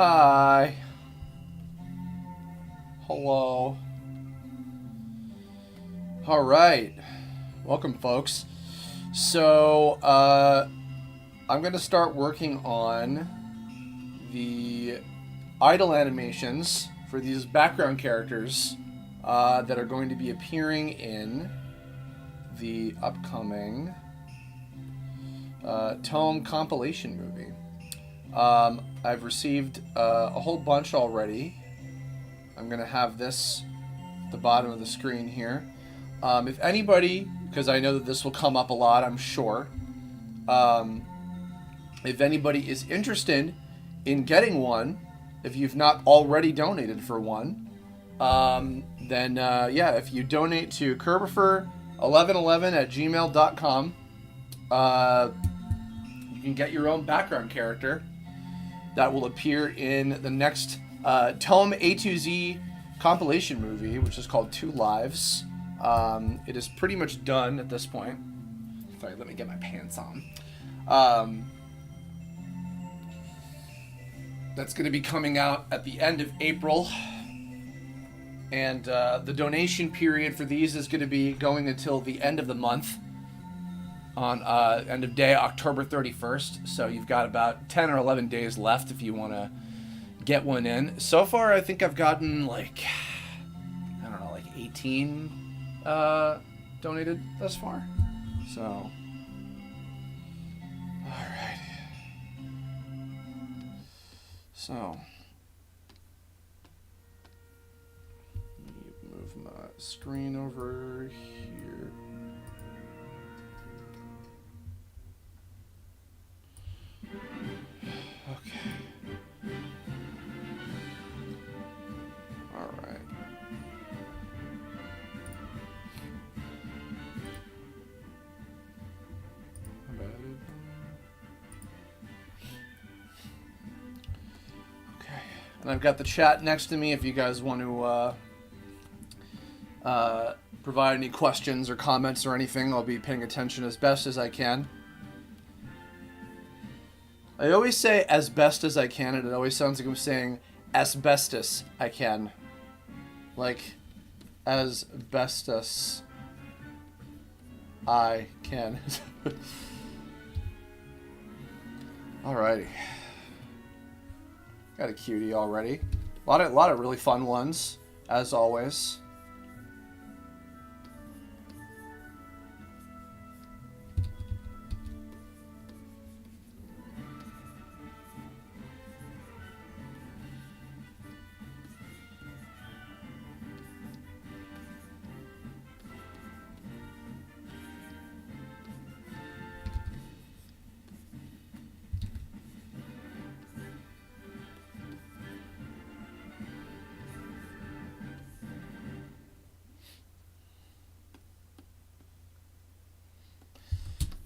Hi. Hello. All right. Welcome, folks. So, I'm going to start working on the idle animations for these background characters that are going to be appearing in the upcoming Tome compilation movie. I've received a whole bunch already. I'm going to have this at the bottom of the screen here. If anybody, because I know that this will come up a lot, I'm sure. If anybody is interested in getting one, if you've not already donated for one, then yeah, if you donate to Kerbifer1111@gmail.com, you can get your own background character that will appear in the next TOME A2Z compilation movie, which is called Two Lives. It is pretty much done at this point. Sorry, let me get my pants on. That's going to be coming out at the end of April. And the donation period for these is going to be going until the end of the month. On end of day, October 31st. So you've got about 10 or 11 days left if you want to get one in. So far, I think I've gotten like 18 donated thus far. So, all right. So, let me move my screen over here. Okay. All right. Okay. And I've got the chat next to me if you guys want to provide any questions or comments or anything. I'll be paying attention as best as I can. I always say as best as I can, and it always sounds like I'm saying as best as I can. Like, as best as I can. Alrighty. Got a cutie already. A lot of really fun ones, as always.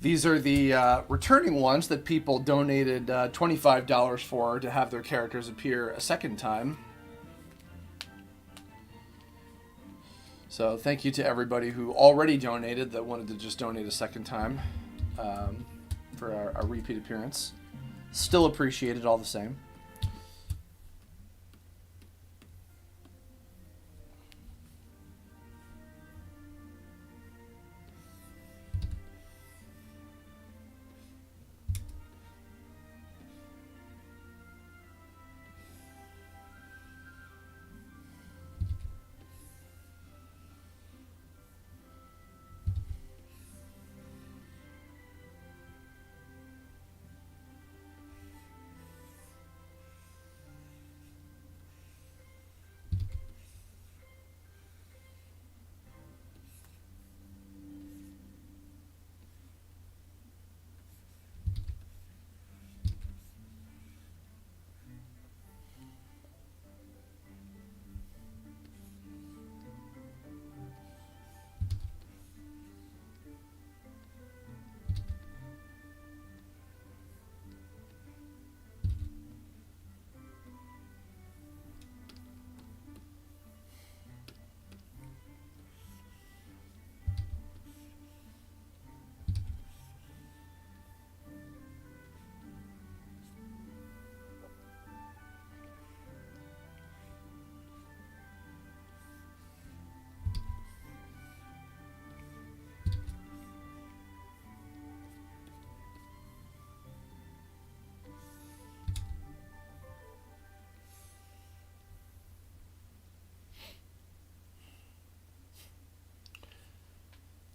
These are the returning ones that people donated $25 for to have their characters appear a second time. So thank you to everybody who already donated that wanted to just donate a second time for our repeat appearance. Still appreciated all the same.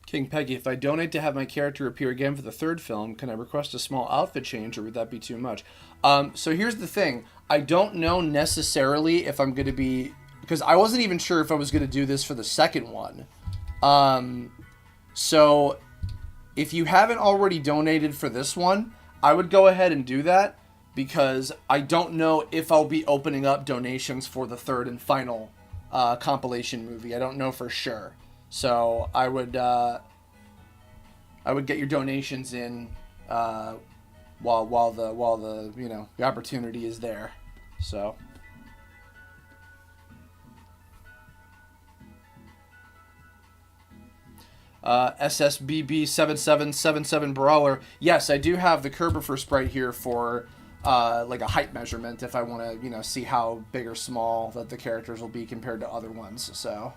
King Peggy, if I donate to have my character appear again for the third film, can I request a small outfit change, or would that be too much? So here's the thing. I don't know necessarily if I'm going to be... Because I wasn't even sure if I was going to do this for the second one. So if you haven't already donated for this one, I would go ahead and do that, because I don't know if I'll be opening up donations for the third and final compilation movie. I don't know for sure. So I would get your donations in while the the opportunity is there. So SSBB 7777 Brawler. Yes, I do have the Kerber for Sprite here for like a height measurement if I want to see how big or small that the characters will be compared to other ones. So.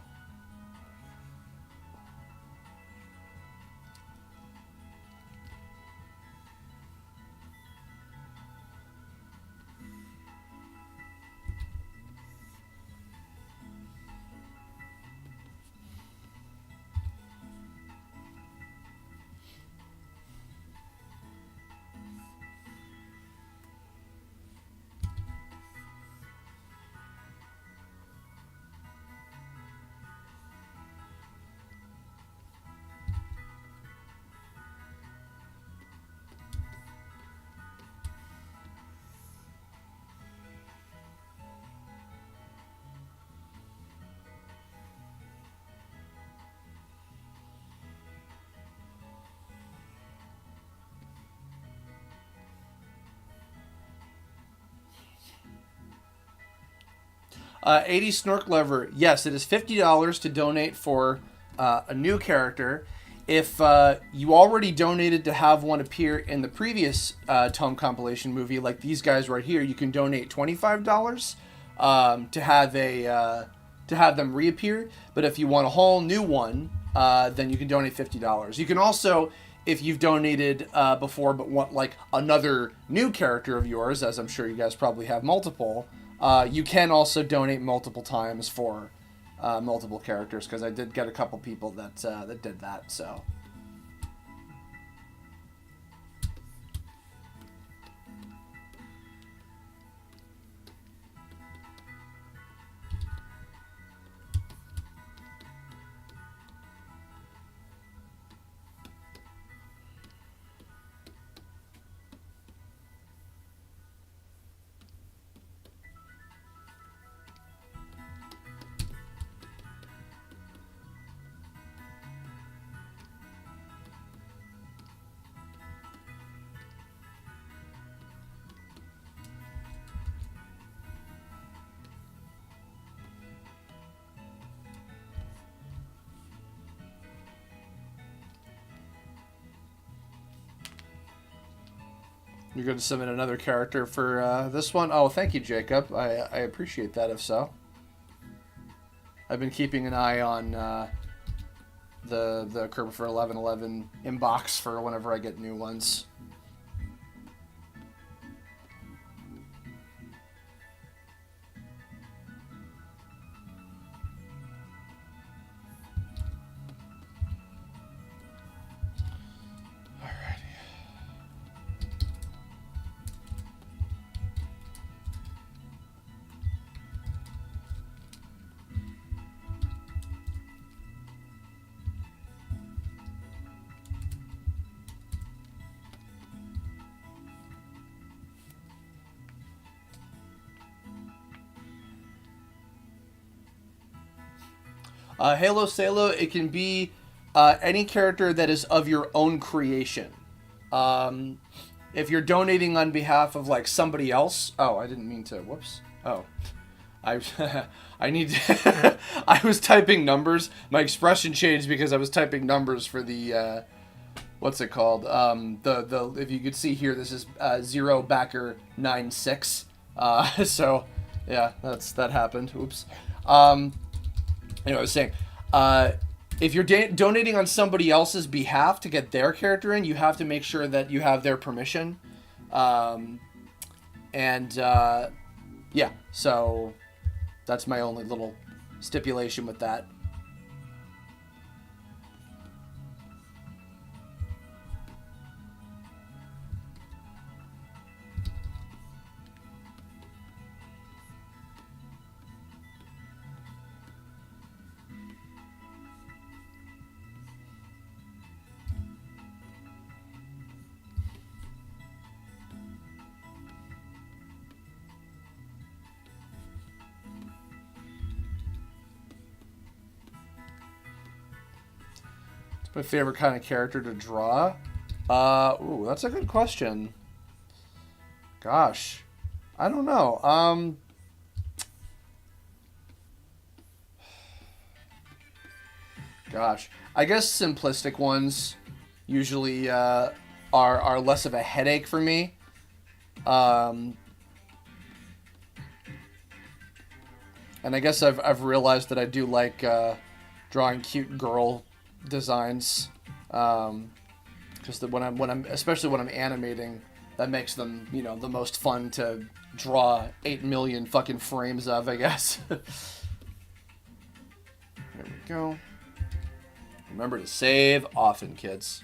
80 Snork Lever. Yes, it is $50 to donate for a new character. If you already donated to have one appear in the previous Tome compilation movie, like these guys right here, you can donate $25 to have them reappear. But if you want a whole new one, then you can donate $50. You can also, if you've donated before but want like another new character of yours, as I'm sure you guys probably have multiple, you can also donate multiple times for multiple characters, because I did get a couple people that did that. So. You're going to submit another character for this one? Oh, thank you, Jacob. I appreciate that, if so. I've been keeping an eye on the Kerber for 1111 inbox for whenever I get new ones. Halo Salo, it can be any character that is of your own creation. If you're donating on behalf of like somebody else, oh, I didn't mean to. Whoops. Oh, I need to, I was typing numbers. My expression changed because I was typing numbers for the what's it called? The if you could see here, this is 0 backer 96. So yeah, that happened. Oops. Anyway, I was saying, if you're donating on somebody else's behalf to get their character in, you have to make sure that you have their permission. Yeah, so that's my only little stipulation with that. My favorite kind of character to draw? Ooh, that's a good question. Gosh, I don't know. Gosh, I guess simplistic ones usually are less of a headache for me. Um, and I guess I've realized that I do like drawing cute girl designs. Just that when I'm especially when I'm animating, that makes them, you know, the most fun to draw 8 million fucking frames of, I guess. There we go. Remember to save often, kids.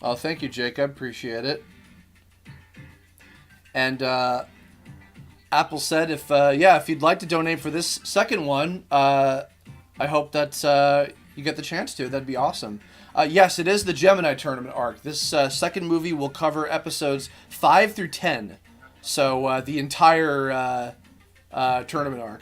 Oh, thank you, Jacob. Appreciate it. And Apple said, if you'd like to donate for this second one, I hope that you get the chance to. That'd be awesome. Yes, it is the Gemini tournament arc. This second movie will cover episodes 5 through 10. So the entire tournament arc.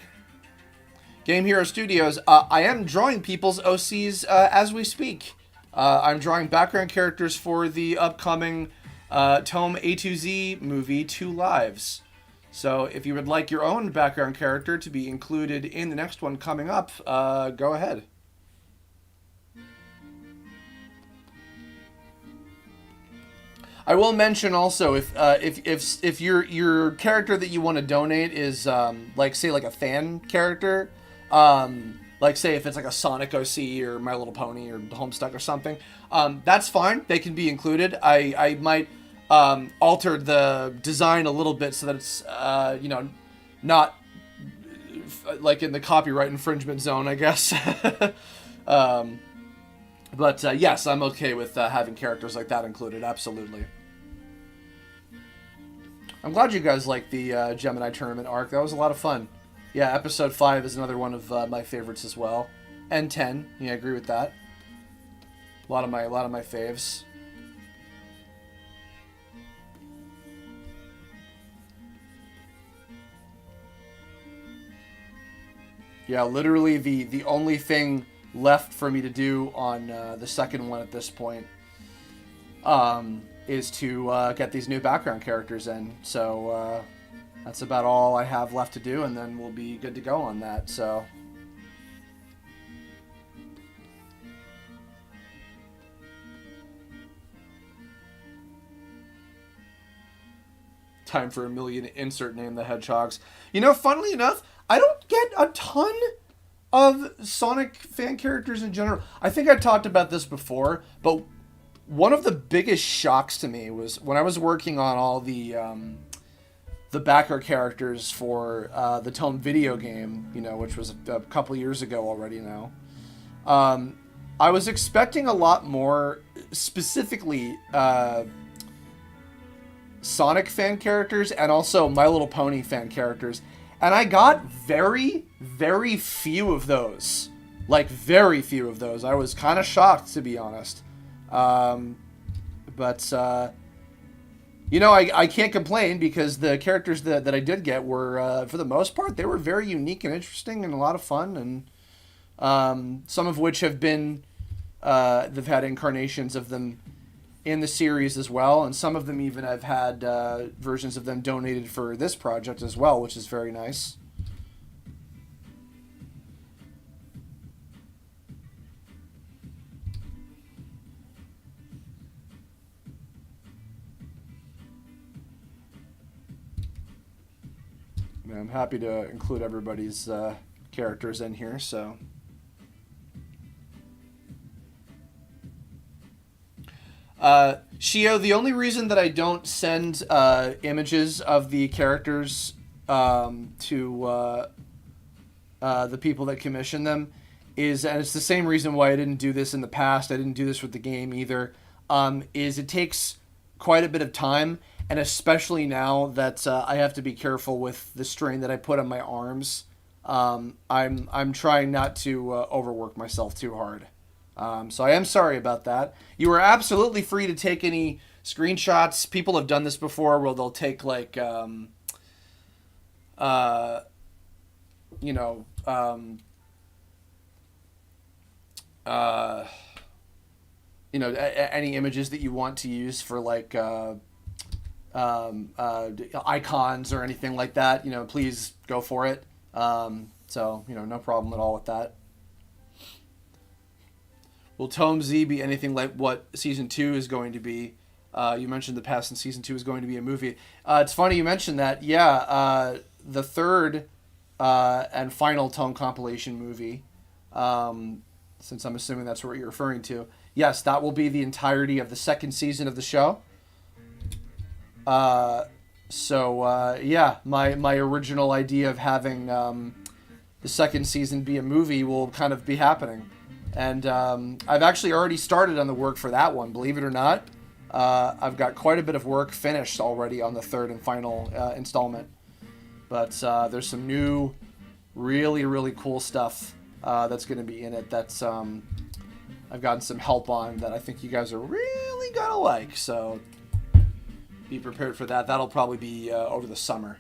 Game Hero Studios, I am drawing people's OCs as we speak. I'm drawing background characters for the upcoming TOME A2Z movie, Two Lives. So if you would like your own background character to be included in the next one coming up, go ahead. I will mention also if your character that you want to donate is like say like a fan character, like say if it's like a Sonic OC or My Little Pony or Homestuck or something, that's fine. They can be included. I might alter the design a little bit so that it's not like in the copyright infringement zone, I guess. But yes, I'm okay with having characters like that included. Absolutely. I'm glad you guys liked the Gemini tournament arc. That was a lot of fun. Yeah, episode 5 is another one of my favorites as well, and 10. Yeah, I agree with that. A lot of my faves. Yeah, literally the only thing left for me to do on the second one at this point is to get these new background characters in. So that's about all I have left to do, and then we'll be good to go on that. So time for a million insert name the hedgehogs. You know, funnily enough, I don't get a ton of Sonic fan characters in general. I think I talked about this before, but one of the biggest shocks to me was when I was working on all the backer characters for the Tome video game, you know, which was a couple years ago already now. I was expecting a lot more, specifically Sonic fan characters and also My Little Pony fan characters. And I got very, very few of those. Like, very few of those. I was kind of shocked, to be honest. But you know, I can't complain because the characters that I did get were, for the most part, they were very unique and interesting and a lot of fun. And some of which have been, they've had incarnations of them in the series as well, and some of them even I've had versions of them donated for this project as well, which is very nice. I'm happy to include everybody's characters in here, so... Shio, the only reason that I don't send images of the characters to the people that commission them is, and it's the same reason why I didn't do this in the past, I didn't do this with the game either, is it takes quite a bit of time, and especially now that I have to be careful with the strain that I put on my arms. I'm trying not to overwork myself too hard. So I am sorry about that. You are absolutely free to take any screenshots. People have done this before, where they'll take like, uh, you know, uh, any images that you want to use for like icons or anything like that. Please go for it. So no problem at all with that. Will Tome Z be anything like what season 2 is going to be? You mentioned the past, and season 2 is going to be a movie. It's funny you mentioned that. Yeah, the third and final Tome compilation movie, since I'm assuming that's what you're referring to. Yes, that will be the entirety of the second season of the show. Yeah, my original idea of having the second season be a movie will kind of be happening. And I've actually already started on the work for that one, believe it or not. I've got quite a bit of work finished already on the third and final installment. But there's some new, really, really cool stuff that's going to be in it that's I've gotten some help on that I think you guys are really going to like. So be prepared for that. That'll probably be over the summer.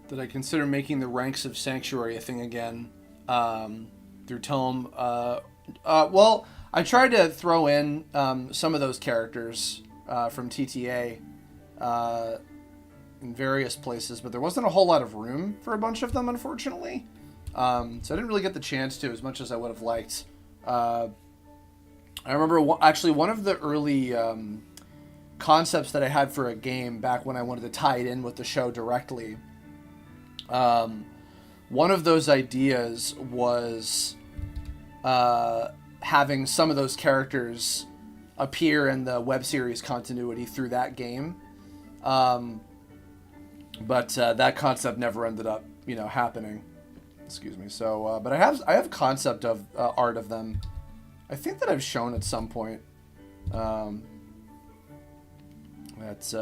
Did I consider making the ranks of Sanctuary a thing again through Tome? Well, I tried to throw in some of those characters from TTA in various places, but there wasn't a whole lot of room for a bunch of them, unfortunately. So I didn't really get the chance to as much as I would have liked. I remember actually one of the early concepts that I had for a game back when I wanted to tie it in with the show directly. One of those ideas was having some of those characters appear in the web series continuity through that game. But that concept never ended up, happening. Excuse me. So, but I have concept of art of them. I think that I've shown at some point. That's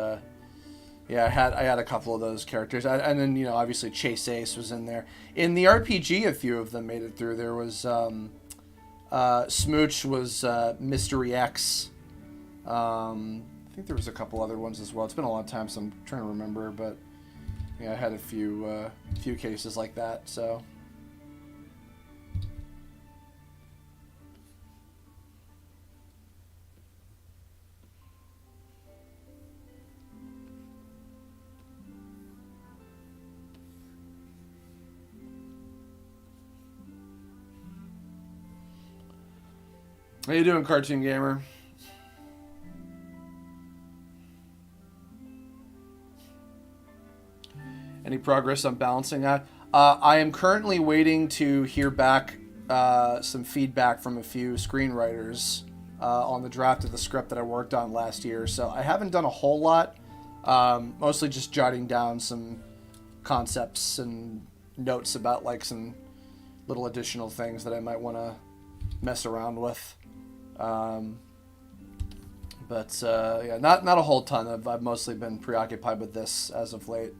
yeah, I had a couple of those characters, and then obviously Chase Ace was in there. In the RPG, a few of them made it through. There was Smooch was Mystery X. I think there was a couple other ones as well. It's been a long time, so I'm trying to remember, but yeah, I had a few cases like that. So. How you doing, Cartoon Gamer? Any progress on balancing that? I am currently waiting to hear back some feedback from a few screenwriters on the draft of the script that I worked on last year. So I haven't done a whole lot, mostly just jotting down some concepts and notes about like some little additional things that I might want to mess around with. But yeah, not a whole ton. I've mostly been preoccupied with this as of late.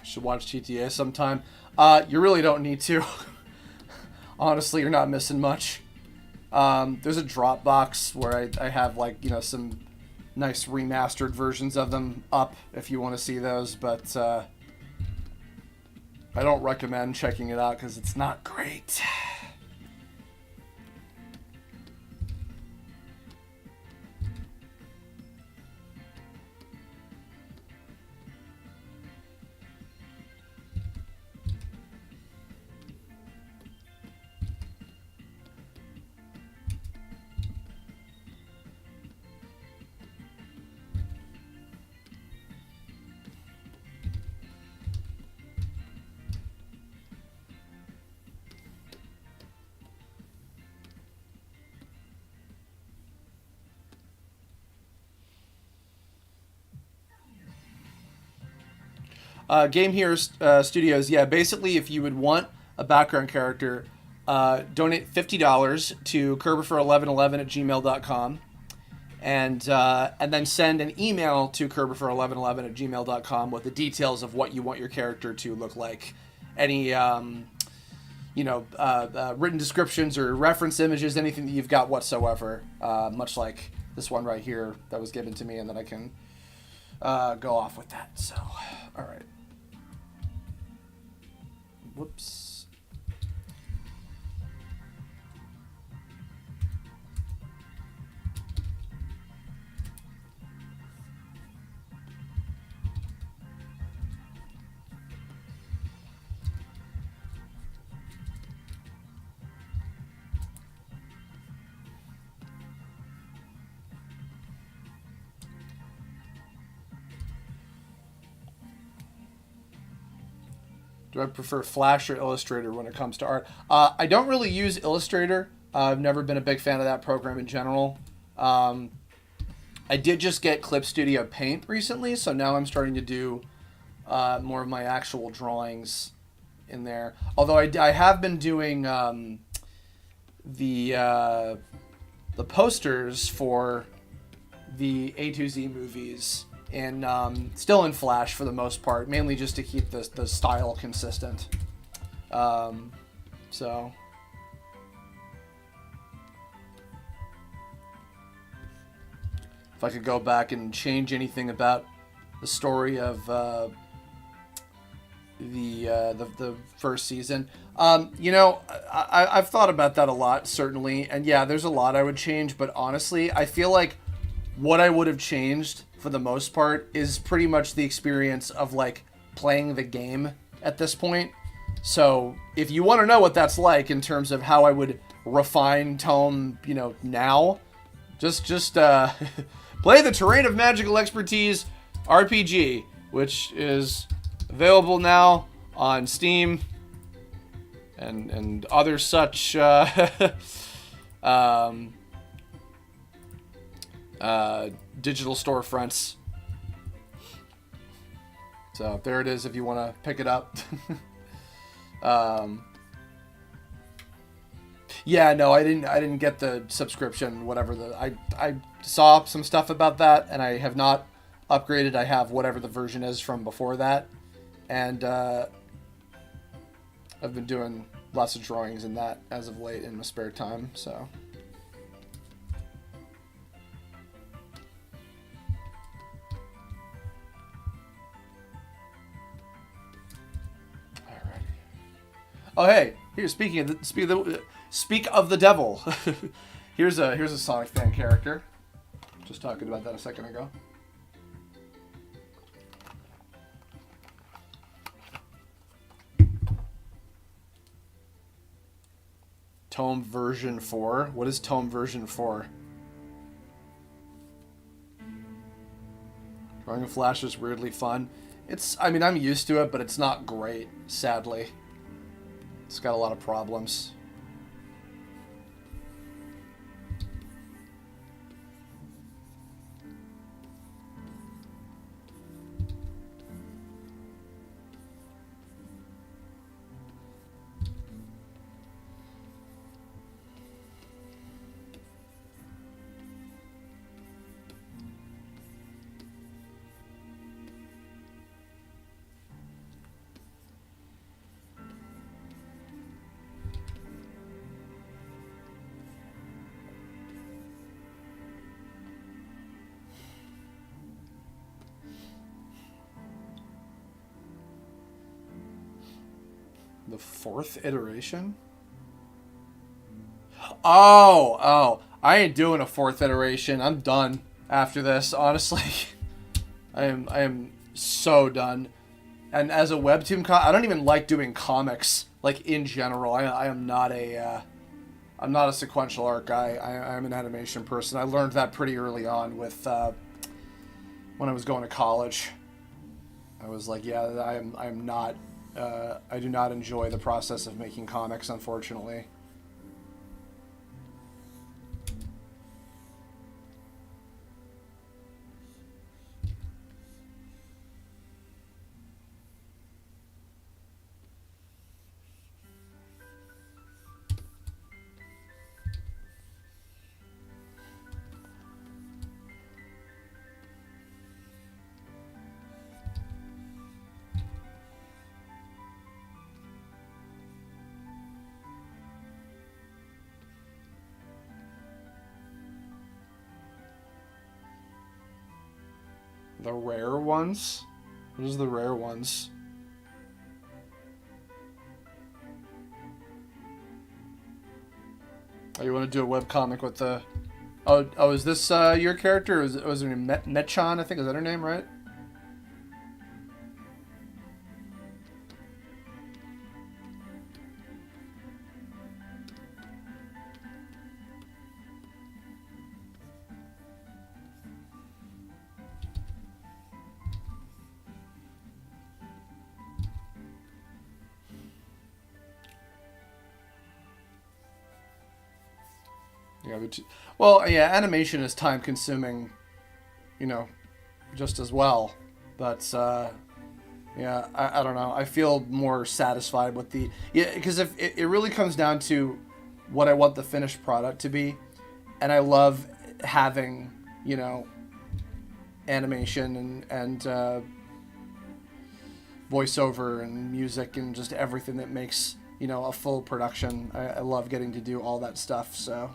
Should watch GTA sometime. You really don't need to. Honestly, you're not missing much. There's a Dropbox where I have like, you know, some nice remastered versions of them up if you want to see those, but I don't recommend checking it out because it's not great. Game Hero Studios, yeah, basically if you would want a background character, donate $50 to kerberfer1111@gmail.com and then send an email to kerberfer1111@gmail.com with the details of what you want your character to look like. Any written descriptions or reference images, anything that you've got whatsoever, much like this one right here that was given to me, and then I can go off with that. So, all right. Whoops. Do I prefer Flash or Illustrator when it comes to art? I don't really use Illustrator. I've never been a big fan of that program in general. I did just get Clip Studio Paint recently, so now I'm starting to do more of my actual drawings in there. Although I have been doing the posters for the A2Z movies in still in Flash for the most part, mainly just to keep the style consistent. So if I could go back and change anything about the story of the first season, I've thought about that a lot, certainly, and yeah, there's a lot I would change, but honestly, I feel like what I would have changed for the most part is pretty much the experience of like playing the game at this point. So if you want to know what that's like in terms of how I would refine Tome, now, just play the Terrain of Magical Expertise RPG, which is available now on Steam and other such digital storefronts. So there it is if you want to pick it up. Yeah, no, I didn't get the subscription, whatever I saw some stuff about that, and I have not upgraded. I have whatever the version is from before that, and I've been doing lots of drawings in that as of late in my spare time, so. Alrighty. Oh hey, here speak of the devil. here's a Sonic fan character. Just talking about that a second ago. Tome version 4. What is Tome version 4? Drawing in Flash is weirdly fun. I mean, I'm used to it, but it's not great, sadly. It's got a lot of problems. The 4th iteration? Oh, I ain't doing a 4th iteration. I'm done after this, honestly. I am so done. And as a webtoon I don't even like doing comics, like, in general. I'm not a sequential art guy. I'm an animation person. I learned that pretty early on with when I was going to college. I was like, yeah, I'm not I do not enjoy the process of making comics, unfortunately. The rare ones? What is the rare ones? Oh, you want to do a webcomic with the... Oh, is this your character? Or was her name Metchan, I think? Is that her name, right? Yeah, well, yeah, animation is time consuming, you know, just as well. But, yeah, I don't know. I feel more satisfied with the... Yeah, because if it really comes down to what I want the finished product to be, and I love having, you know, animation and voiceover and music and just everything that makes, you know, a full production. I love getting to do all that stuff, so...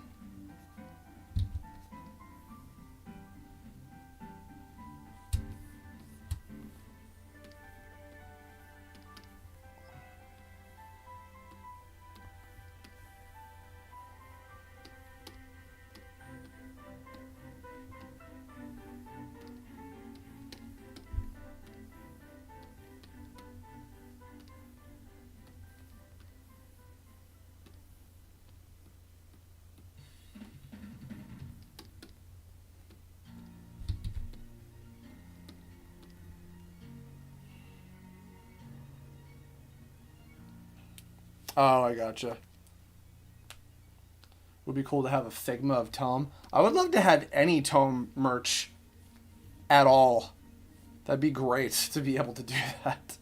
Oh, I gotcha. Would be cool to have a Figma of Tome. I would love to have any Tome merch at all. That'd be great to be able to do that.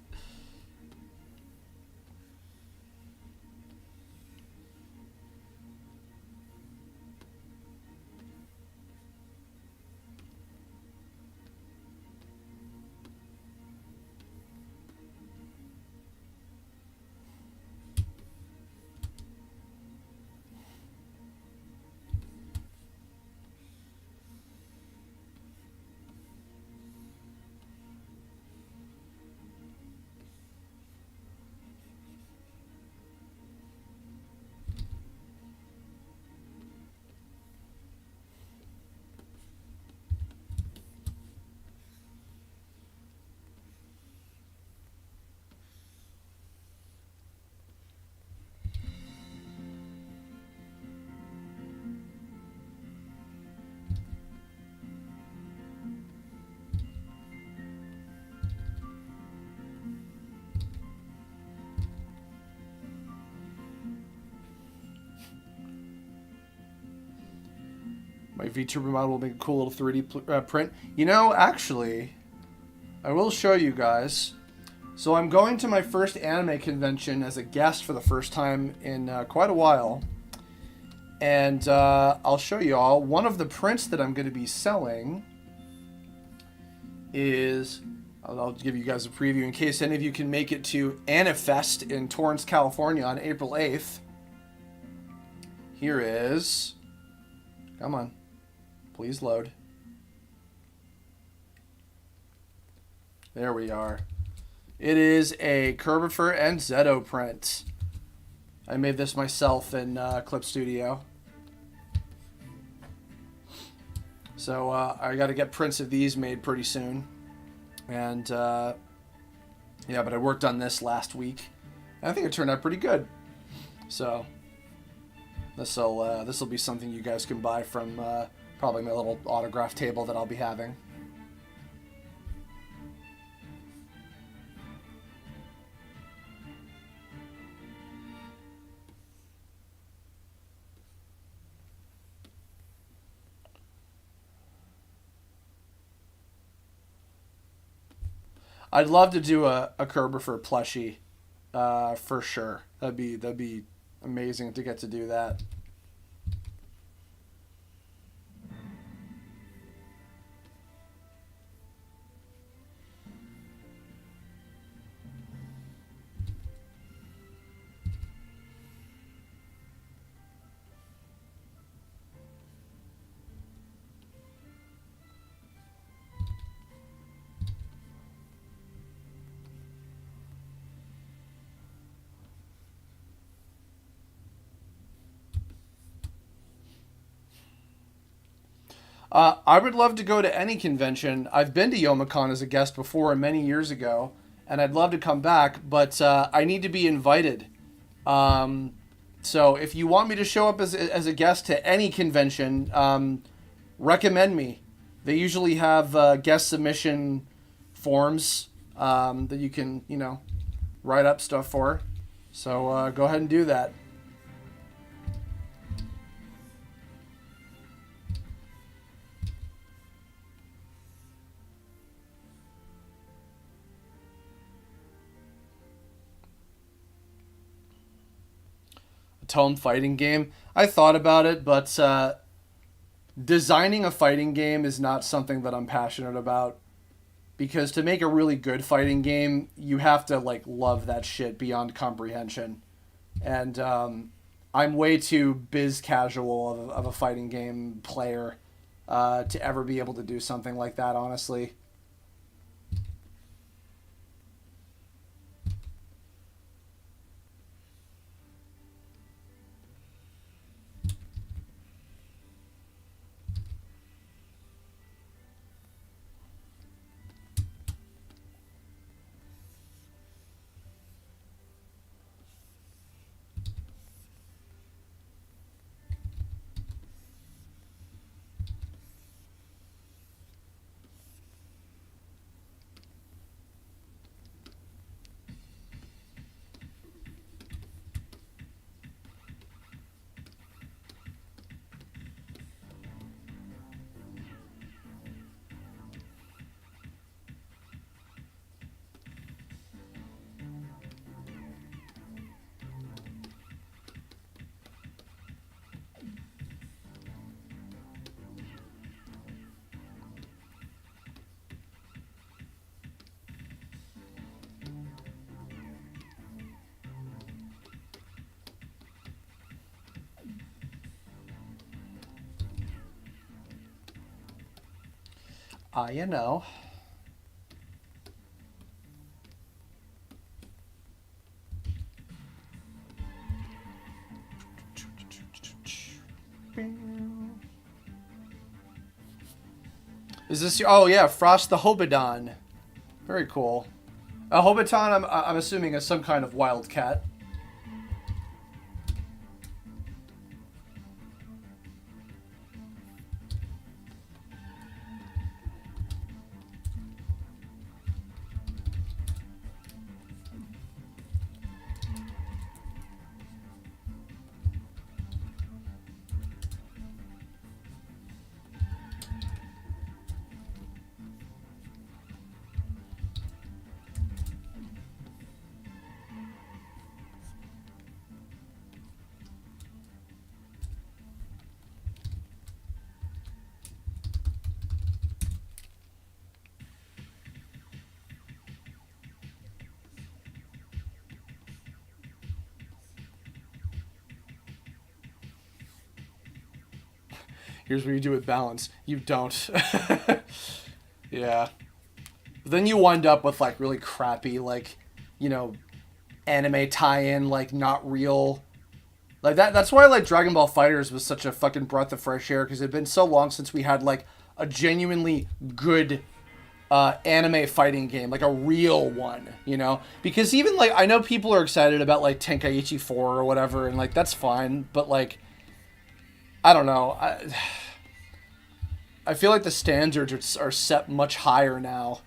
My VTuber model will make a cool little 3D print. You know, actually, I will show you guys. So I'm going to my first anime convention as a guest for the first time in quite a while. And I'll show you all. One of the prints that I'm going to be selling is... I'll give you guys a preview in case any of you can make it to Anifest in Torrance, California on April 8th. Here is... Come on. Please load. There we are. It is a Curvifer and Zetto print. I made this myself in Clip Studio. So I got to get prints of these made pretty soon. And yeah, but I worked on this last week. And I think it turned out pretty good. So this will be something you guys can buy from probably my little autograph table that I'll be having. I'd love to do a Curvifer plushie, for sure. That'd be amazing to get to do that. I would love to go to any convention. I've been to Youmacon as a guest before many years ago, and I'd love to come back, but I need to be invited. So if you want me to show up as a guest to any convention, recommend me. They usually have guest submission forms that you can, write up stuff for. So go ahead and do that. Tome fighting game. I thought about it, but designing a fighting game is not something that I'm passionate about. Because to make a really good fighting game, you have to love that shit beyond comprehension. And I'm way too biz casual of a fighting game player to ever be able to do something like that, honestly. You know. Is this your... Oh, yeah, Frost the Hobodon. Very cool. A Hobodon, I'm assuming, is some kind of wildcat. Here's what you do with balance. You don't. Yeah. But then you wind up with, like, really crappy, like, you know, anime tie-in, like, not real. Like, that's why, like, Dragon Ball FighterZ was such a fucking breath of fresh air, because it had been so long since we had, like, a genuinely good anime fighting game, like a real one, you know? Because even, like, I know people are excited about, like, Tenkaichi 4 or whatever, and, like, that's fine, but, like, I don't know. I feel like the standards are set much higher now.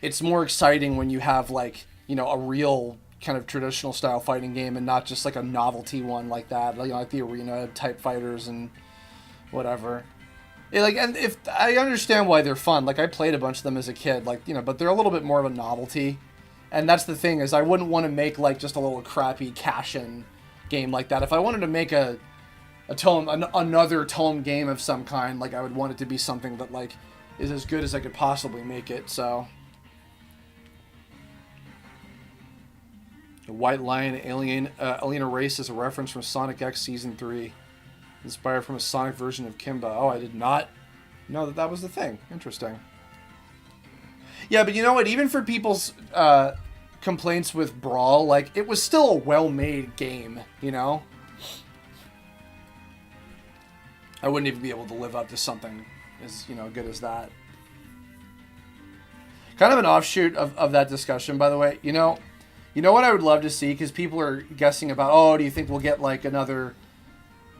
It's more exciting when you have, like, you know, a real kind of traditional style fighting game and not just like a novelty one like that, like the arena type fighters and whatever. And if I understand why they're fun, like I played a bunch of them as a kid, like, you know, but they're a little bit more of a novelty. And that's the thing, is I wouldn't want to make like just a little crappy cash-in game like that. If I wanted to make another Tome game of some kind, like I would want it to be something that like is as good as I could possibly make it. So the White Lion Alien race is a reference from Sonic X Season 3. Inspired from a Sonic version of Kimba. Oh, I did not know that was the thing. Interesting. Yeah, but you know what? Even for people's complaints with Brawl, like, it was still a well-made game, you know? I wouldn't even be able to live up to something as, you know, good as that. Kind of an offshoot of that discussion, by the way. You know what I would love to see? Because people are guessing about, oh, do you think we'll get, like, another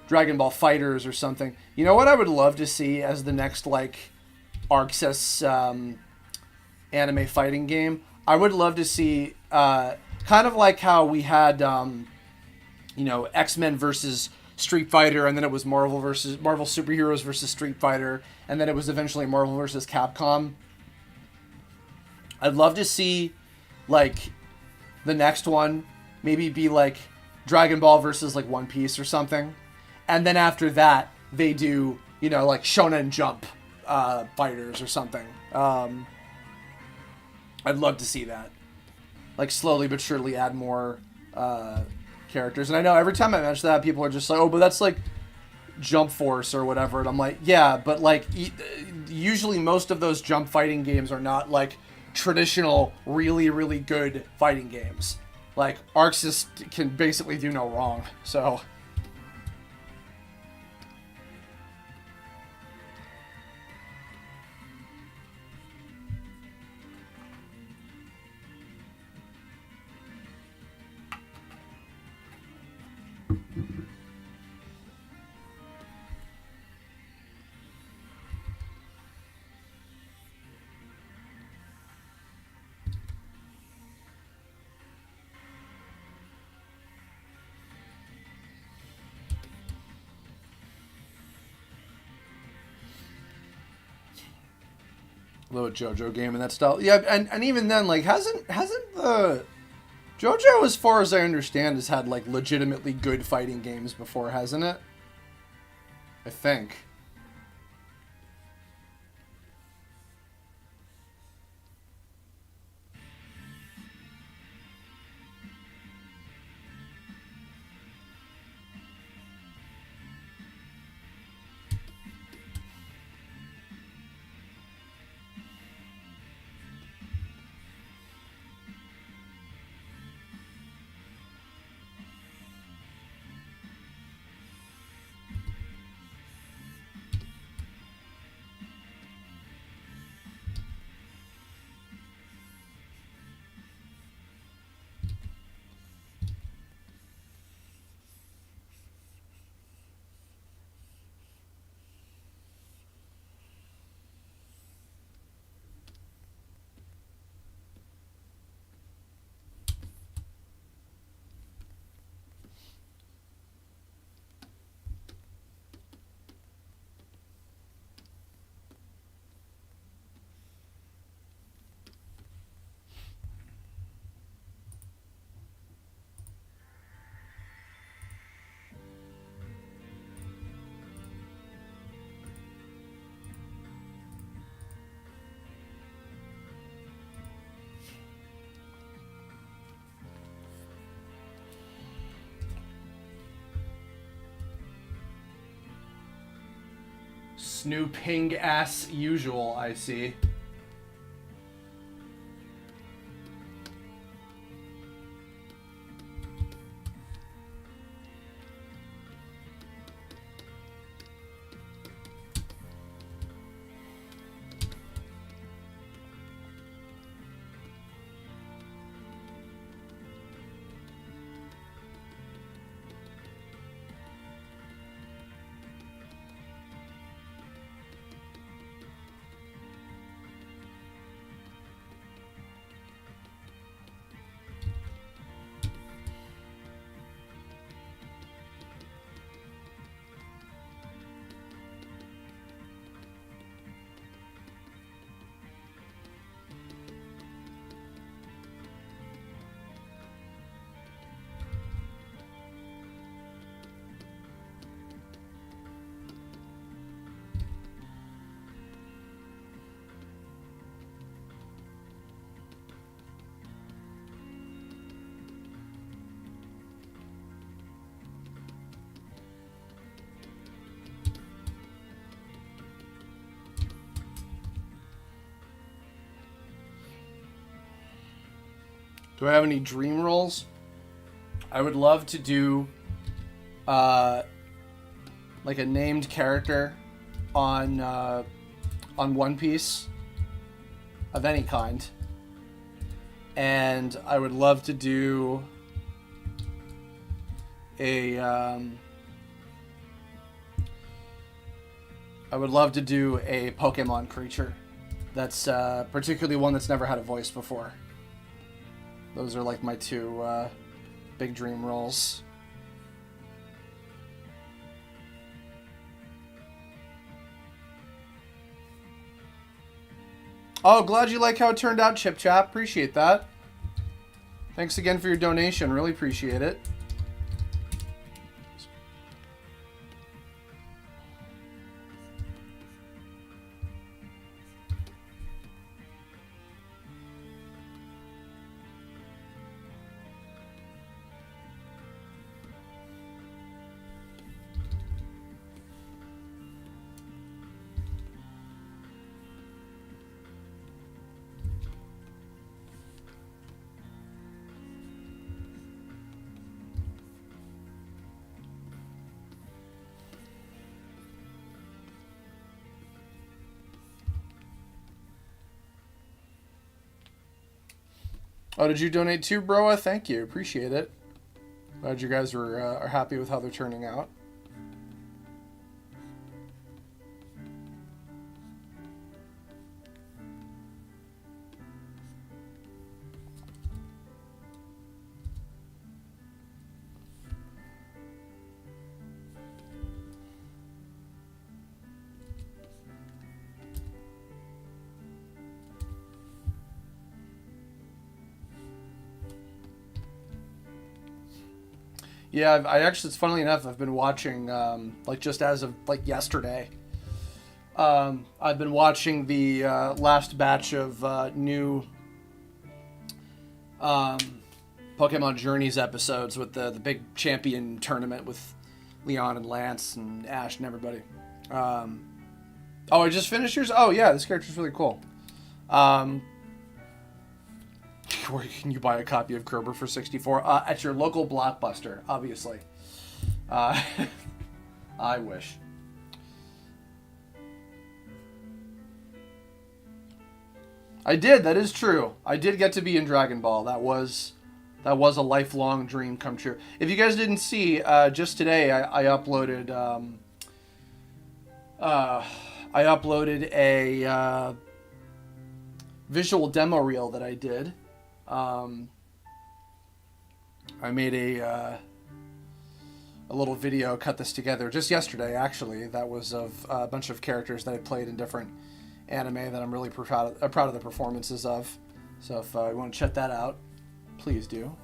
Dragon Ball FighterZ or something? You know what I would love to see as the next, like, ArcSys anime fighting game? I would love to see, kind of like how we had, you know, X-Men versus Street Fighter, and then it was Marvel Superheroes versus Street Fighter, and then it was eventually Marvel versus Capcom. I'd love to see, like, the next one maybe be like Dragon Ball versus like One Piece or something, and then after that they do, you know, like Shonen Jump fighters or something. I'd love to see that, like, slowly but surely add more characters. And I know every time I mention that, people are just like, oh, but that's like Jump Force or whatever, and I'm like, yeah, but like usually most of those jump fighting games are not like traditional really, really good fighting games. Like, ArcSys can basically do no wrong. So little JoJo game in that style. Yeah, and even then, like, hasn't the JoJo, as far as I understand, has had like legitimately good fighting games before, hasn't it? I think. new ping as usual, I see. Do I have any dream roles? I would love to do like a named character on One Piece of any kind. And I would love to do a Pokemon creature. That's particularly one that's never had a voice before. Those are like my two big dream roles. Oh, glad you like how it turned out, Chip Chap. Appreciate that. Thanks again for your donation. Really appreciate it. Oh, did you donate too, Broa? Thank you. Appreciate it. Glad you guys are happy with how they're turning out. Yeah, I actually, it's funnily enough, I've been watching, like just as of like yesterday, I've been watching the last batch of new Pokemon Journeys episodes with the big champion tournament with Leon and Lance and Ash and everybody. Oh, I just finished yours? Oh, yeah, this character's really cool. Where can you buy a copy of Kerber for $64? At your local Blockbuster, obviously. I wish. I did. That is true. I did get to be in Dragon Ball. That was a lifelong dream come true. If you guys didn't see, just today I uploaded a visual demo reel that I did. I made a little video, cut this together just yesterday, actually. That was of a bunch of characters that I played in different anime that I'm really proud of the performances of. So if you want to check that out, please do.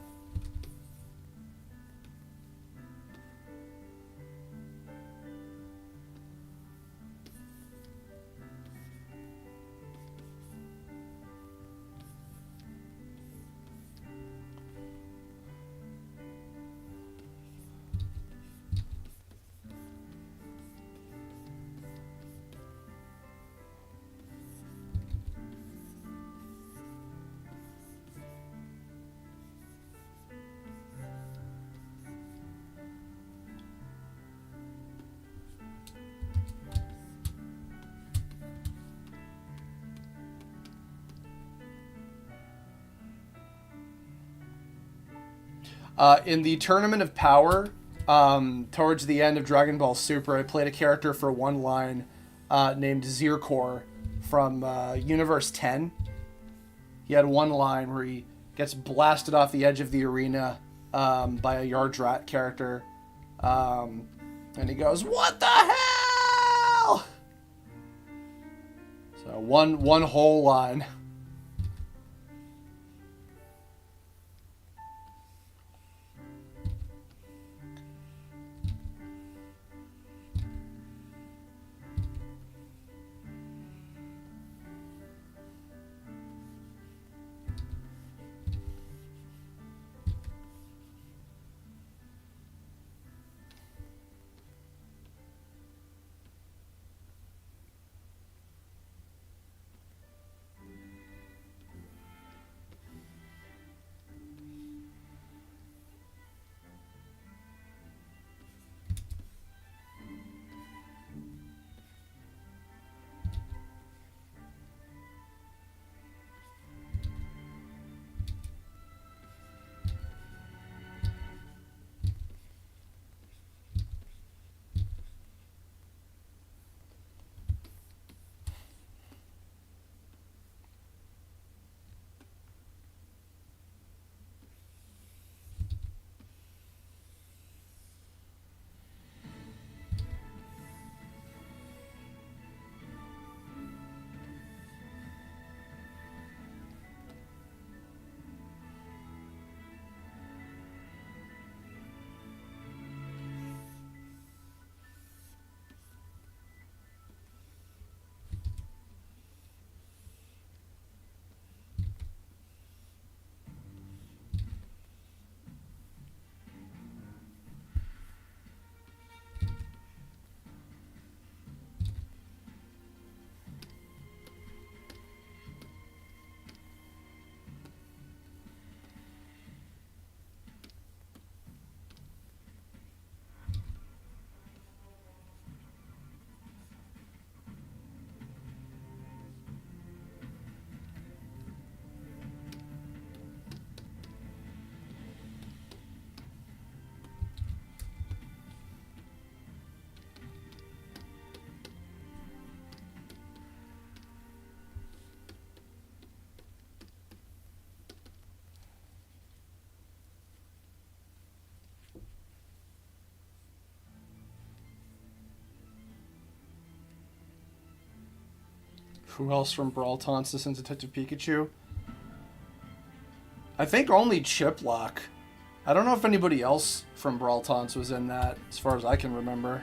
In the Tournament of Power, towards the end of Dragon Ball Super, I played a character for one line named Zircor from Universe 10. He had one line where he gets blasted off the edge of the arena by a Yardrat character. And he goes, "What the hell?" So one whole line. Who else from Brawl taunts this in Detective Pikachu? I think only Chiplock. I don't know if anybody else from Brawl taunts was in that, as far as I can remember.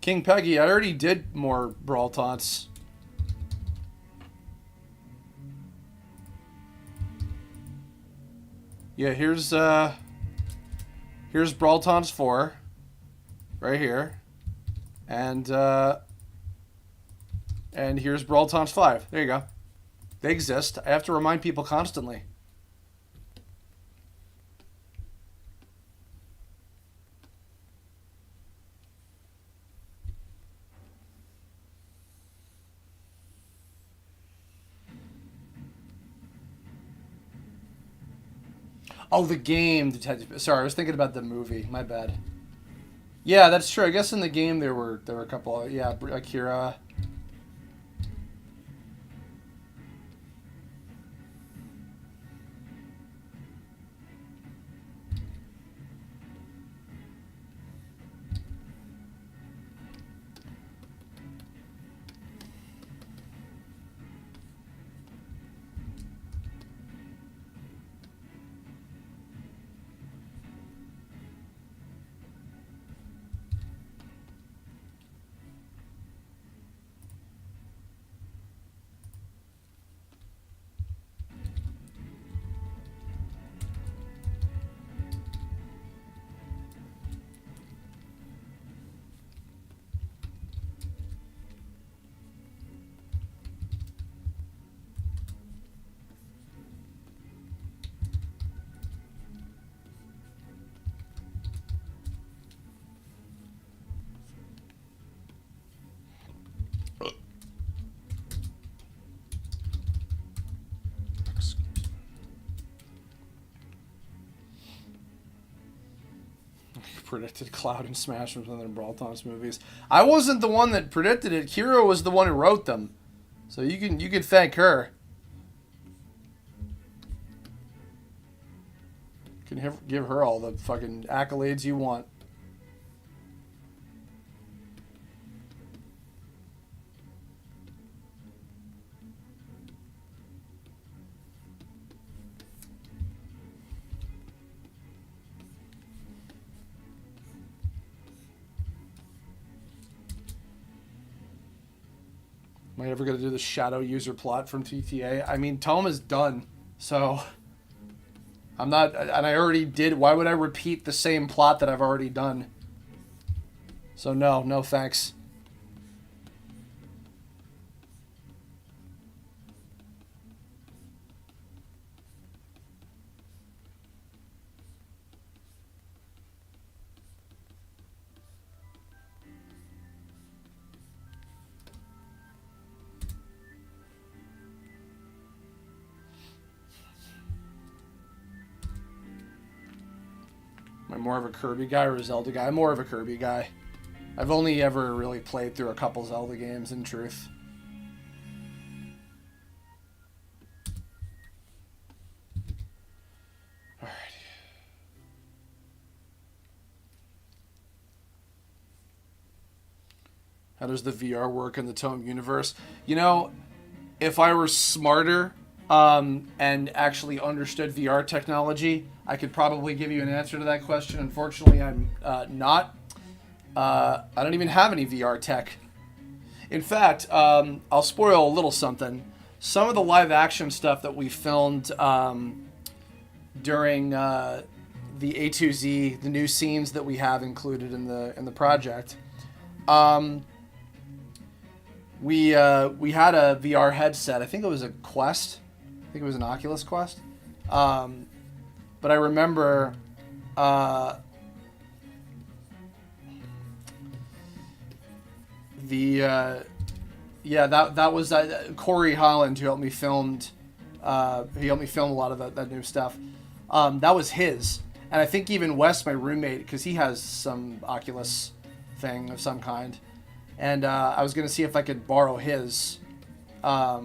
King Peggy, I already did more Brawl taunts. Yeah, here's Brawl taunts 4. Right here. And here's Brawl taunts 5. There you go. They exist. I have to remind people constantly. Oh, the game, Detective. Sorry, I was thinking about the movie. My bad. Yeah, that's true. I guess in the game there were a couple. Yeah, Akira. predicted Cloud and Smash from some of the Brawl Toms movies. I wasn't the one that predicted it. Kira was the one who wrote them. So you can thank her. You can give her all the fucking accolades you want. Am I ever going to do the shadow user plot from TTA? I mean, Tome is done, so I'm not, and I already did. Why would I repeat the same plot that I've already done? So no thanks. Am I more of a Kirby guy or a Zelda guy? I'm more of a Kirby guy. I've only ever really played through a couple Zelda games, in truth. Alright. How does the VR work in the Tome universe? You know, if I were smarter and actually understood VR technology, I could probably give you an answer to that question. Unfortunately, I'm not. I don't even have any VR tech. In fact, I'll spoil a little something. Some of the live action stuff that we filmed during the A2Z, the new scenes that we have included in the project, we had a VR headset. I think it was a Quest. I think it was an Oculus Quest. But I remember that was Corey Holland who helped me film. He helped me film a lot of that new stuff. That was his, and I think even Wes, my roommate, because he has some Oculus thing of some kind, and I was gonna see if I could borrow his, but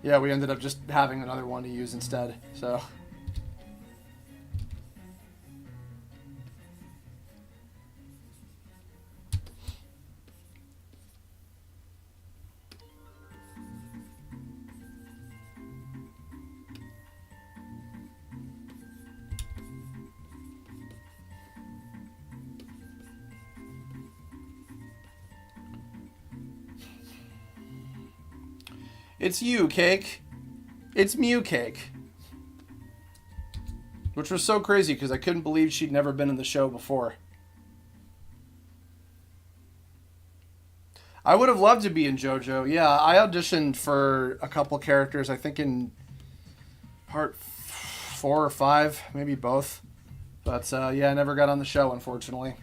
yeah, we ended up just having another one to use instead. So. It's you, Cake. It's Mew Cake. Which was so crazy because I couldn't believe she'd never been in the show before. I would have loved to be in JoJo. Yeah, I auditioned for a couple characters, I think in part 4 or 5, maybe both. But yeah, I never got on the show, unfortunately.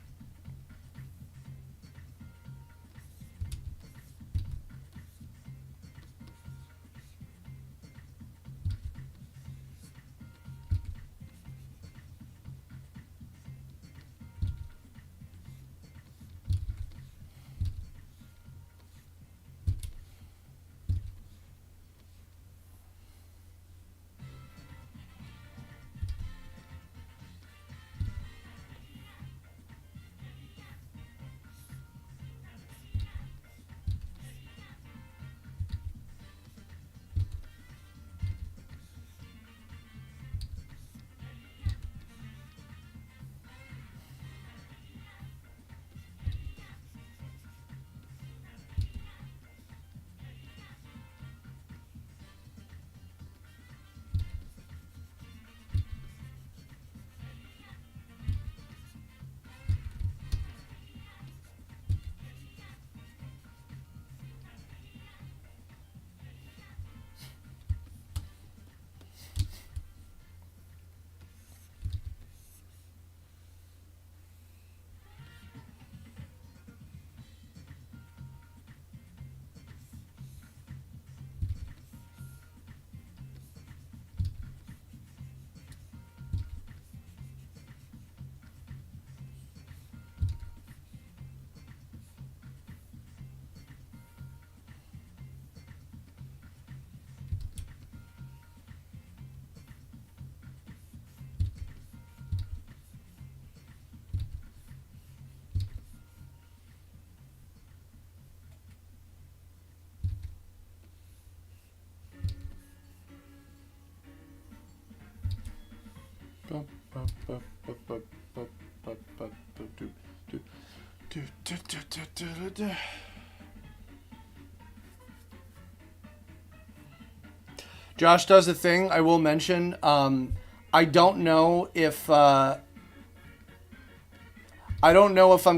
Josh does a thing I will mention. I don't know if I'm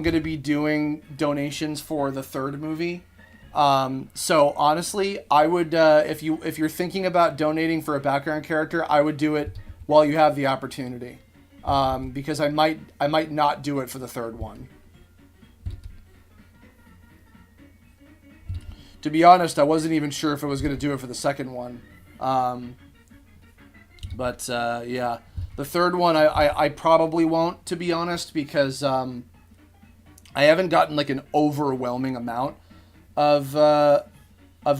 going to be doing donations for the third movie. So honestly, I would if you're thinking about donating for a background character, I would do it while you have the opportunity, because I might not do it for the third one. To be honest, I wasn't even sure if I was going to do it for the second one. But yeah, the third one I probably won't, to be honest, because I haven't gotten like an overwhelming amount of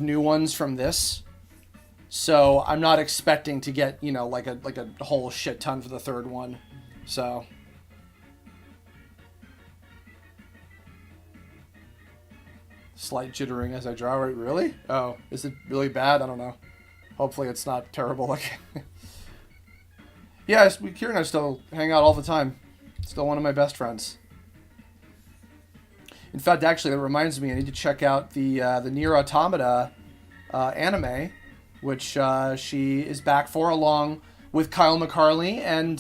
new ones from this, so I'm not expecting to get, you know, like a whole shit ton for the third one. So slight jittering as I draw. Right? Really? Oh, is it really bad? I don't know. Hopefully it's not terrible. Like, yeah, Kieran and I still hang out all the time. Still one of my best friends. In fact, actually, that reminds me, I need to check out the Nier Automata anime, which she is back for, along with Kyle McCarley and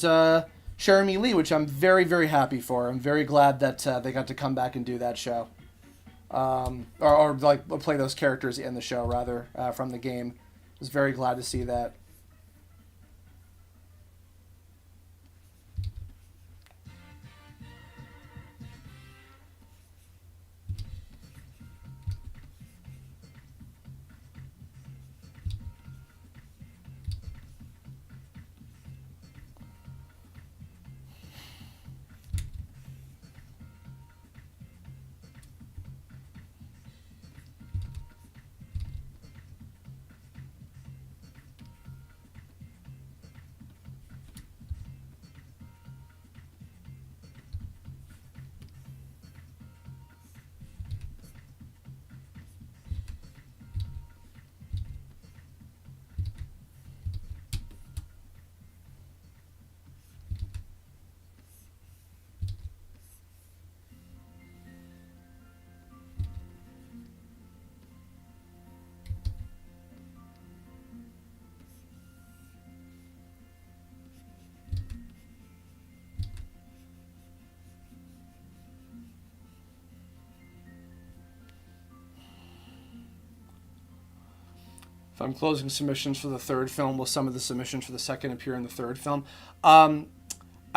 Jeremy Lee, which I'm very, very happy for. I'm very glad that they got to come back and do that show. Or like play those characters in the show, rather, from the game. I was very glad to see that. If I'm closing submissions for the third film, will some of the submissions for the second appear in the third film? I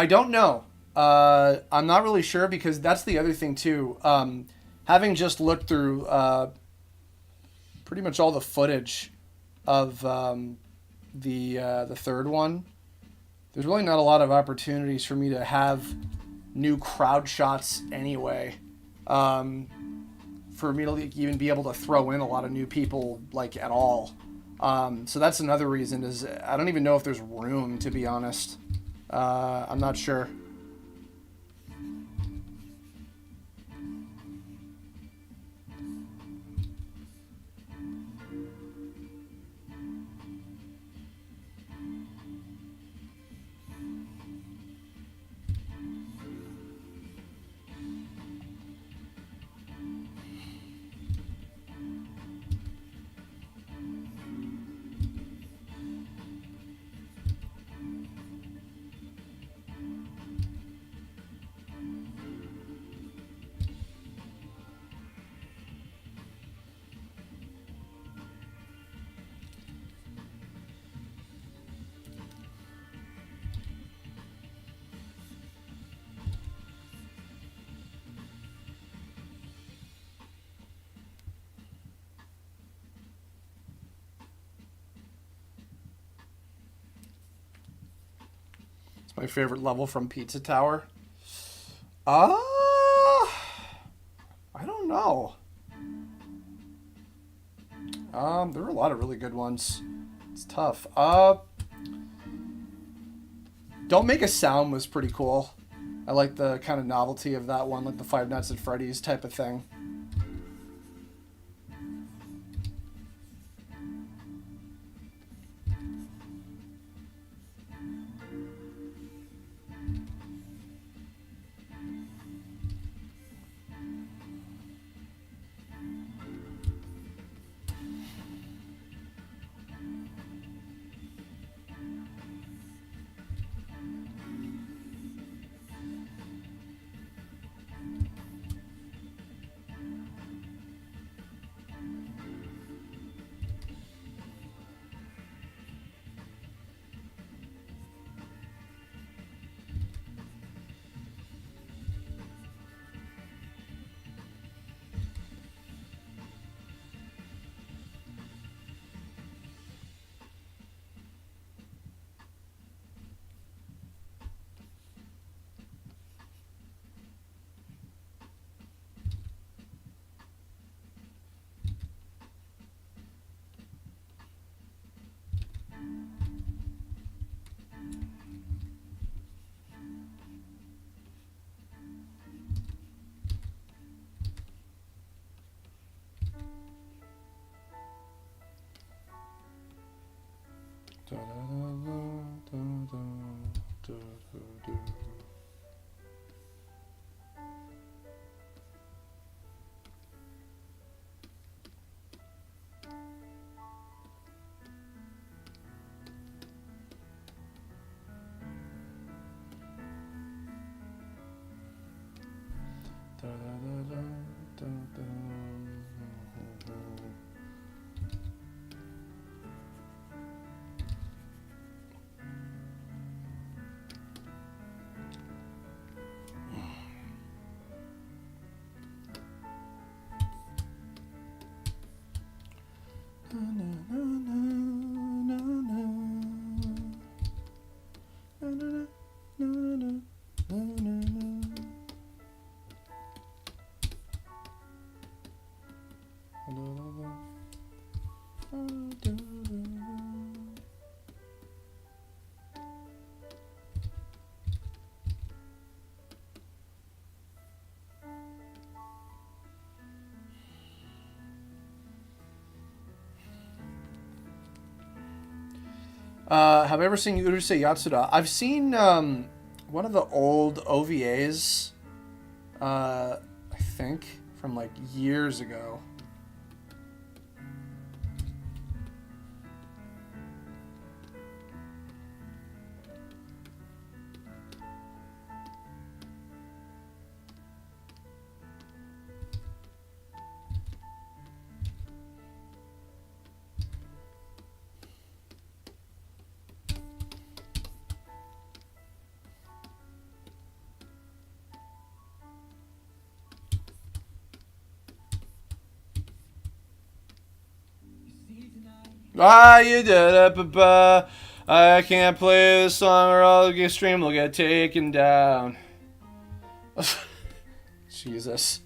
don't know. I'm not really sure, because that's the other thing too. Having just looked through pretty much all the footage of the third one, there's really not a lot of opportunities for me to have new crowd shots anyway. For me to even be able to throw in a lot of new people, like, at all. So that's another reason, is I don't even know if there's room, to be honest. I'm not sure. My favorite level from Pizza Tower? I don't know. There were a lot of really good ones. It's tough. Don't Make a Sound was pretty cool. I like the kind of novelty of that one, like the Five Nights at Freddy's type of thing. Have I ever seen Urusei Yatsuda? I've seen one of the old OVAs, I think, from like years ago. You did it, but I can't play this song or I'll get stream will get taken down. Jesus.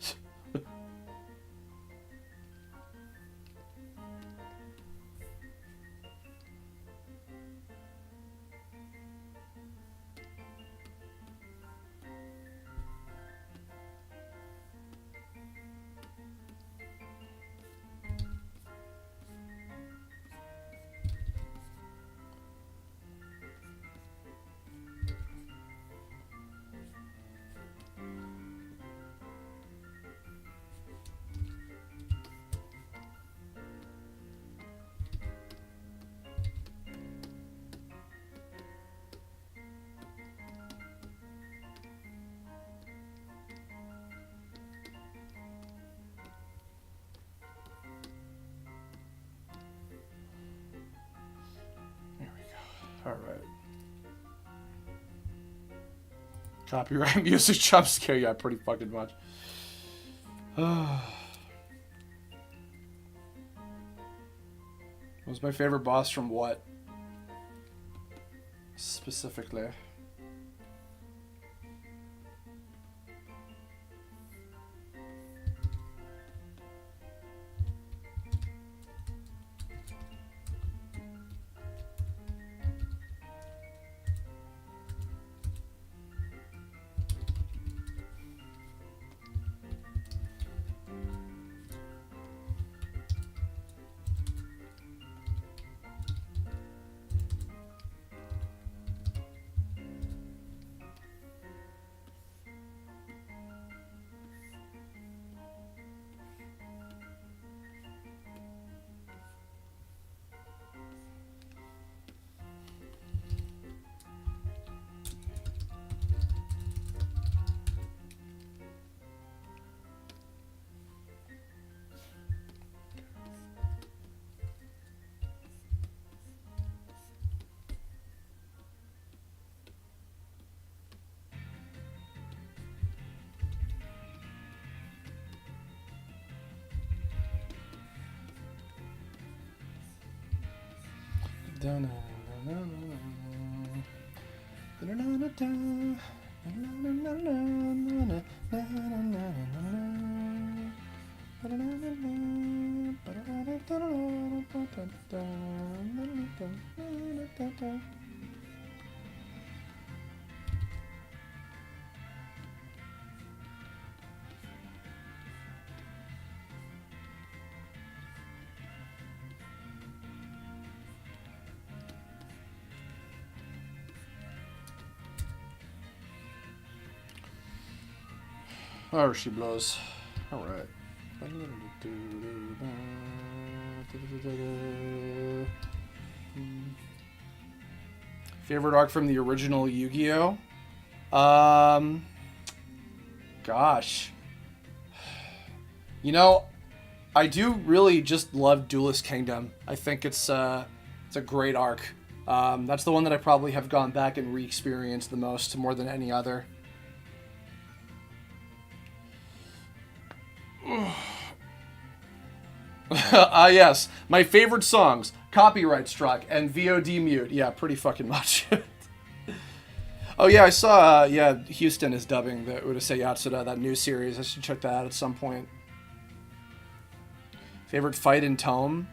Alright. Copyright music jump scare you pretty fucking much. What's my favorite boss from what? Specifically. Oh, she blows. All right. Favorite arc from the original Yu-Gi-Oh? Gosh. You know, I do really just love Duelist Kingdom. I think it's a great arc. That's the one that I probably have gone back and re-experienced the most, more than any other. Yes. My favorite songs, Copyright Struck and VOD Mute. Yeah, pretty fucking much. Oh, yeah, I saw, Houston is dubbing the Urusei Yatsura, that new series. I should check that out at some point. Favorite fight in Tome?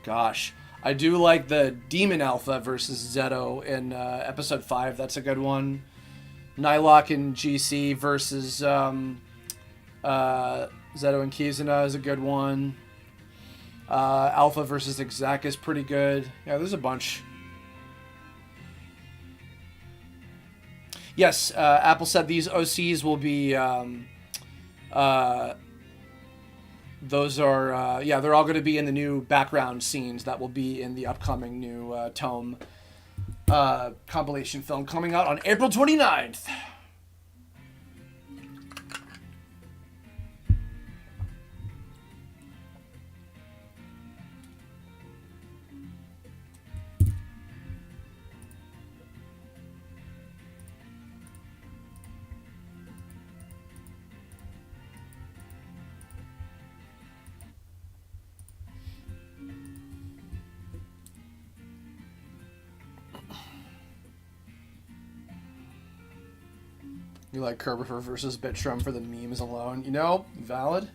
Gosh. I do like the Demon Alpha versus Zetto in episode 5. That's a good one. Nylok and GC versus Zetto and Kizuna is a good one. Alpha versus Exact is pretty good. Yeah, there's a bunch. Yes, Apple said these OCs will be... those are... they're all going to be in the new background scenes that will be in the upcoming new Tome compilation film coming out on April 29th. You like Kerbifer versus Bitstrom for the memes alone. You know, valid.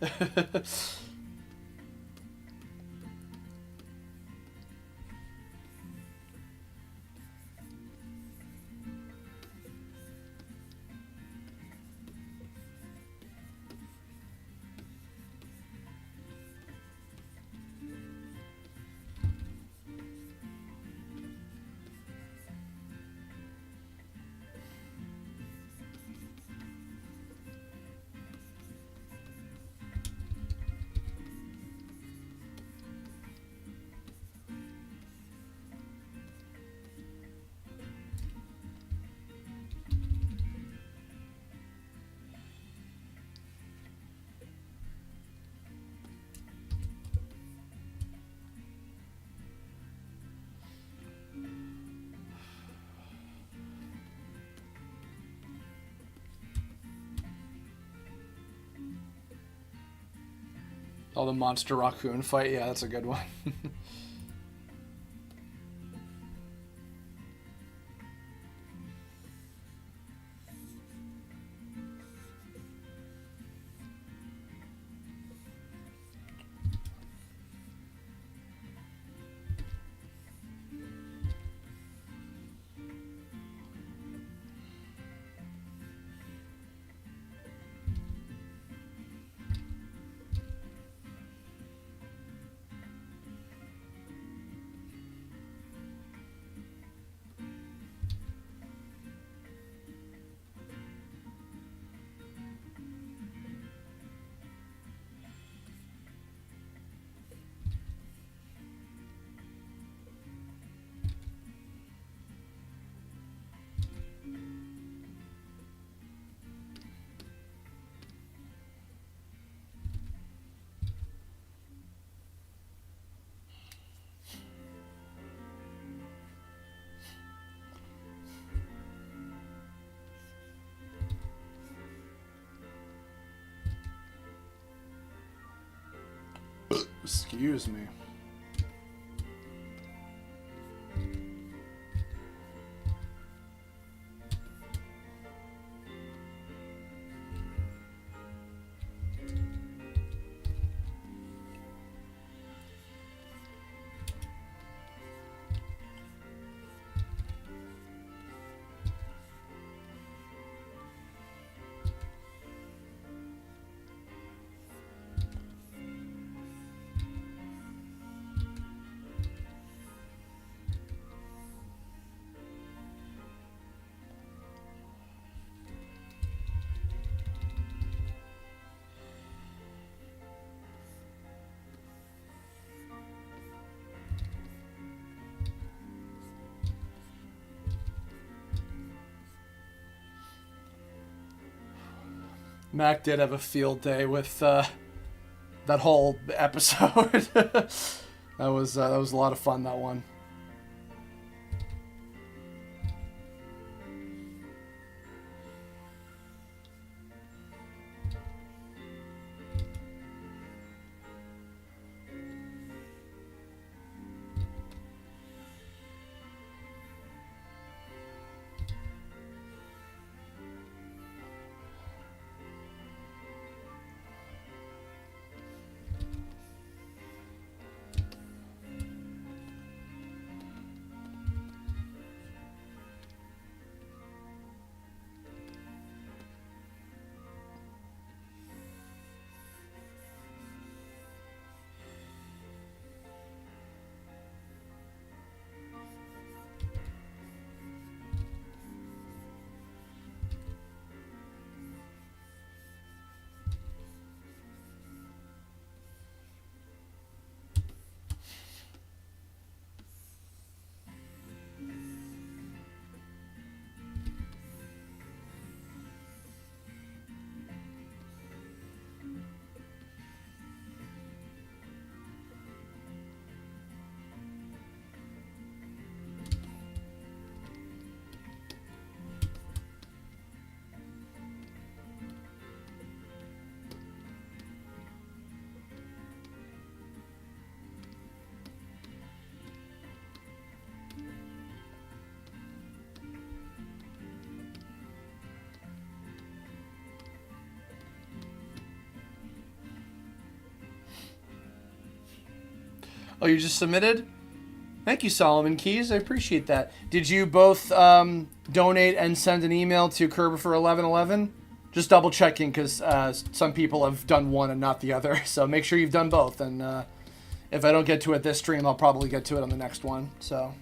Oh, the Monster Raccoon fight? Yeah, that's a good one. Excuse me. Mac did have a field day with that whole episode. that was a lot of fun, that one. Oh, you just submitted? Thank you, Solomon Keys. I appreciate that. Did you both donate and send an email to Kerber for 1111? Just double checking, because some people have done one and not the other. So make sure you've done both. And if I don't get to it this stream, I'll probably get to it on the next one. So.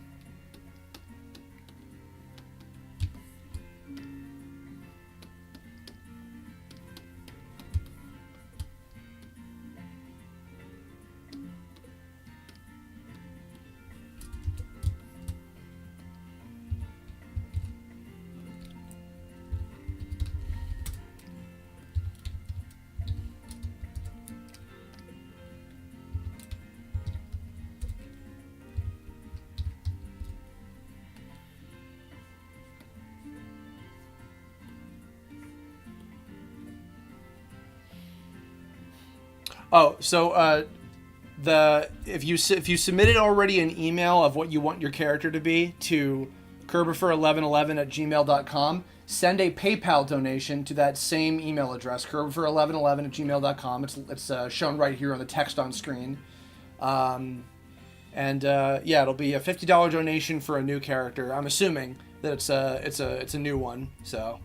Oh, so if you submitted already an email of what you want your character to be to kerberfor1111@gmail.com, send a PayPal donation to that same email address, kerberfor1111@gmail.com. It's shown right here on the text on screen. Yeah, it'll be a $50 donation for a new character. I'm assuming that it's a new one, so.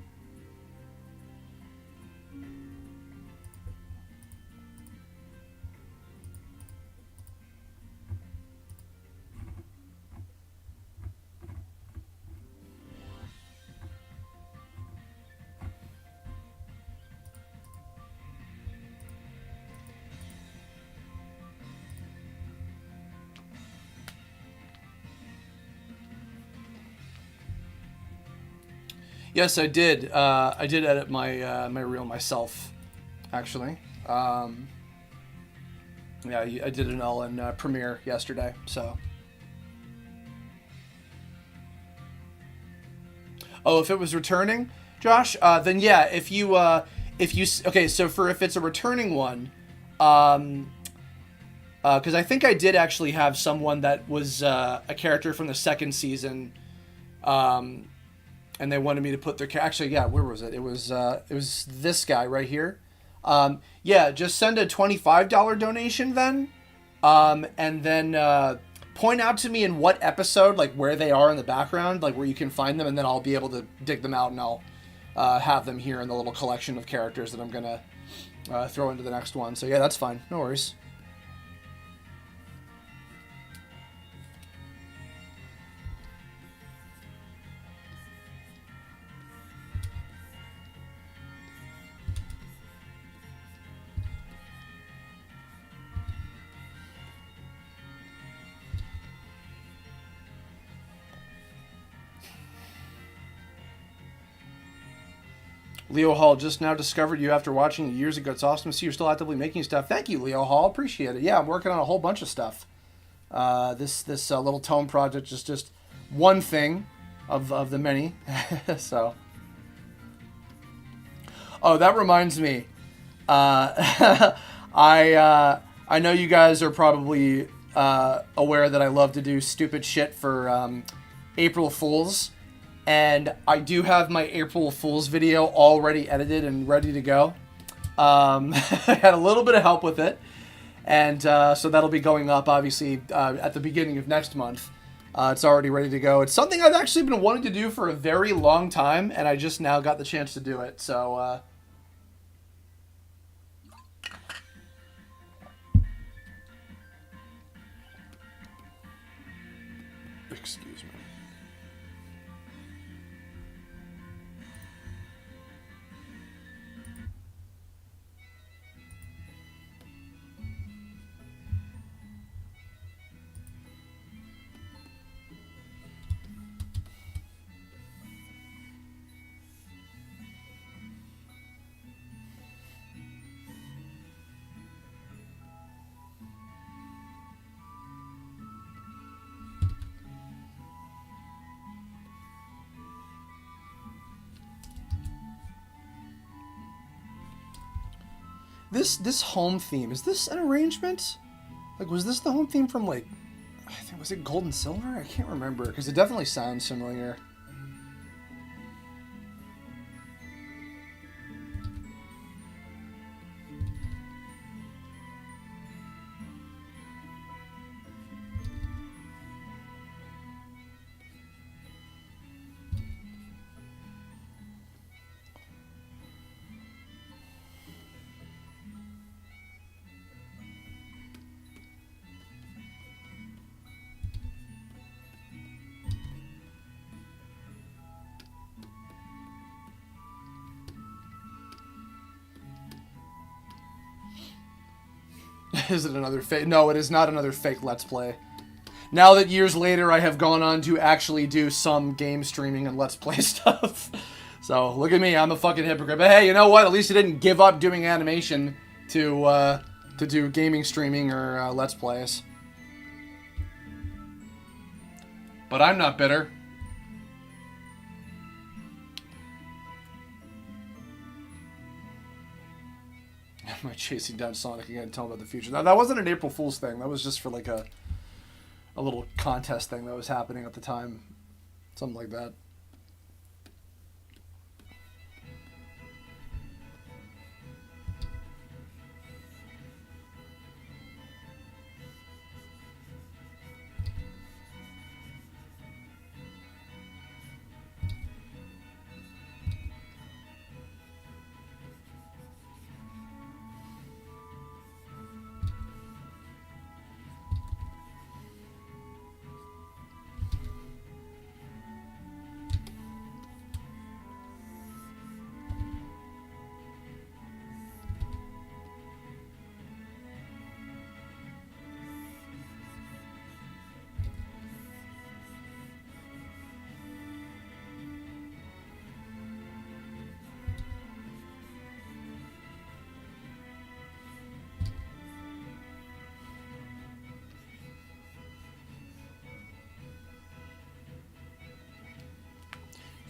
Yes, I did. I did edit my my reel myself, actually. Yeah, I did it all in Premiere yesterday. So. Oh, if it was returning, Josh, then yeah. If you okay, so if it's a returning one, because I think I did actually have someone that was a character from the second season. And they wanted me to put their actually, yeah, where was it? It was this guy right here. Yeah, just send a $25 donation then, and then point out to me in what episode, like where they are in the background, like where you can find them, and then I'll be able to dig them out, and I'll have them here in the little collection of characters that I'm gonna throw into the next one. So yeah, that's fine. No worries. Leo Hall, just now discovered you after watching you years ago. It's awesome to see you're still actively making stuff. Thank you, Leo Hall. Appreciate it. Yeah, I'm working on a whole bunch of stuff. This little tome project is just one thing of the many. So, oh, that reminds me. I know you guys are probably aware that I love to do stupid shit for April Fools. And I do have my April Fool's video already edited and ready to go. I had a little bit of help with it. And so that'll be going up, obviously, at the beginning of next month. It's already ready to go. It's something I've actually been wanting to do for a very long time, and I just now got the chance to do it. So, excuse me. This home theme, is this an arrangement? Like, was this the home theme from, like, I think, was it Gold and Silver? I can't remember, because it definitely sounds familiar. Is it another fake? No, it is not another fake Let's Play. Now that years later I have gone on to actually do some game streaming and Let's Play stuff. So, look at me, I'm a fucking hypocrite. But hey, you know what? At least I didn't give up doing animation to do gaming streaming or Let's Plays. But I'm not bitter. Am I chasing down Sonic again and tell him about the future? Now, that wasn't an April Fool's thing. That was just for like a little contest thing that was happening at the time. Something like that.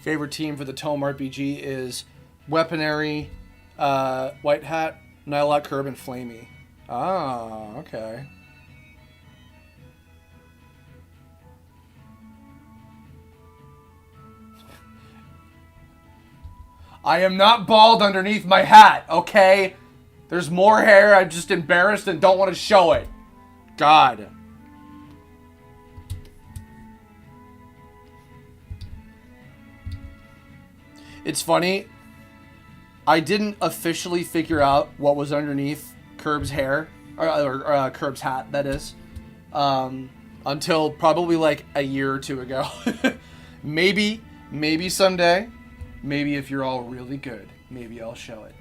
Favorite team for the Tome RPG is Weaponary, White Hat, Nihilot, Curb, and Flamey. Ah, okay. I am not bald underneath my hat, okay? There's more hair, I'm just embarrassed and don't want to show it. God. It's funny, I didn't officially figure out what was underneath Curb's hair, or Curb's hat, that is, until probably like a year or two ago. Maybe someday, maybe if you're all really good, maybe I'll show it.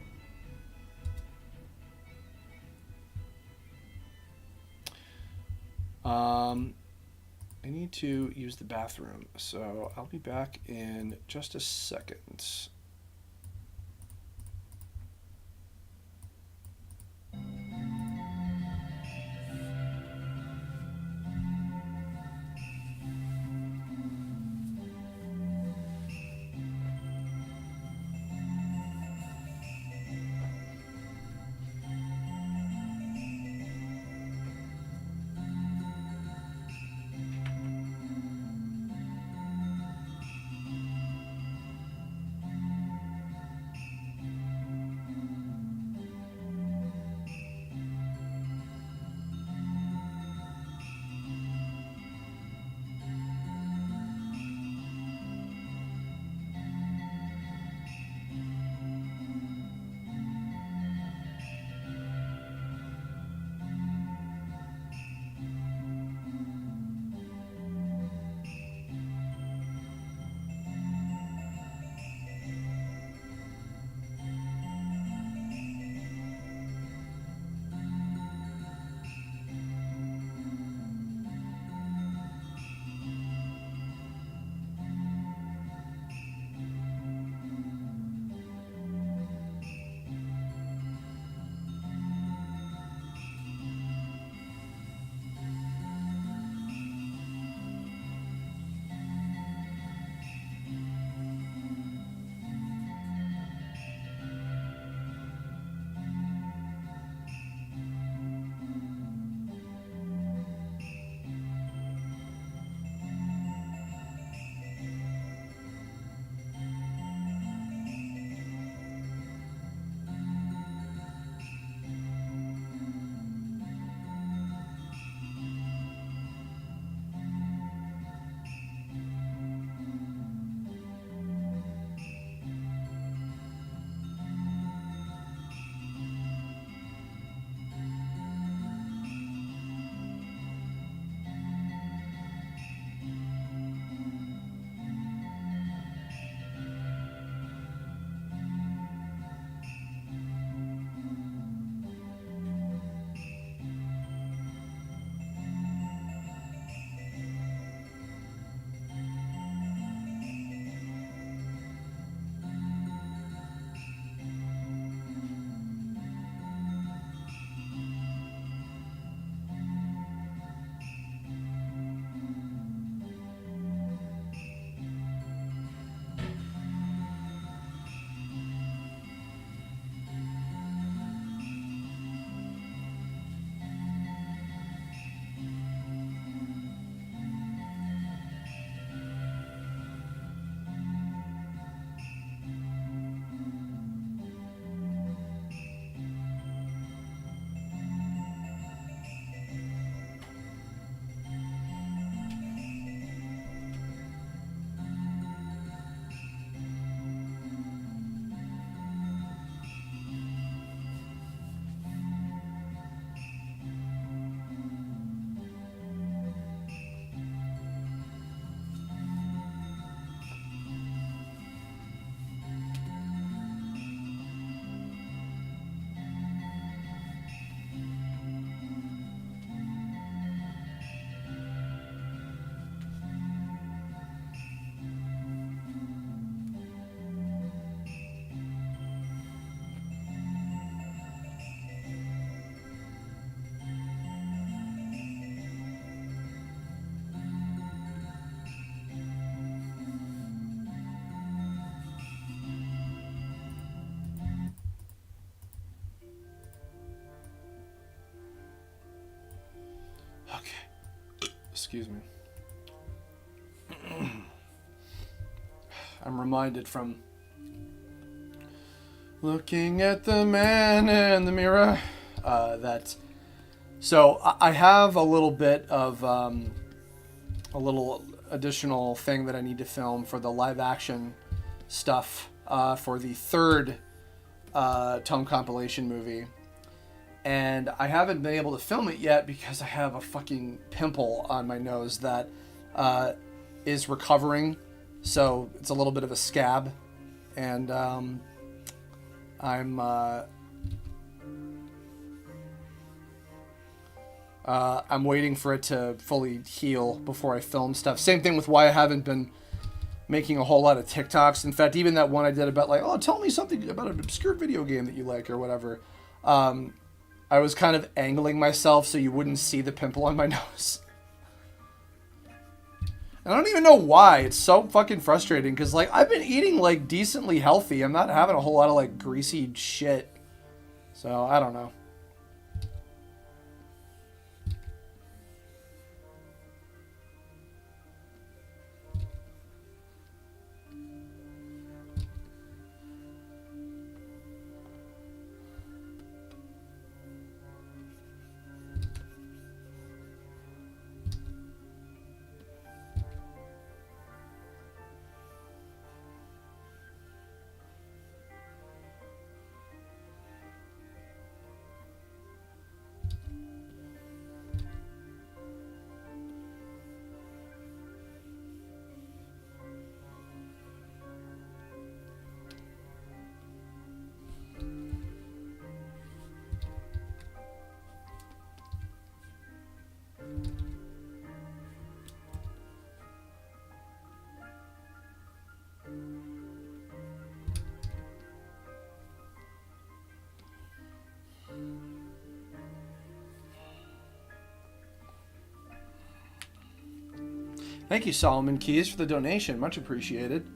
I need to use the bathroom, so I'll be back in just a second. Excuse me. I'm reminded from looking at the man in the mirror that. So I have a little bit of a little additional thing that I need to film for the live action stuff for the third Tome compilation movie. And I haven't been able to film it yet because I have a fucking pimple on my nose that is recovering. So it's a little bit of a scab. And I'm waiting for it to fully heal before I film stuff. Same thing with why I haven't been making a whole lot of TikToks. In fact, even that one I did about like, oh, tell me something about an obscure video game that you like or whatever. I was kind of angling myself so you wouldn't see the pimple on my nose. And I don't even know why. It's so fucking frustrating because like I've been eating like decently healthy. I'm not having a whole lot of like greasy shit. So I don't know. Thank you, Solomon Keys, for the donation. Much appreciated.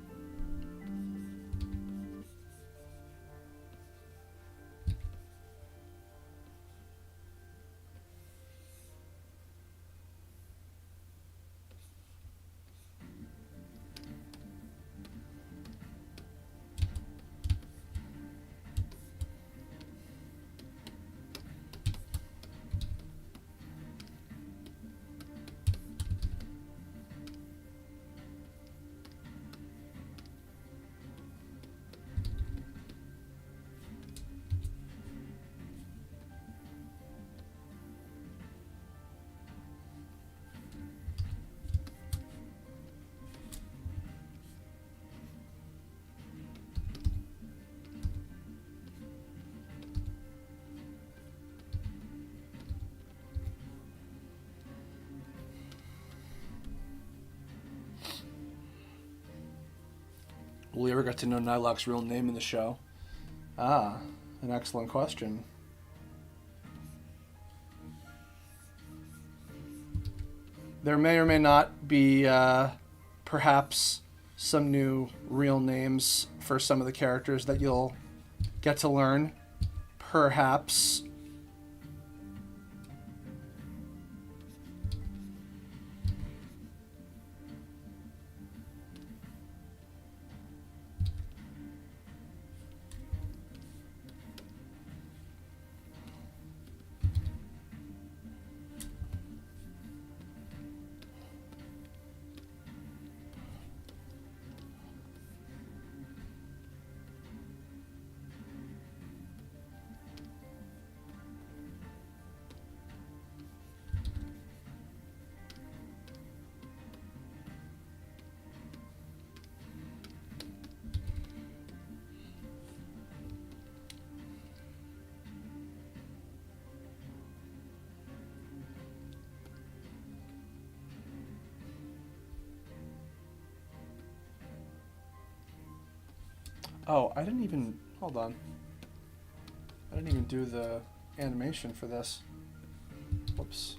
Will you ever get to know Nyloc's real name in the show? Ah, an excellent question. There may or may not be perhaps some new real names for some of the characters that you'll get to learn. Perhaps. Oh, I didn't even... Hold on. I didn't even do the animation for this. Whoops.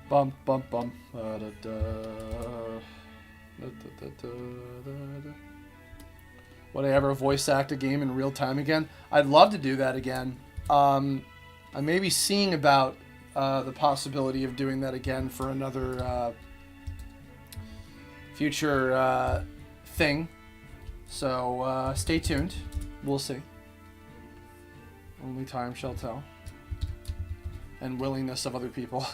Bum bum bum. Would I ever voice act a game in real time again? I'd love to do that again. I may be seeing about the possibility of doing that again for another future thing. So stay tuned. We'll see. Only time shall tell. And willingness of other people.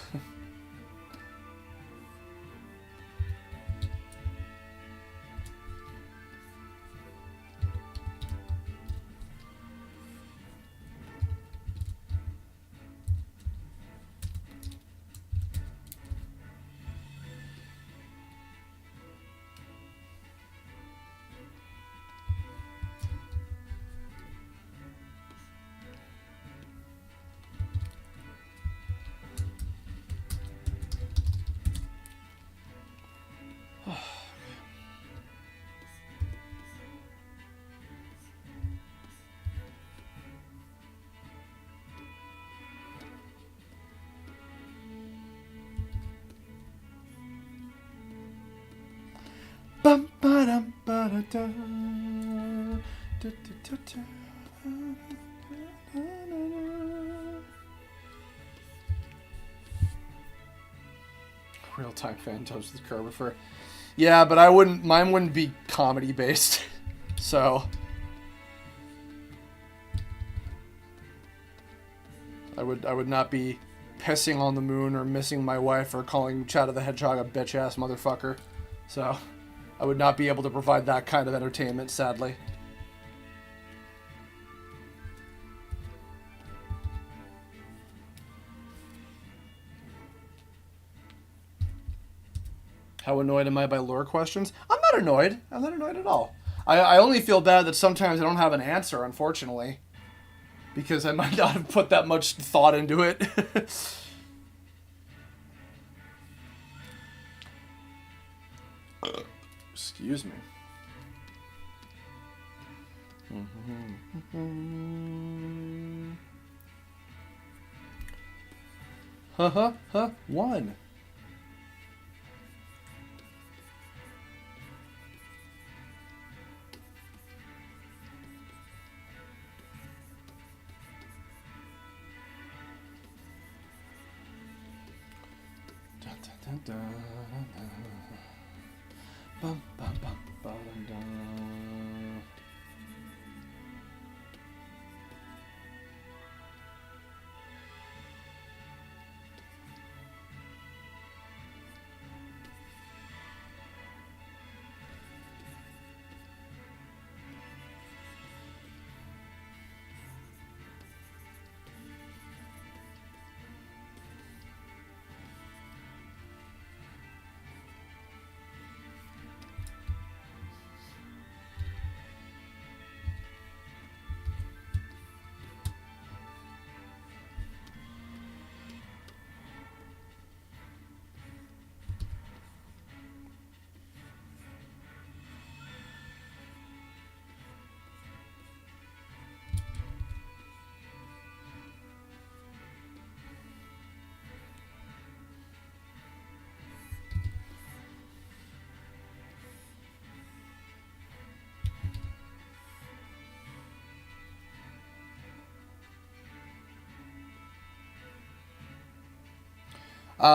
Bum ba dum ba da da. Da da da da. Real-time phantoms with choreographer. Yeah, but mine wouldn't be comedy based. So I would not be pissing on the moon or missing my wife or calling Shadow the Hedgehog a bitch ass motherfucker. So I would not be able to provide that kind of entertainment, sadly. How annoyed am I by lore questions? I'm not annoyed. I'm not annoyed at all. I only feel bad that sometimes I don't have an answer, unfortunately. Because I might not have put that much thought into it. Excuse me. One. Bum, bum, bum, bum, dum.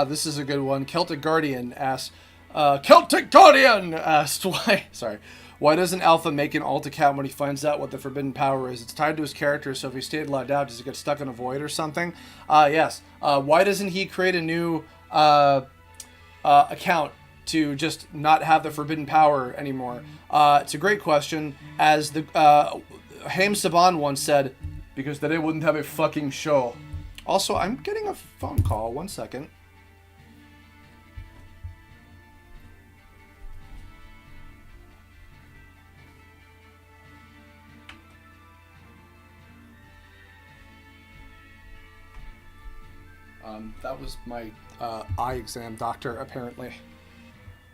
This is a good one. Celtic Guardian asked, why doesn't Alpha make an alt account when he finds out what the forbidden power is? It's tied to his character, so if he stayed logged out, does he get stuck in a void or something? Yes. Why doesn't he create a new account to just not have the forbidden power anymore? It's a great question. As the Haim Saban once said, because then it wouldn't have a fucking show. Also, I'm getting a phone call. 1 second. That was my eye exam doctor, apparently.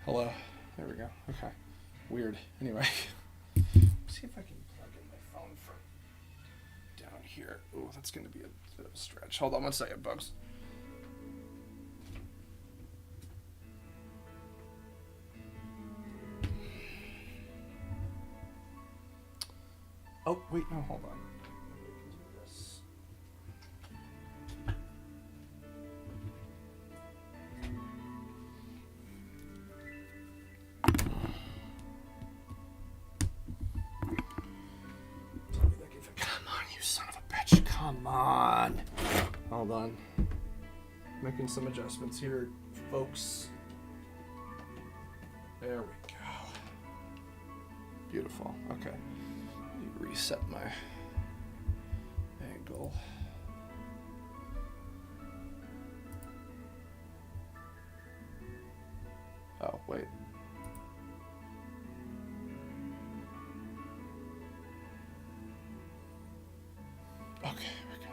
Hello. There we go. Okay. Weird. Anyway. Let's see if I can plug in my phone from down here. Oh, that's going to be a bit of a stretch. Hold on 1 second, Bugs. Oh, wait, no, hold on. Come on, you son of a bitch. Come on. Hold on. Making some adjustments here, folks. There we go. Beautiful. Okay. Let me reset my angle. Oh, wait. Okay, we're good.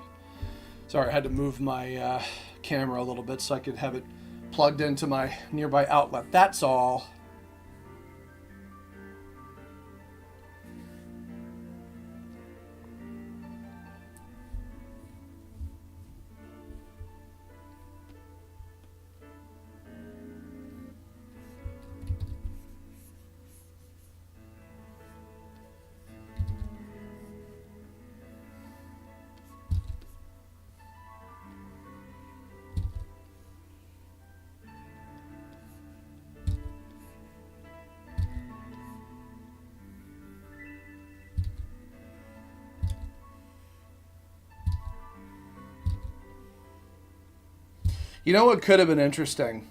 Sorry, I had to move my camera a little bit so I could have it plugged into my nearby outlet. That's all. You know what could have been interesting?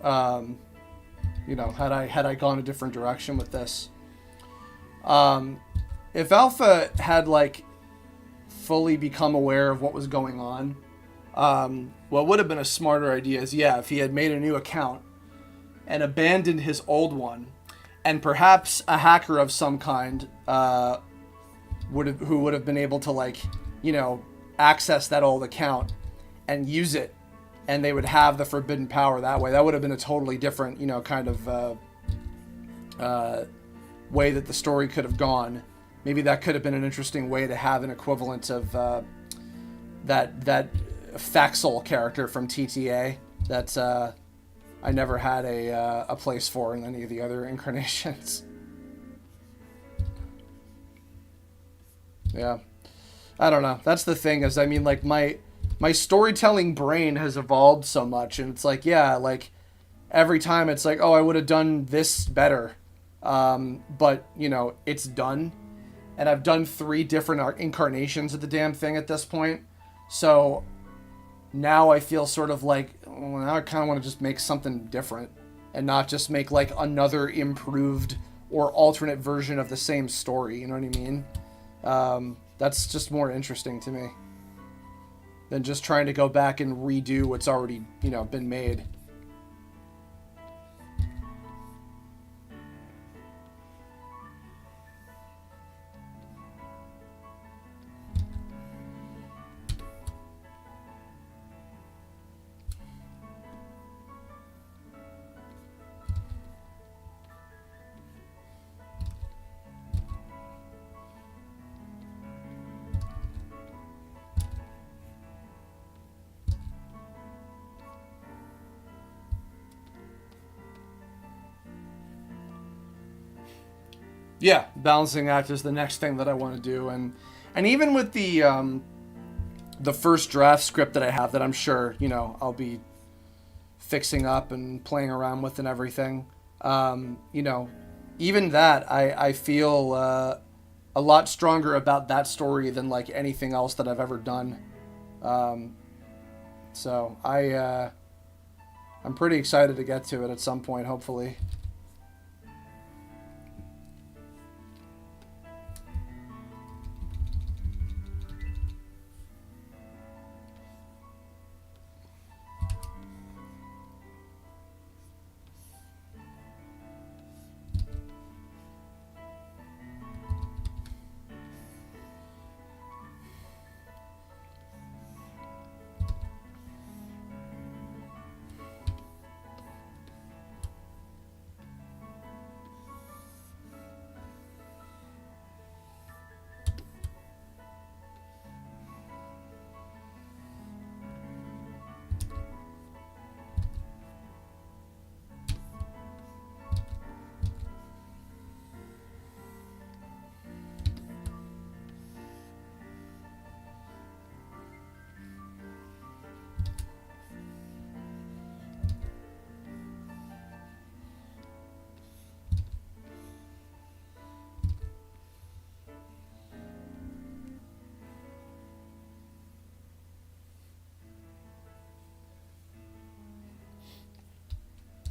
You know, had I gone a different direction with this. If Alpha had like fully become aware of what was going on, what would have been a smarter idea is, yeah, if he had made a new account and abandoned his old one, and perhaps a hacker of some kind who would have been able to, like, you know, access that old account and use it, and they would have the forbidden power that way. That would have been a totally different, you know, kind of way that the story could have gone. Maybe that could have been an interesting way to have an equivalent of that Faxel character from TTA that I never had a place for in any of the other incarnations. Yeah, I don't know. That's the thing, is, I mean, like, my storytelling brain has evolved so much, and it's like, yeah, like, every time it's like, oh, I would have done this better, but, you know, it's done, and I've done 3 different incarnations of the damn thing at this point, so now I feel sort of like, well, now I kind of want to just make something different, and not just make, like, another improved or alternate version of the same story, you know what I mean? That's just more interesting to me than just trying to go back and redo what's already, you know, been made. Yeah, balancing act is the next thing that I want to do, and even with the first draft script that I have, that I'm sure, you know, I'll be fixing up and playing around with and everything. You know, even that, I feel a lot stronger about that story than, like, anything else that I've ever done. So I'm pretty excited to get to it at some point, hopefully.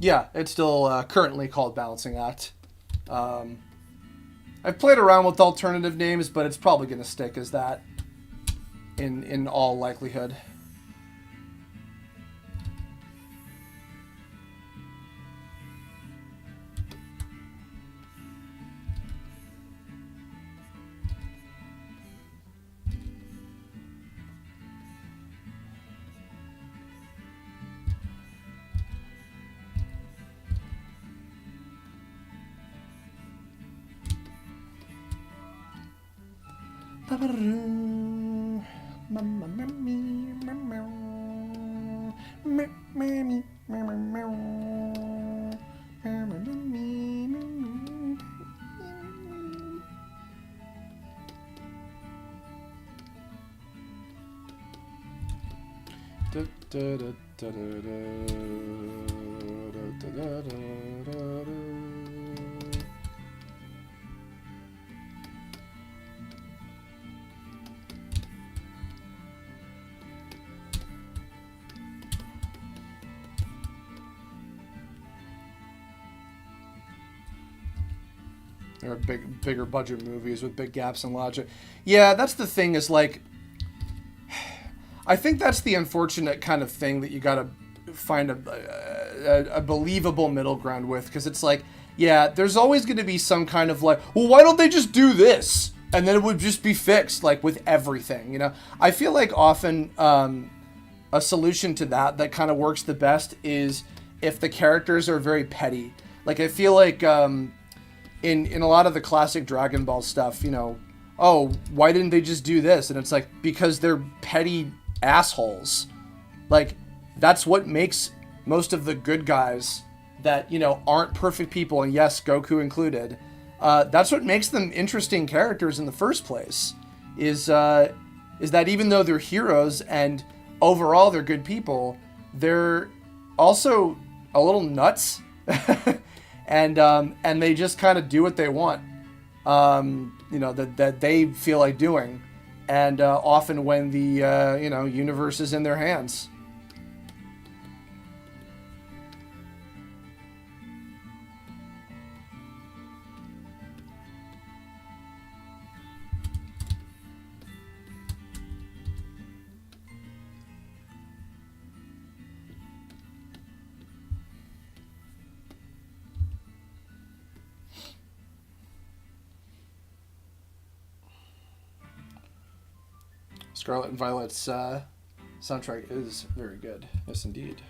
Yeah, it's still currently called Balancing Act. I've played around with alternative names, but it's probably going to stick as that in all likelihood. There are bigger budget movies with big gaps in logic. Yeah, that's the thing is like, I think that's the unfortunate kind of thing that you gotta find a believable middle ground with, because it's like, yeah, there's always going to be some kind of like, well, why don't they just do this? And then it would just be fixed, like with everything, you know? I feel like often a solution to that kind of works the best is if the characters are very petty. Like, I feel like in a lot of the classic Dragon Ball stuff, you know, oh, why didn't they just do this? And it's like, because they're petty assholes. Like, that's what makes most of the good guys that, you know, aren't perfect people, and yes, Goku included, that's what makes them interesting characters in the first place, is that even though they're heroes and overall they're good people, they're also a little nuts. And they just kind of do what they want, you know, that they feel like doing, and often when the you know, universe is in their hands. Scarlet and Violet's soundtrack is very good. Yes, indeed.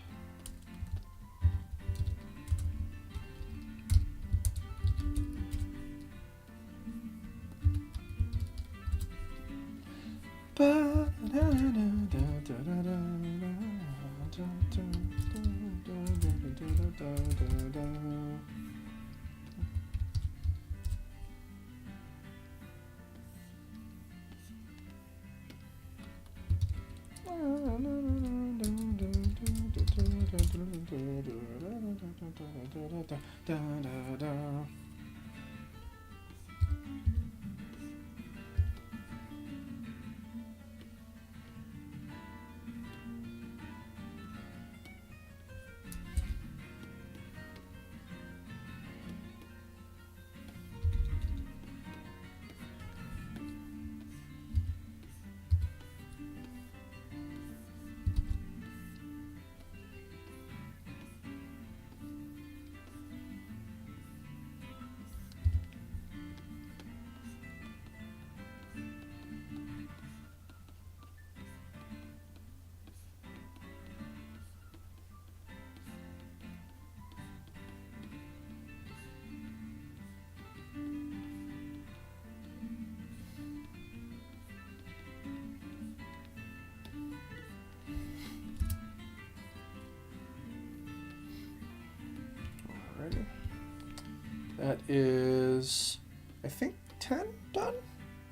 That is, I think, 10 done?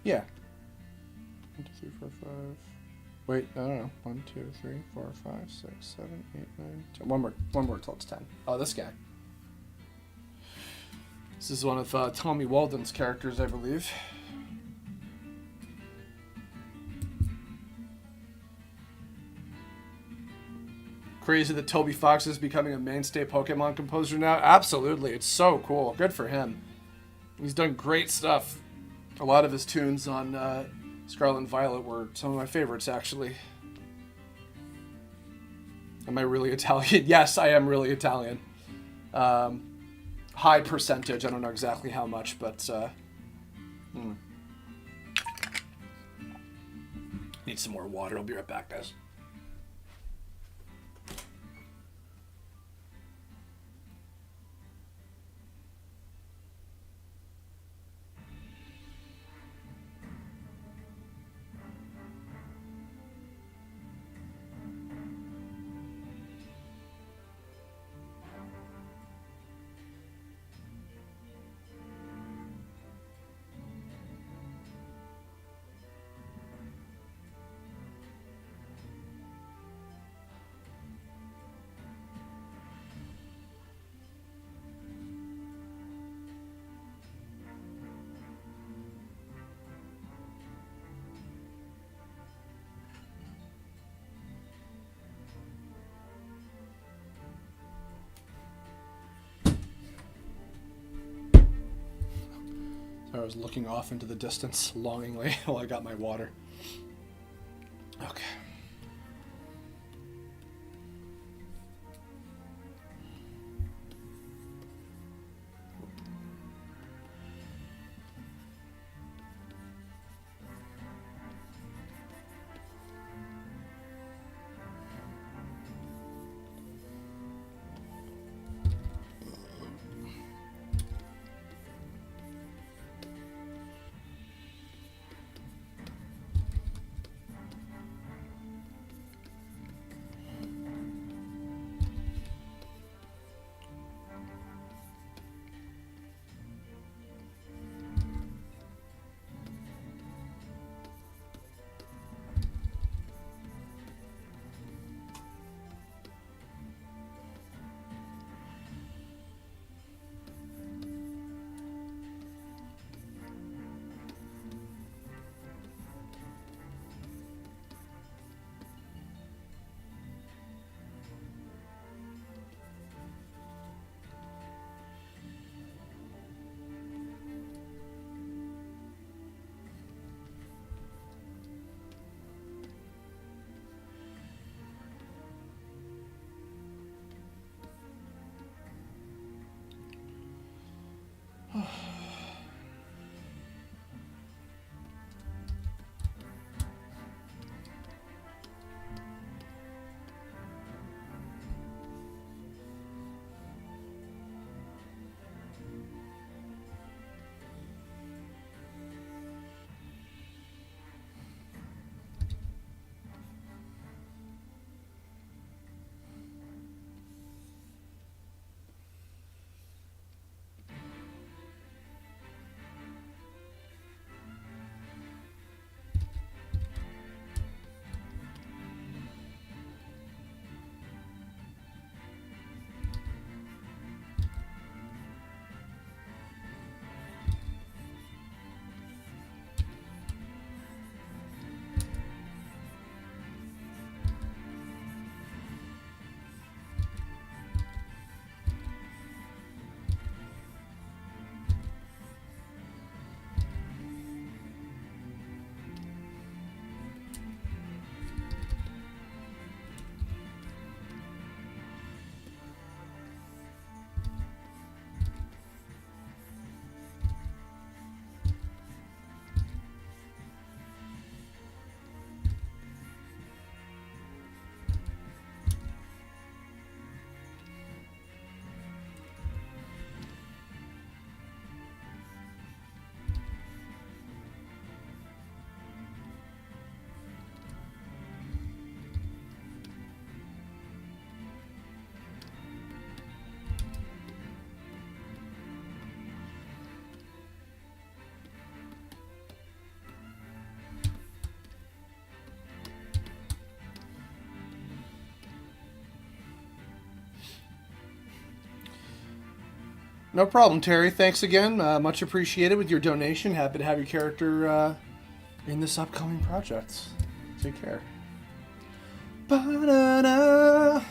Yeah. 1, 2, 3, 4, 5. Wait, I don't know. 1, 2, 3, 4, 5, 6, 7, 8, 9, 10. One more till it's 10. Oh, this guy. This is one of Tommy Walden's characters, I believe. crazy that Toby Fox is becoming a mainstay Pokemon composer now? Absolutely. It's so cool. Good for him. He's done great stuff. A lot of his tunes on Scarlet and Violet were some of my favorites, actually. Am I really Italian? Yes, I am really Italian. High percentage. I don't know exactly how much, but... Need some more water. I'll be right back, guys. I was looking off into the distance longingly while I got my water. Okay. No problem, Terry. Thanks again. Much appreciated with your donation. Happy to have your character in this upcoming project. Take care. Ba-da-da,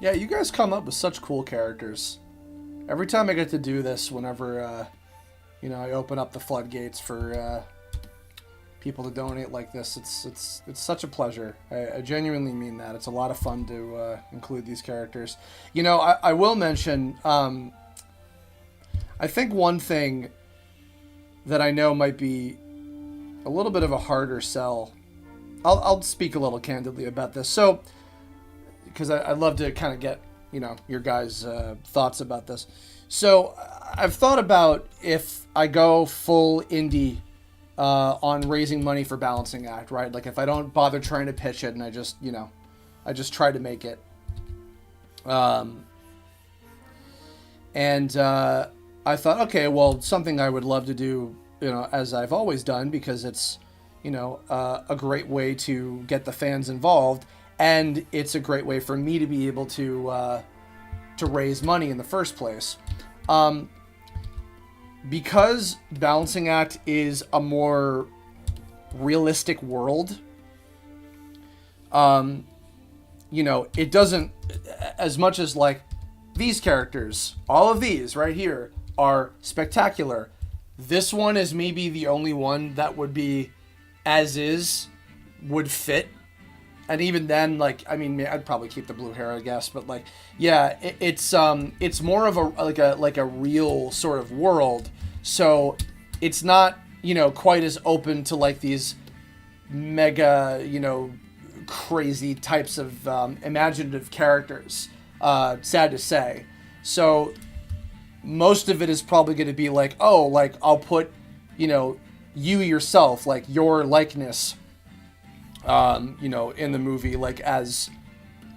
Yeah, you guys come up with such cool characters. Every time I get to do this, whenever I open up the floodgates for people to donate like this, it's such a pleasure. I genuinely mean that. It's a lot of fun to include these characters. I will mention. I think one thing that I know might be a little bit of a harder sell. I'll speak a little candidly about this. So, because I'd love to kind of get your guys' thoughts about this. So I've thought about if I go full indie on raising money for Balancing Act, right? Like if I don't bother trying to pitch it and I just try to make it. And I thought, okay, well, something I would love to do, as I've always done, because it's, a great way to get the fans involved. And it's a great way for me to be able to raise money in the first place. Because Balancing Act is a more realistic world, it doesn't, as much as like these characters, all of these right here are spectacular. This one is maybe the only one that would be as is, would fit. And even then, I'd probably keep the blue hair, I guess. But it's more of a real sort of world. So it's not, quite as open to like these mega, crazy types of imaginative characters. Sad to say. So most of it is probably going to be like, oh, like I'll put, you yourself, like your likeness, in the movie, like as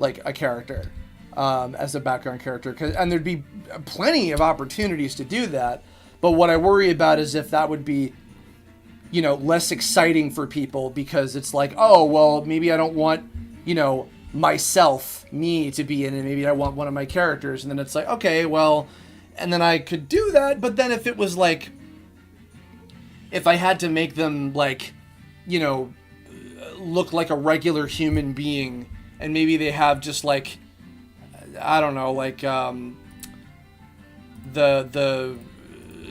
like a character, as a background character. And there'd be plenty of opportunities to do that. But what I worry about is if that would be, less exciting for people, because it's like, oh, well, maybe I don't want, me to be in it. Maybe I want one of my characters. And then it's like, okay, well, and then I could do that. But then if it was like, if I had to make them like, look like a regular human being, and maybe they have just like, I don't know, like the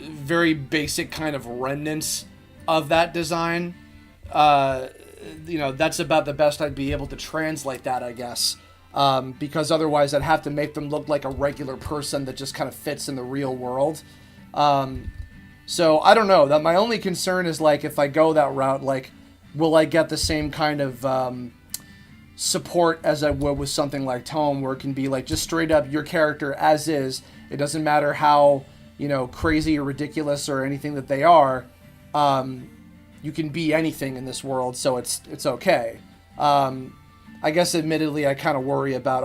very basic kind of remnants of that design, that's about the best I'd be able to translate that, I guess. Because otherwise I'd have to make them look like a regular person that just kind of fits in the real world. So I don't know. That my only concern is like if I go that route, like, will I get the same kind of support as I would with something like Tome, where it can be like just straight up your character as is. It doesn't matter how crazy or ridiculous or anything that they are. You can be anything in this world, so it's okay. I guess admittedly I kind of worry about,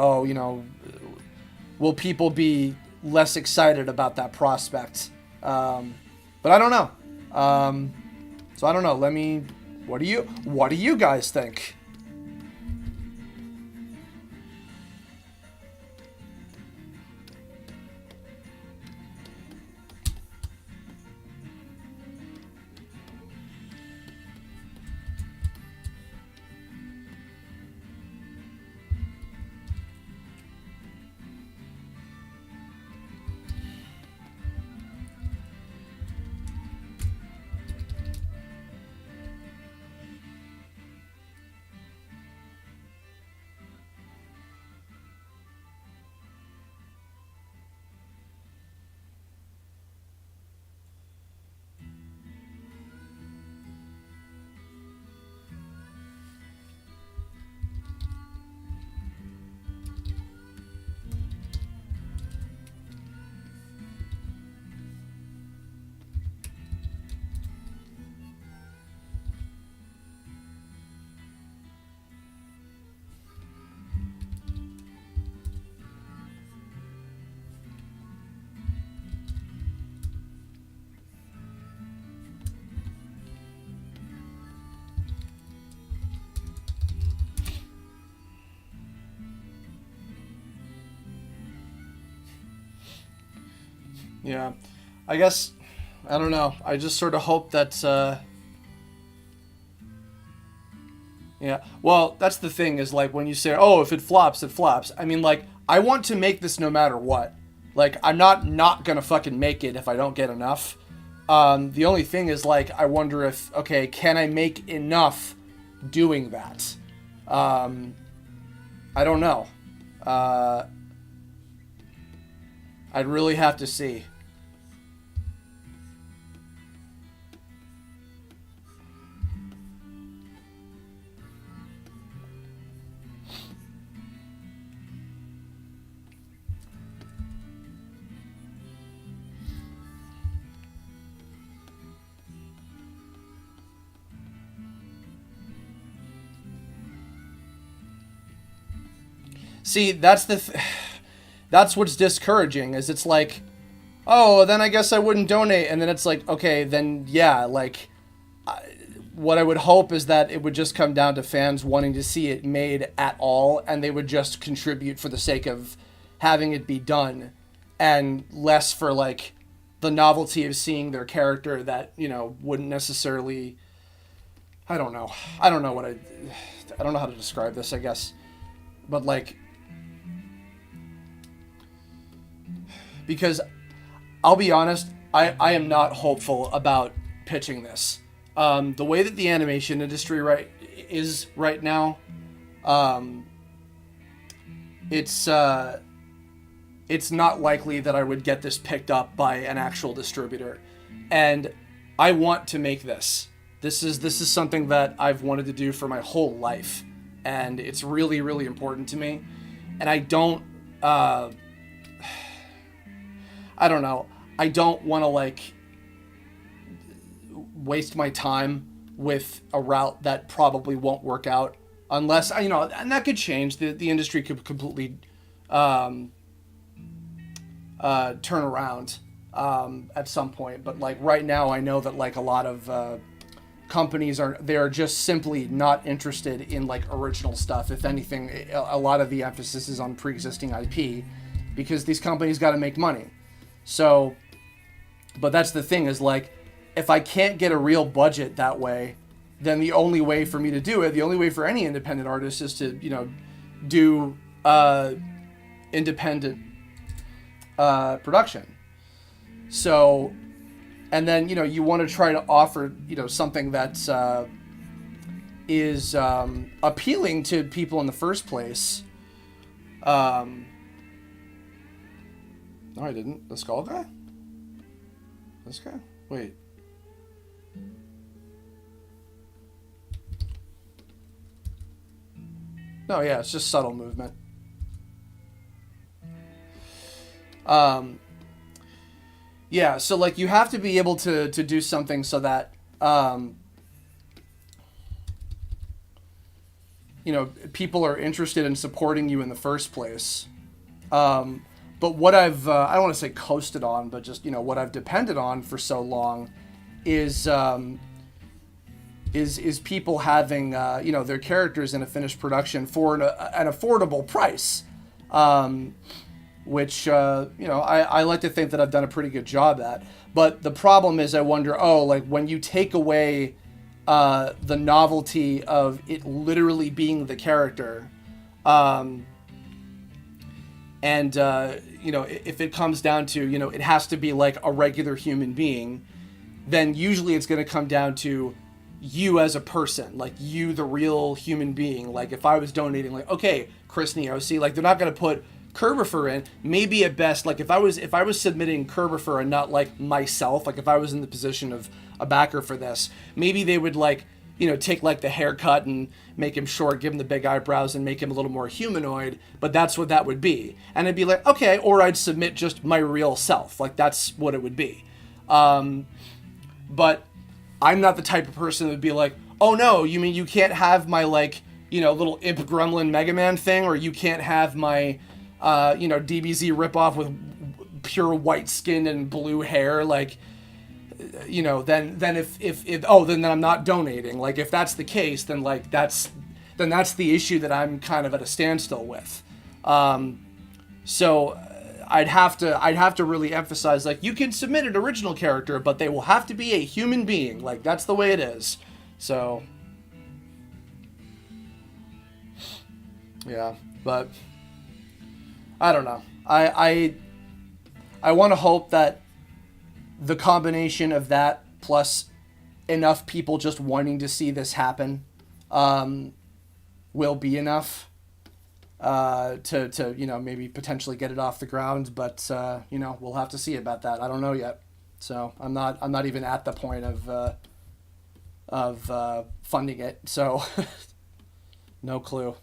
will people be less excited about that prospect? But I don't know. So I don't know. What do you guys think? Yeah, I guess, I don't know. I just sort of hope that, yeah. Well, that's the thing is like when you say, oh, if it flops, it flops. I mean, like, I want to make this no matter what. Like, I'm not gonna fucking make it if I don't get enough. The only thing is like, I wonder if, okay, can I make enough doing that? I don't know. I'd really have to see. See, that's what's discouraging, is it's like, oh, then I guess I wouldn't donate. And then it's like, okay, then yeah, like, what I would hope is that it would just come down to fans wanting to see it made at all, and they would just contribute for the sake of having it be done, and less for like the novelty of seeing their character that, wouldn't necessarily, I don't know. I don't know how to describe this, I guess. But like, because I'll be honest, I am not hopeful about pitching this. The way that the animation industry is right now, it's not likely that I would get this picked up by an actual distributor. And I want to make this. This is something that I've wanted to do for my whole life, and it's really, really important to me. And I don't know. I don't want to like waste my time with a route that probably won't work out unless and that could change. The industry could completely turn around at some point. But like right now, I know that like a lot of companies are just simply not interested in like original stuff. If anything, a lot of the emphasis is on pre-existing IP because these companies got to make money. So, but that's the thing is like, if I can't get a real budget that way, then the only way for me to do it, the only way for any independent artist is to, do independent production. So, and then, you want to try to offer, something that's is appealing to people in the first place. No, I didn't. The skull guy? This guy? Wait. No, yeah, it's just subtle movement. Yeah, so like you have to be able to do something so that you know, people are interested in supporting you in the first place. But what I've I don't want to say coasted on, but just, you know, what I've depended on for so long is people having you know, their characters in a finished production for an affordable price. Which, you know, I like to think that I've done a pretty good job at. But the problem is I wonder, like when you take away the novelty of it literally being the character, and, you know, if it comes down to, you know, it has to be like a regular human being, then usually it's going to come down to you as a person, like you, the real human being. Like if I was donating, like, okay, Chris Niosi, like they're not going to put Kerbifer in. Maybe at best, like if I was submitting Kerbifer and not like myself, like if I was in the position of a backer for this, maybe they would like, you know, take like the haircut and make him short, give him the big eyebrows and make him a little more humanoid, but that's what that would be. And it'd be like, okay, or I'd submit just my real self. Like that's what it would be. But I'm not the type of person that would be like, oh no, you mean you can't have my like, you know, little imp gremlin Mega Man thing, or you can't have my, you know, DBZ ripoff with pure white skin and blue hair, like, you know, then if oh, then I'm not donating. Like if that's the case, then like that's the issue that I'm kind of at a standstill with. So I'd have to really emphasize, like, you can submit an original character, but they will have to be a human being. Like that's the way it is. So yeah, but I don't know. I want to hope that the combination of that plus enough people just wanting to see this happen will be enough to you know, maybe potentially get it off the ground. But you know, we'll have to see about that. I don't know yet. So I'm not even at the point of funding it. So no clue.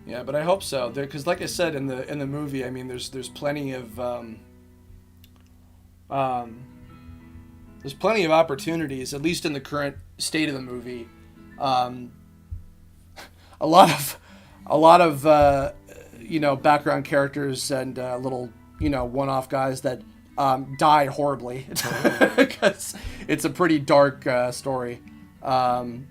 Yeah, but I hope so. Because, like I said in the movie, I mean, there's plenty of there's plenty of opportunities, at least in the current state of the movie. A lot of you know, background characters and little, you know, one-off guys that die horribly because it's a pretty dark story. But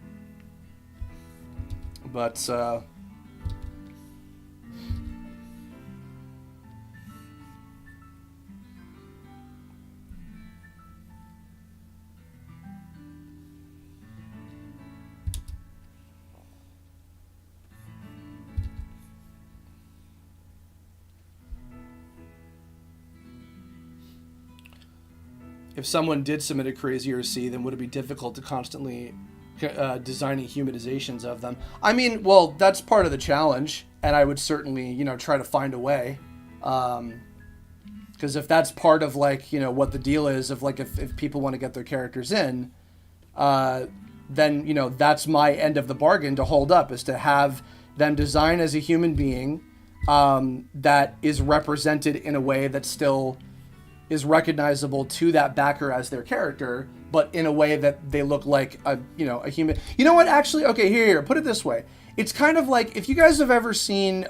if someone did submit a crazier C, then would it be difficult to constantly designing humanizations of them? I mean, well, that's part of the challenge, and I would certainly, you know, try to find a way. Because if that's part of, like, you know, what the deal is of, like, if people want to get their characters in, then, you know, that's my end of the bargain to hold up, is to have them design as a human being that is represented in a way that still is recognizable to that backer as their character, but in a way that they look like a, you know, a human. You know what? Actually, okay, here, put it this way. It's kind of like, if you guys have ever seen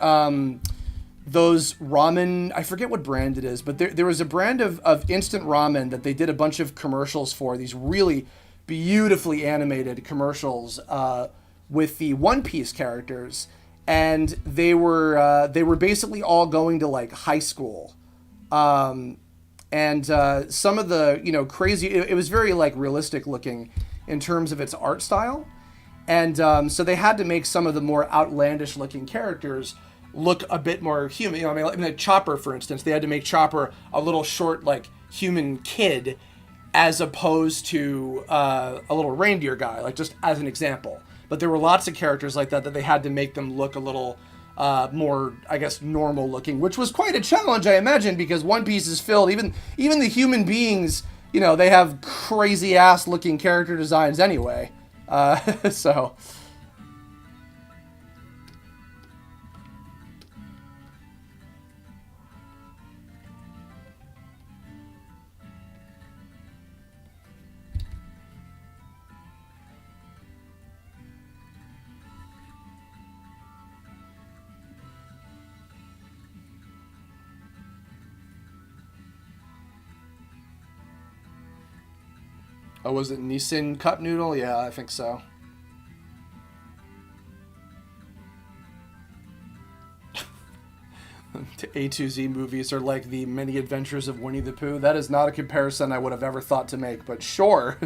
those ramen, I forget what brand it is, but there was a brand of instant ramen that they did a bunch of commercials for, these really beautifully animated commercials with the One Piece characters. and they were basically all going to like high school. And some of the, you know, crazy, it was very like realistic looking in terms of its art style. And so they had to make some of the more outlandish looking characters look a bit more human. You know, I mean, like Chopper, for instance, they had to make Chopper a little short, like human kid, as opposed to a little reindeer guy, like just as an example. But there were lots of characters like that they had to make them look a little more, I guess, normal looking, which was quite a challenge, I imagine, because One Piece is filled, even the human beings, you know, they have crazy ass looking character designs anyway. So. Oh, was it Nissin Cup Noodle? Yeah, I think so. A2Z movies are like the many adventures of Winnie the Pooh. That is not a comparison I would have ever thought to make, but sure.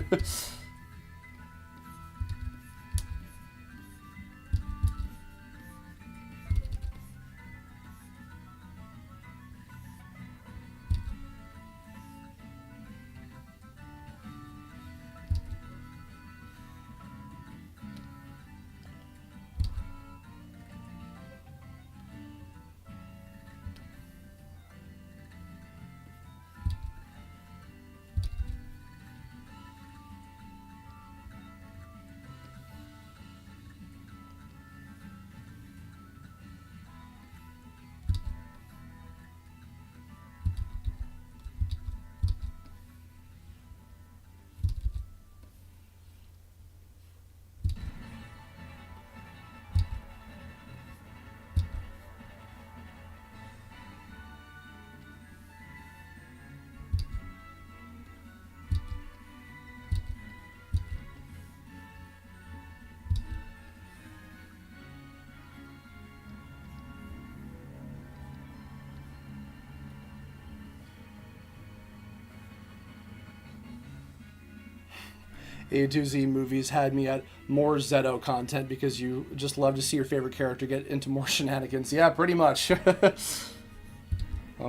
A2Z movies had me at more Zetto content because you just love to see your favorite character get into more shenanigans. Yeah, pretty much. I'm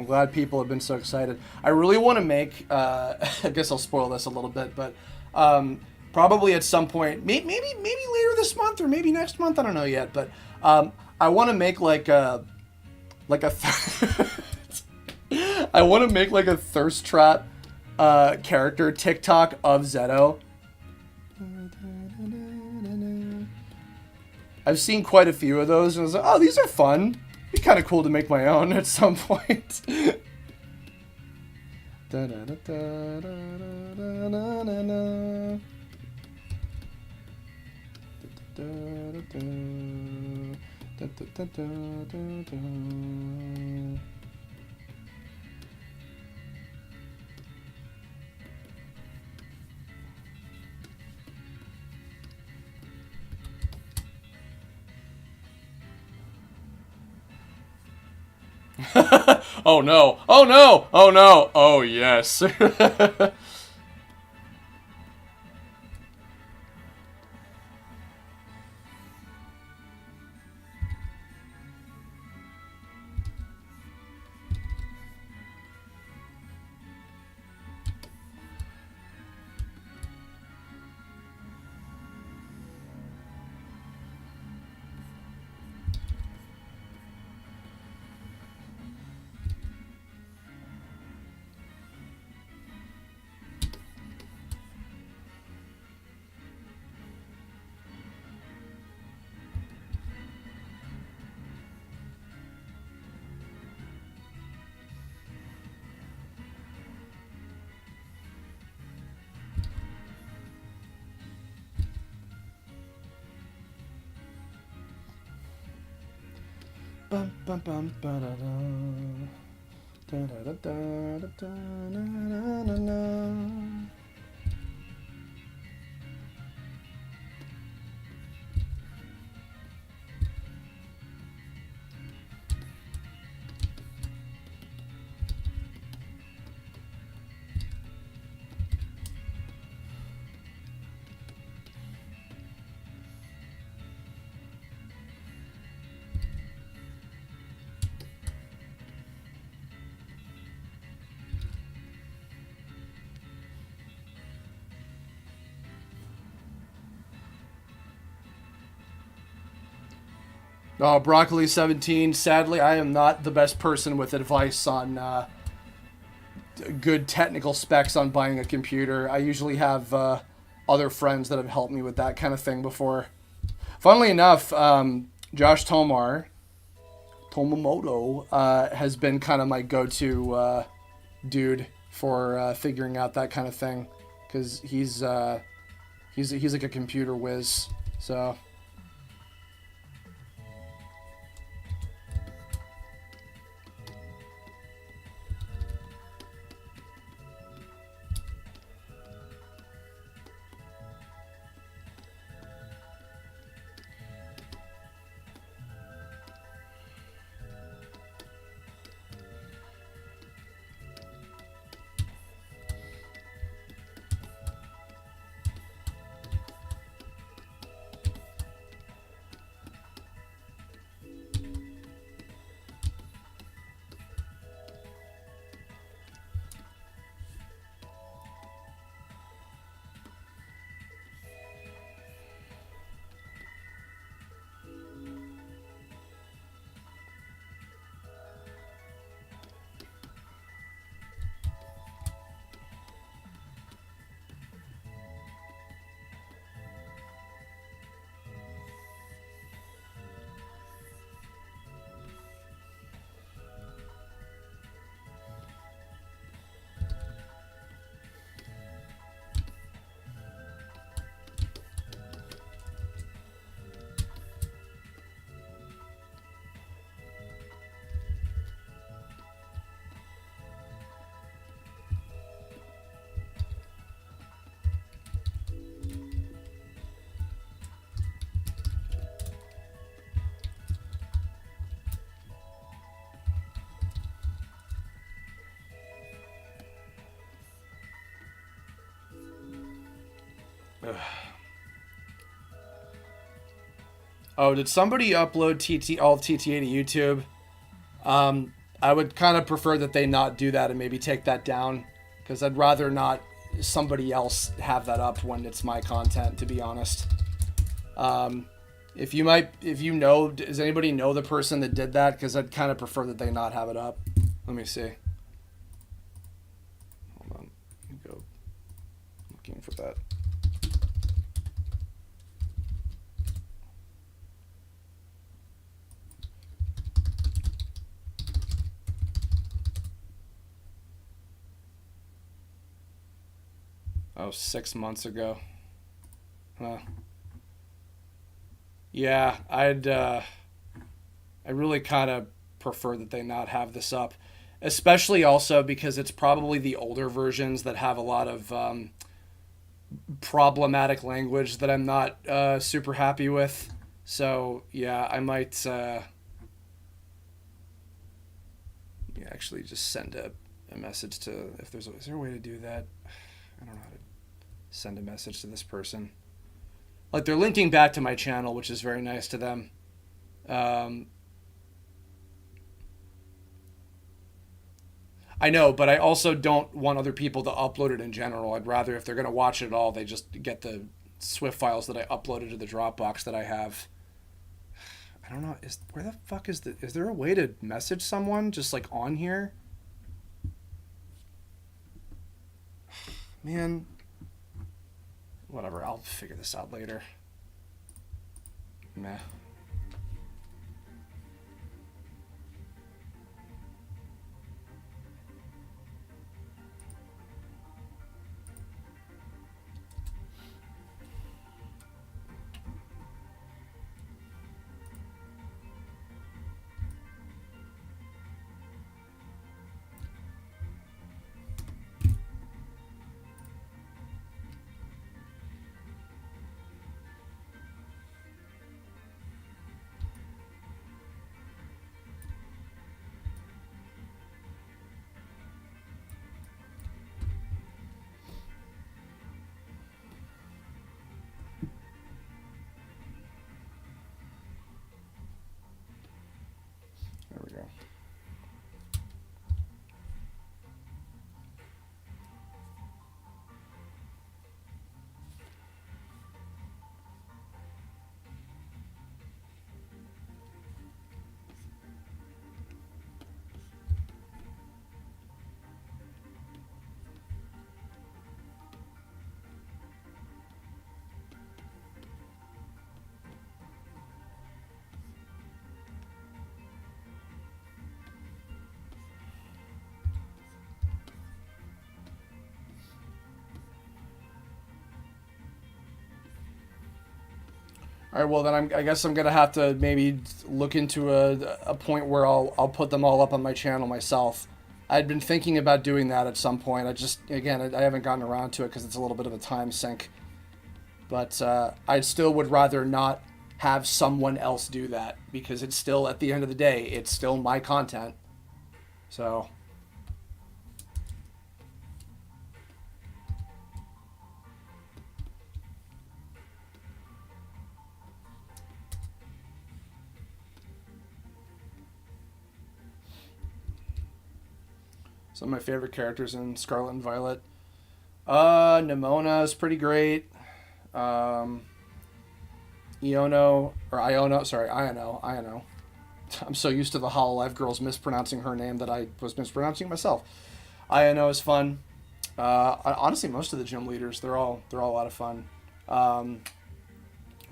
glad people have been so excited. I really want to make, I guess I'll spoil this a little bit, but probably at some point, maybe later this month or maybe next month, I don't know yet, but I want to make like a I want to make like a thirst trap character TikTok of Zetto. I've seen quite a few of those, and I was like, oh, these are fun. It'd be kind of cool to make my own at some point. Oh no! Oh no! Oh no! Oh yes! Bum bum bum ba da da da da da da da na na na. Oh, Broccoli17. Sadly, I am not the best person with advice on good technical specs on buying a computer. I usually have other friends that have helped me with that kind of thing before. Funnily enough, Josh Tomamoto, has been kind of my go-to dude for figuring out that kind of thing, because he's like a computer whiz. So. Oh, did somebody upload all of TTA to YouTube? I would kind of prefer that they not do that and maybe take that down, because I'd rather not somebody else have that up when it's my content, to be honest. If you know, does anybody know the person that did that? Because I'd kind of prefer that they not have it up. Let me see. Hold on. Let me go looking for that. Oh, 6 months ago. Huh. Yeah, I really kind of prefer that they not have this up, especially also because it's probably the older versions that have a lot of problematic language that I'm not super happy with. So yeah, I might actually just send a message to, if there's is there a way to do that? I don't know how to send a message to this person. Like, they're linking back to my channel, which is very nice to them. I know, but I also don't want other people to upload it in general. I'd rather, if they're going to watch it at all, they just get the Swift files that I uploaded to the Dropbox that I have. I don't know. Where the fuck is there a way to message someone just like on here? Man. Whatever, I'll figure this out later. Meh. All right, well then I guess I'm gonna have to maybe look into a point where I'll put them all up on my channel myself. I'd been thinking about doing that at some point. I just, again, I haven't gotten around to it because it's a little bit of a time sink. But I still would rather not have someone else do that, because it's still, at the end of the day, it's still my content. So... some of my favorite characters in Scarlet and Violet. Nimona is pretty great. Iono. I'm so used to the Hololive girls mispronouncing her name that I was mispronouncing myself. Iono is fun. Honestly, most of the gym leaders, they're all a lot of fun.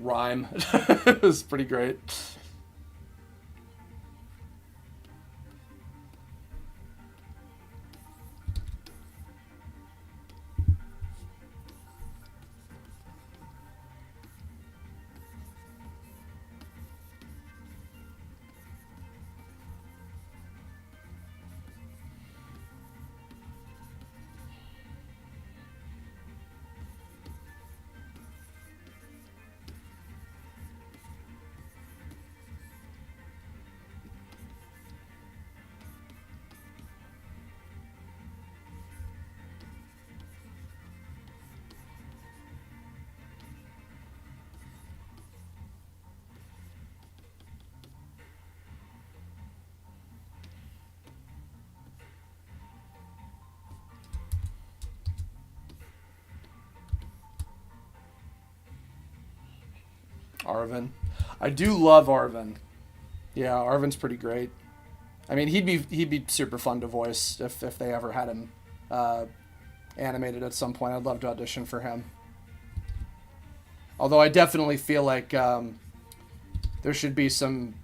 Rhyme was pretty great. Arvin. I do love Arvin. Yeah, Arvin's pretty great. I mean, he'd be super fun to voice if they ever had him animated at some point. I'd love to audition for him. Although I definitely feel like there should be some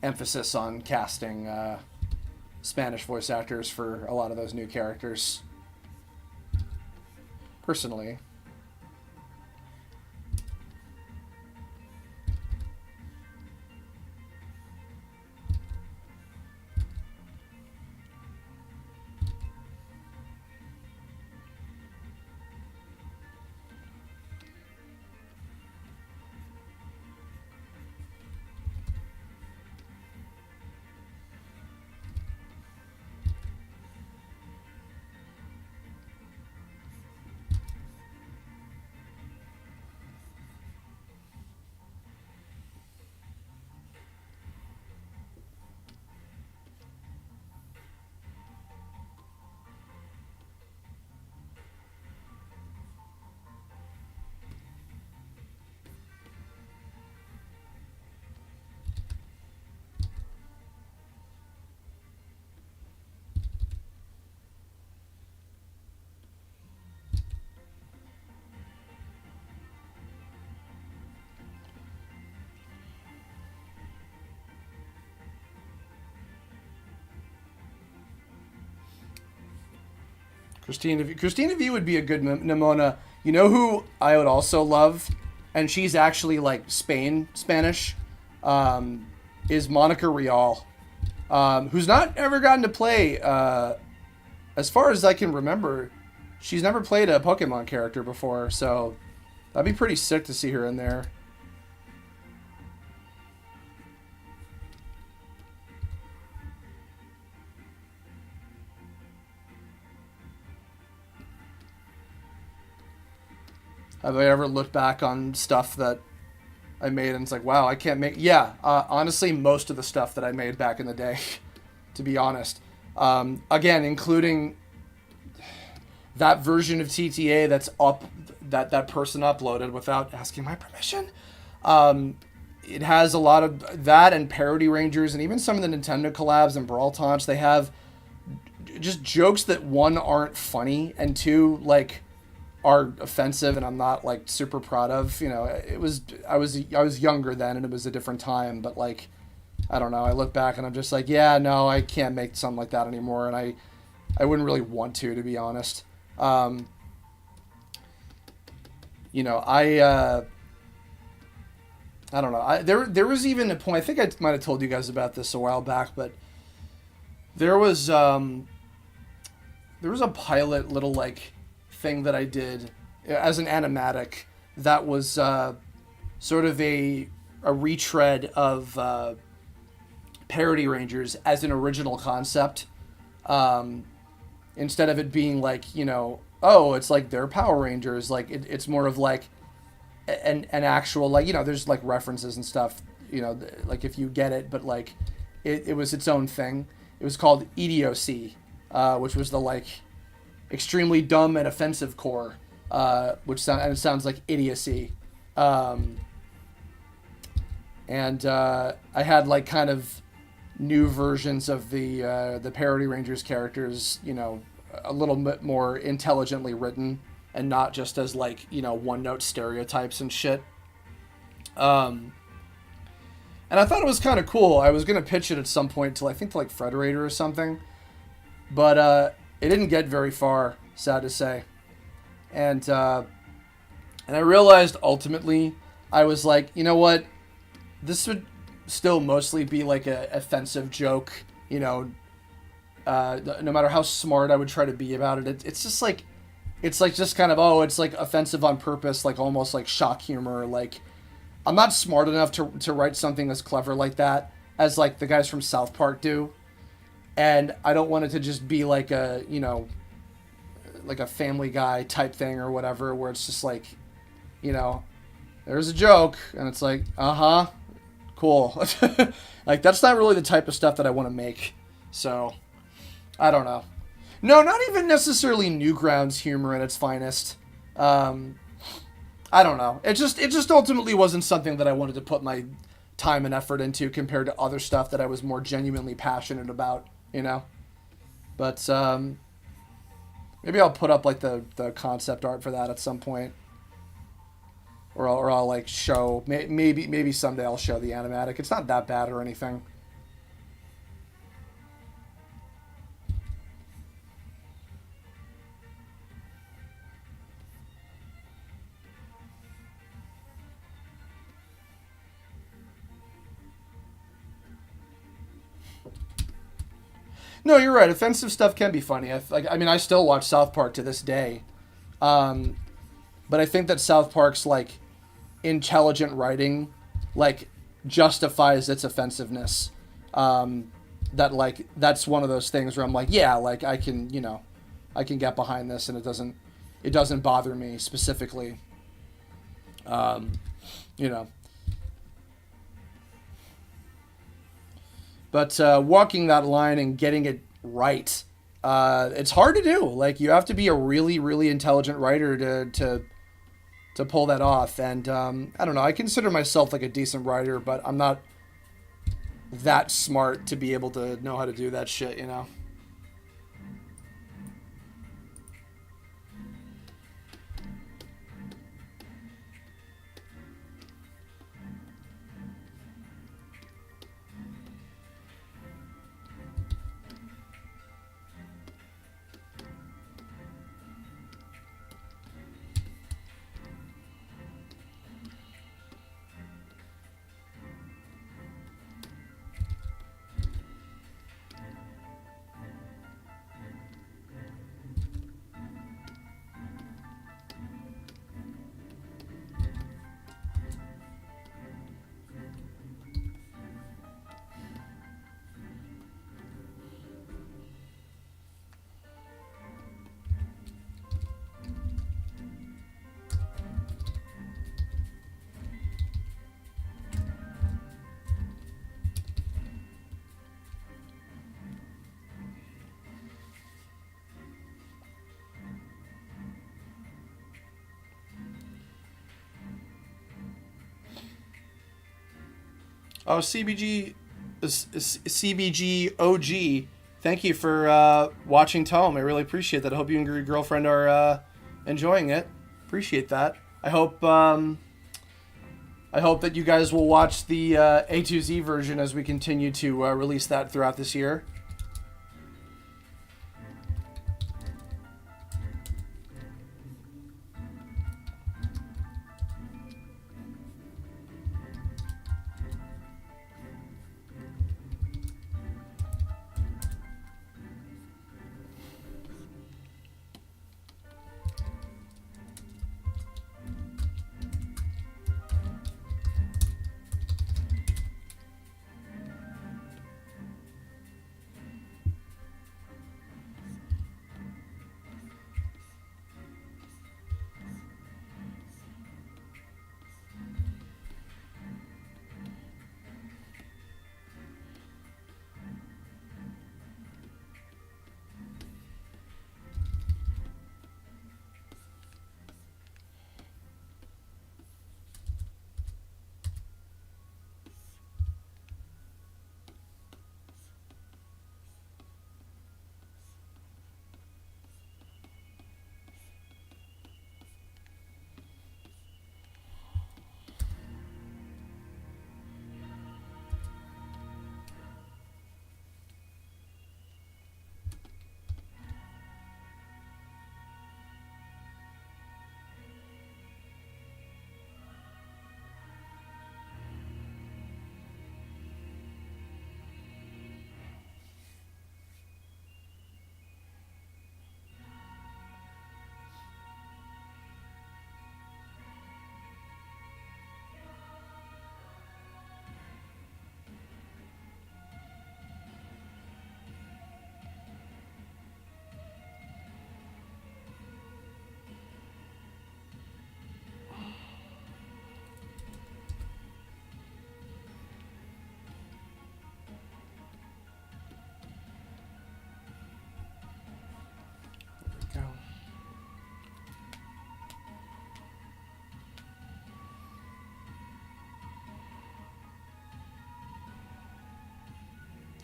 emphasis on casting Spanish voice actors for a lot of those new characters. Personally. Christina V would be a good Nimona. You know who I would also love, and she's actually like Spanish, is Monica Rial, who's not ever gotten to play, as far as I can remember, she's never played a Pokemon character before, so that'd be pretty sick to see her in there. Have I ever looked back on stuff that I made and it's like, wow, I can't make... Yeah, honestly, most of the stuff that I made back in the day, to be honest. Again, including that version of TTA that's up, that person uploaded without asking my permission. It has a lot of that and Parody Rangers and even some of the Nintendo collabs and Brawl Taunts. They have just jokes that, one, aren't funny, and two, like... are offensive and I'm not like super proud of. You know, I was younger then and it was a different time, but like, I don't know, I look back and I'm just like, yeah, no, I can't make something like that anymore, and I wouldn't really want to be honest. You know, I don't know. There was even a point. I think I might have told you guys about this a while back, but there was a pilot little like thing that I did as an animatic that was sort of a retread of Parody Rangers as an original concept. Instead of it being like, you know, oh, it's like they're Power Rangers. Like it's more of like an actual, like, you know, there's like references and stuff, you know, like if you get it, but like it was its own thing. It was called EDOC, which was the like extremely dumb and offensive core, and it sounds like idiocy. And I had like kind of new versions of the Parody Rangers characters, you know, a little bit more intelligently written and not just as like, you know, one note stereotypes and shit. And I thought it was kind of cool. I was gonna pitch it at some point to, I think, to like Frederator or something, but it didn't get very far, sad to say. And I realized ultimately, I was like, you know what, this would still mostly be like a offensive joke, you know. No matter how smart I would try to be about it, it's just like, it's like just kind of, oh, it's like offensive on purpose, like almost like shock humor. Like, I'm not smart enough to write something as clever like that as like the guys from South Park do, and I don't want it to just be like a, you know, like a Family Guy type thing or whatever, where it's just like, you know, there's a joke and it's like, uh-huh, cool. Like, that's not really the type of stuff that I want to make. So I don't know. No, not even necessarily Newgrounds humor at its finest. I don't know. It just ultimately wasn't something that I wanted to put my time and effort into compared to other stuff that I was more genuinely passionate about, you know? But maybe I'll put up like the concept art for that at some point. Or I'll like show, maybe someday I'll show the animatic. It's not that bad or anything. No, you're right. Offensive stuff can be funny. I mean, I still watch South Park to this day, but I think that South Park's like intelligent writing, like, justifies its offensiveness. That like that's one of those things where I'm like, yeah, like I can, you know, I can get behind this, and it doesn't bother me specifically. You know. But walking that line and getting it right, it's hard to do. Like, you have to be a really, really intelligent writer to pull that off. And I don't know. I consider myself like a decent writer, but I'm not that smart to be able to know how to do that shit, you know? Oh, CBG OG. Thank you for watching Tome. I really appreciate that. I hope you and your girlfriend are enjoying it. Appreciate that. I hope that you guys will watch the A2Z version as we continue to release that throughout this year.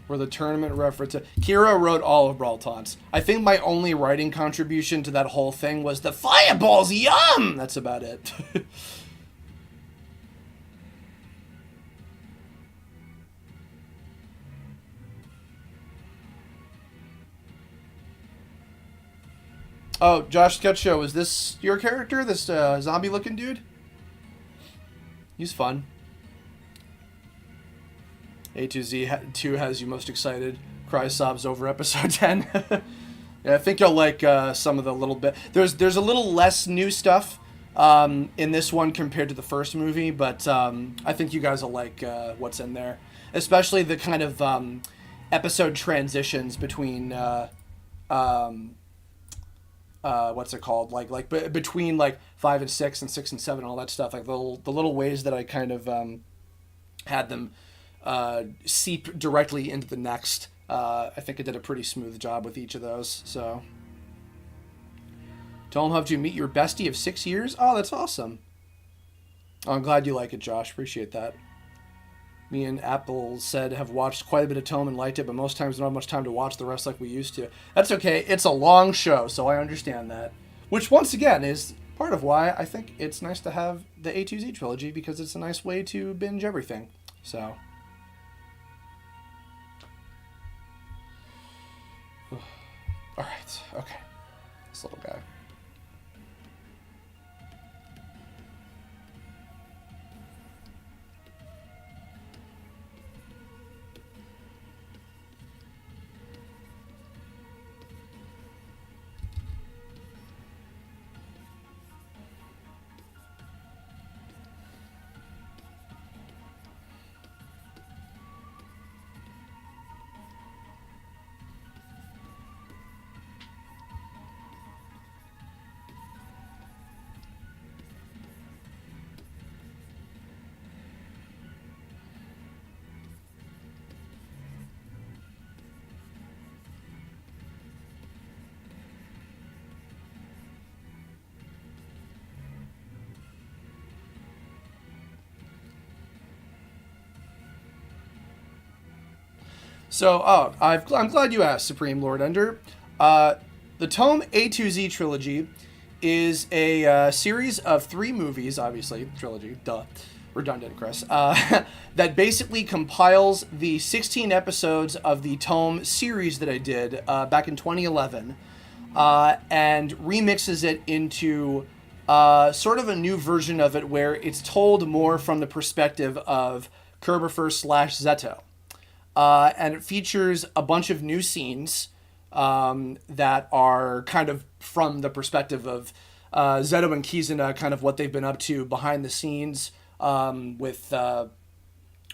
Where the tournament reference. Kira wrote all of Brawl Taunts. I think my only writing contribution to that whole thing was the fireballs, yum! That's about it. Oh, Josh Sketcho, is this your character? This zombie-looking dude? He's fun. A2Z 2 has you most excited. Cry sobs over episode 10. Yeah, I think you'll like some of the little bit. There's a little less new stuff in this one compared to the first movie, but I think you guys will like what's in there, especially the kind of episode transitions between what's it called? Like between like 5 and 6 and 6 and 7, all that stuff. Like the little ways that I kind of had them seep directly into the next. I think I did a pretty smooth job with each of those. So, Tome, how'd you meet your bestie of 6 years? Oh, that's awesome. Oh, I'm glad you like it, Josh. Appreciate that. Me and Apple said have watched quite a bit of Tome and liked it, but most times don't have much time to watch the rest like we used to. That's okay. It's a long show, so I understand that. Which, once again, is part of why I think it's nice to have the A2Z trilogy, because it's a nice way to binge everything. So... all right. Okay. This little guy. So, I'm glad you asked, Supreme Lord Ender. The Tome A2Z trilogy is a series of 3 movies, obviously, trilogy, duh, redundant, Chris, that basically compiles the 16 episodes of the Tome series that I did back in 2011 and remixes it into sort of a new version of it where it's told more from the perspective of Kerbifer / Zetto. And it features a bunch of new scenes that are kind of from the perspective of Zetto and Kizuna, kind of what they've been up to behind the scenes with a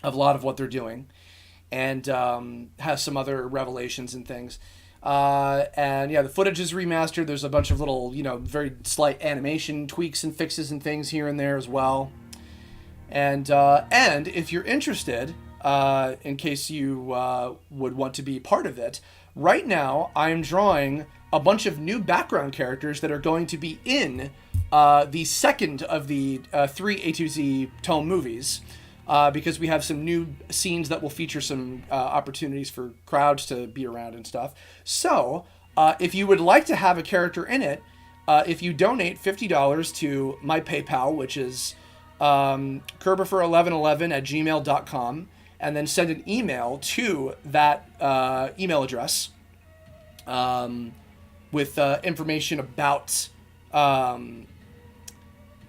lot of what they're doing, and has some other revelations and things. And yeah, the footage is remastered. There's a bunch of little, very slight animation tweaks and fixes and things here and there as well. And if you're interested... in case you would want to be part of it, right now I'm drawing a bunch of new background characters that are going to be in the second of the 3 A2Z Tome movies, because we have some new scenes that will feature some opportunities for crowds to be around and stuff. So if you would like to have a character in it, if you donate $50 to my PayPal, which is kerbifer1111@gmail.com, and then send an email to that email address with information about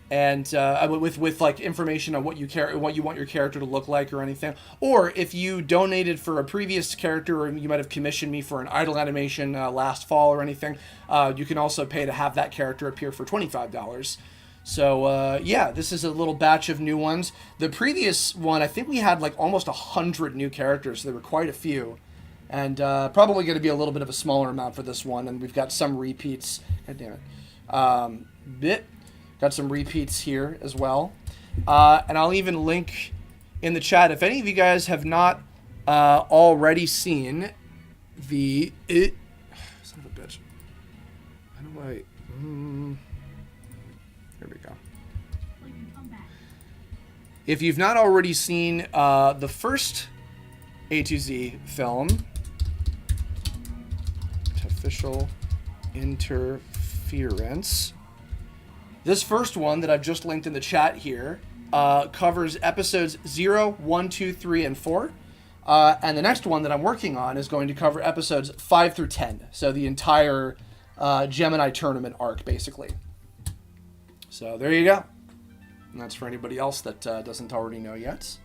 with like information on what you want your character to look like or anything. Or if you donated for a previous character, or you might have commissioned me for an idle animation last fall or anything, you can also pay to have that character appear for $25. So, yeah, this is a little batch of new ones. The previous one, I think we had like almost 100 new characters, so there were quite a few. And probably going to be a little bit of a smaller amount for this one, and we've got some repeats. God damn it. Got some repeats here as well. And I'll even link in the chat, if any of you guys have not already seen the... son of a bitch. How do I... Here we go. If you've not already seen the first A2Z film. Artificial interference. This first one that I've just linked in the chat here covers episodes 0, 1, 2, 3, and 4. And the next one that I'm working on is going to cover episodes 5 through 10. So the entire Gemini tournament arc, basically. So there you go. And that's for anybody else that doesn't already know yet.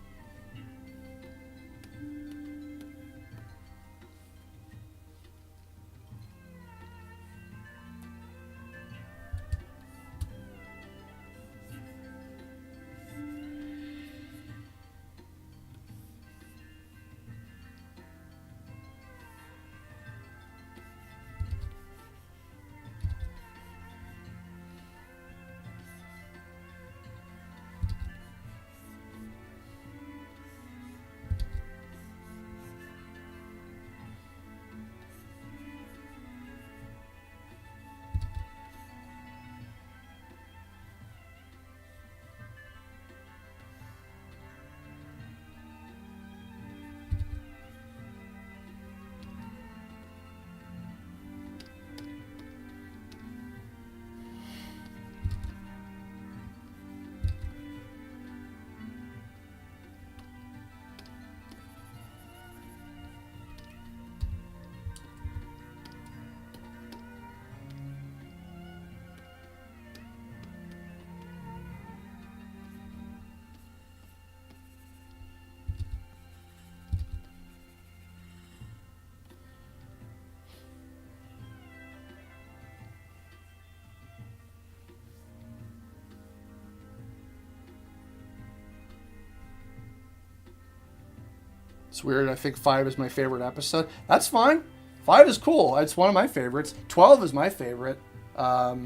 It's weird. I think 5 is my favorite episode. That's fine. 5 is cool. It's one of my favorites. 12 is my favorite. I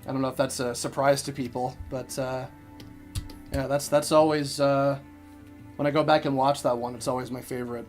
don't know if that's a surprise to people, but yeah, that's always when I go back and watch that one, it's always my favorite.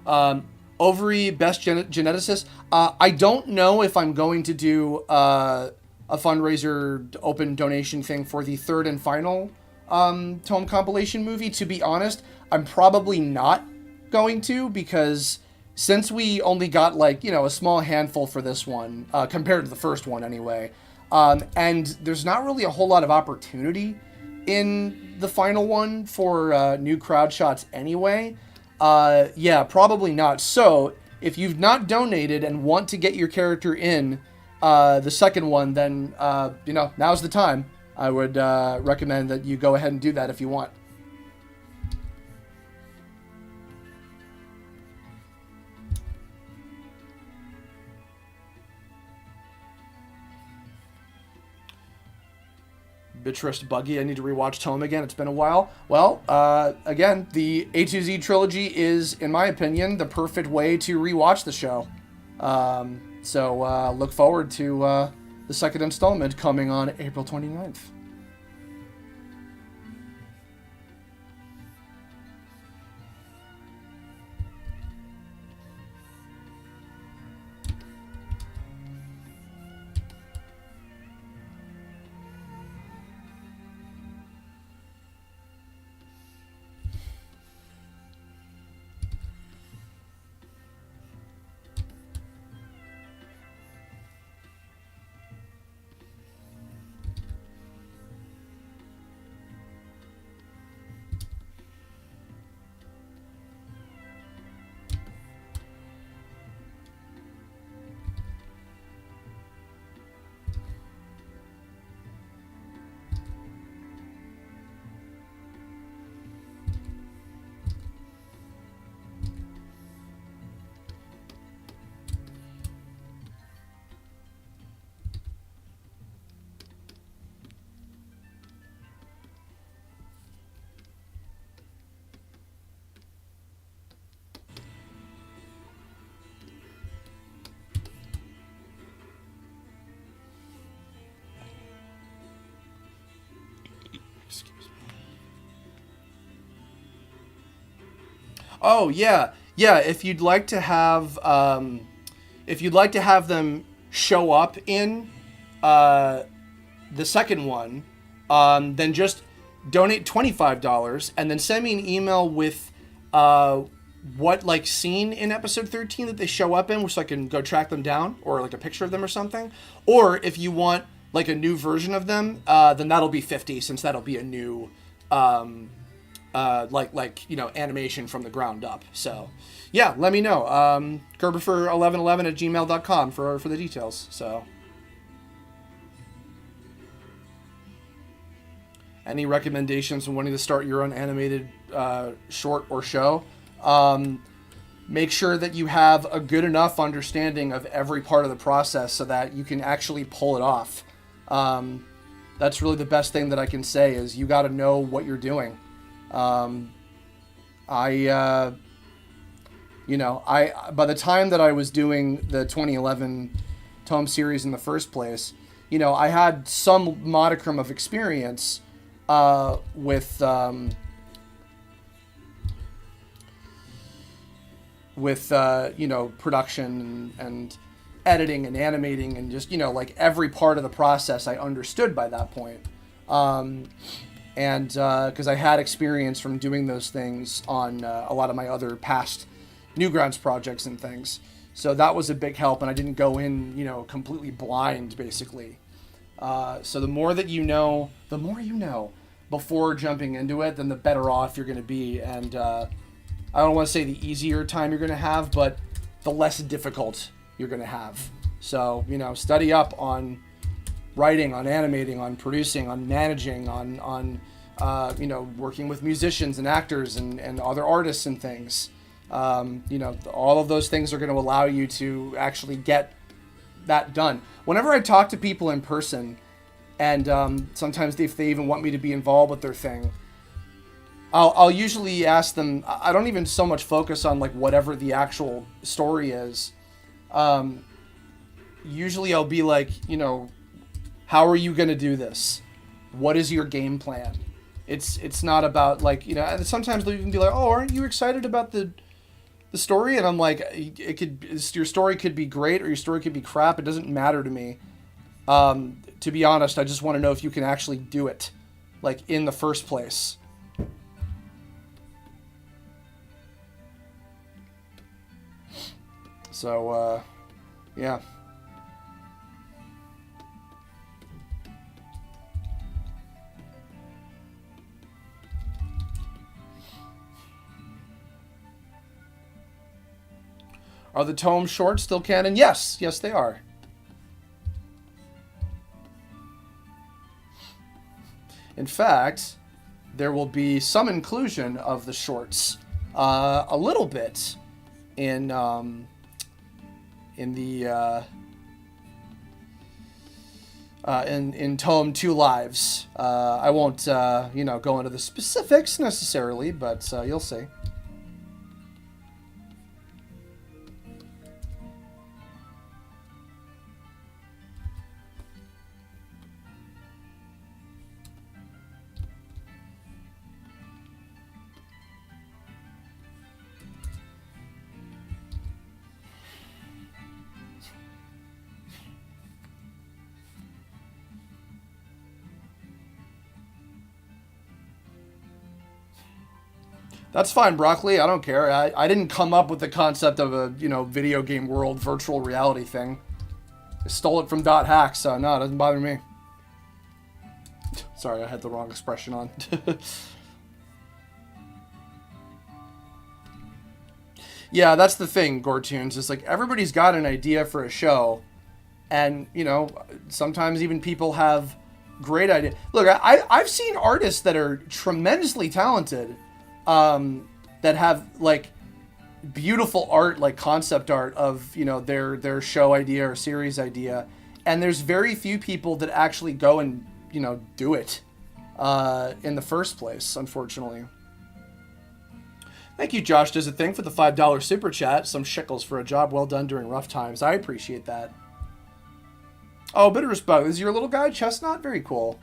Ovary Best Geneticist. I don't know if I'm going to do a fundraiser open donation thing for the third and final Tome compilation movie. To be honest, I'm probably not going to, because since we only got a small handful for this one, compared to the first one anyway, and there's not really a whole lot of opportunity in the final one for new crowd shots anyway, yeah, probably not. So if you've not donated and want to get your character in the second one, then now's the time. I would recommend that you go ahead and do that if you want. Bitrust Buggy, I need to rewatch Tome again. It's been a while. Well, again, the A2Z trilogy is, in my opinion, the perfect way to rewatch the show. So look forward to the second installment coming on April 29th. Oh yeah, yeah. If you'd like to have them show up in the second one, then just donate $25 and then send me an email with what like scene in episode 13 that they show up in, so I can go track them down, or like a picture of them or something. Or if you want like a new version of them, then that'll be 50, since that'll be a new animation from the ground up. So yeah, let me know. Gerberfer1111 @gmail.com for the details. So any recommendations on wanting to start your own animated short or show? Make sure that you have a good enough understanding of every part of the process so that you can actually pull it off. That's really the best thing that I can say, is you got to know what you're doing. By the time that I was doing the 2011 Tome series in the first place, I had some modicum of experience with production and editing and animating, and just like every part of the process I understood by that point. And because I had experience from doing those things on a lot of my other past Newgrounds projects and things, so that was a big help, and I didn't go in completely blind, basically. So the more that you know before jumping into it, then the better off you're going to be. And I don't want to say the easier time you're going to have, but the less difficult you're going to have. So, study up on writing, on animating, on producing, on managing, on working with musicians and actors and other artists and things. All of those things are going to allow you to actually get that done. Whenever I talk to people in person, and sometimes if they even want me to be involved with their thing, I'll usually ask them. I don't even so much focus on like whatever the actual story is. Usually I'll be like, how are you going to do this? What is your game plan? It's not about like, and sometimes they'll even be like, oh, aren't you excited about the story? And I'm like, your story could be great or your story could be crap. It doesn't matter to me. To be honest, I just want to know if you can actually do it, like in the first place. So, yeah. Are the Tome shorts still canon? Yes, they are. In fact, there will be some inclusion of the shorts, a little bit, in Tome 2 Lives. I won't go into the specifics necessarily, but you'll see. That's fine, Broccoli. I don't care. I didn't come up with the concept of a, video game world virtual reality thing. I stole it from .hack, so no, it doesn't bother me. Sorry, I had the wrong expression on. Yeah, that's the thing, Gortunes. It's like everybody's got an idea for a show, and, sometimes even people have great ideas. Look, I've seen artists that are tremendously talented, that have like beautiful art, like concept art of their show idea or series idea, and there's very few people that actually go and do it in the first place, unfortunately. Thank you, Josh Does a Thing, for the $5 super chat. Some shekels for a job well done during rough times. I appreciate that. Oh, Bitterest Bug, is your little guy Chestnut? Very cool.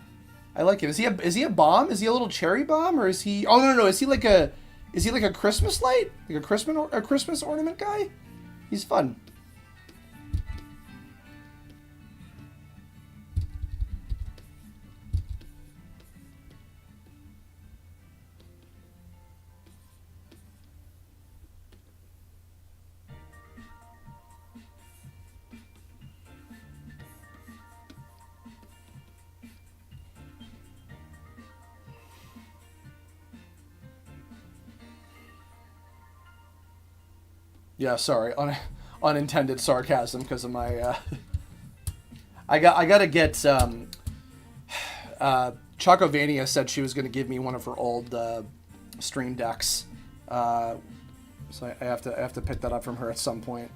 I like him. Is he a bomb? Is he a little cherry bomb, or is he? Oh no. Is he like a Christmas light? Like a Christmas ornament guy? He's fun. Yeah, sorry, unintended sarcasm because of my. I gotta get. Chocovania said she was gonna give me one of her old stream decks, so I have to pick that up from her at some point.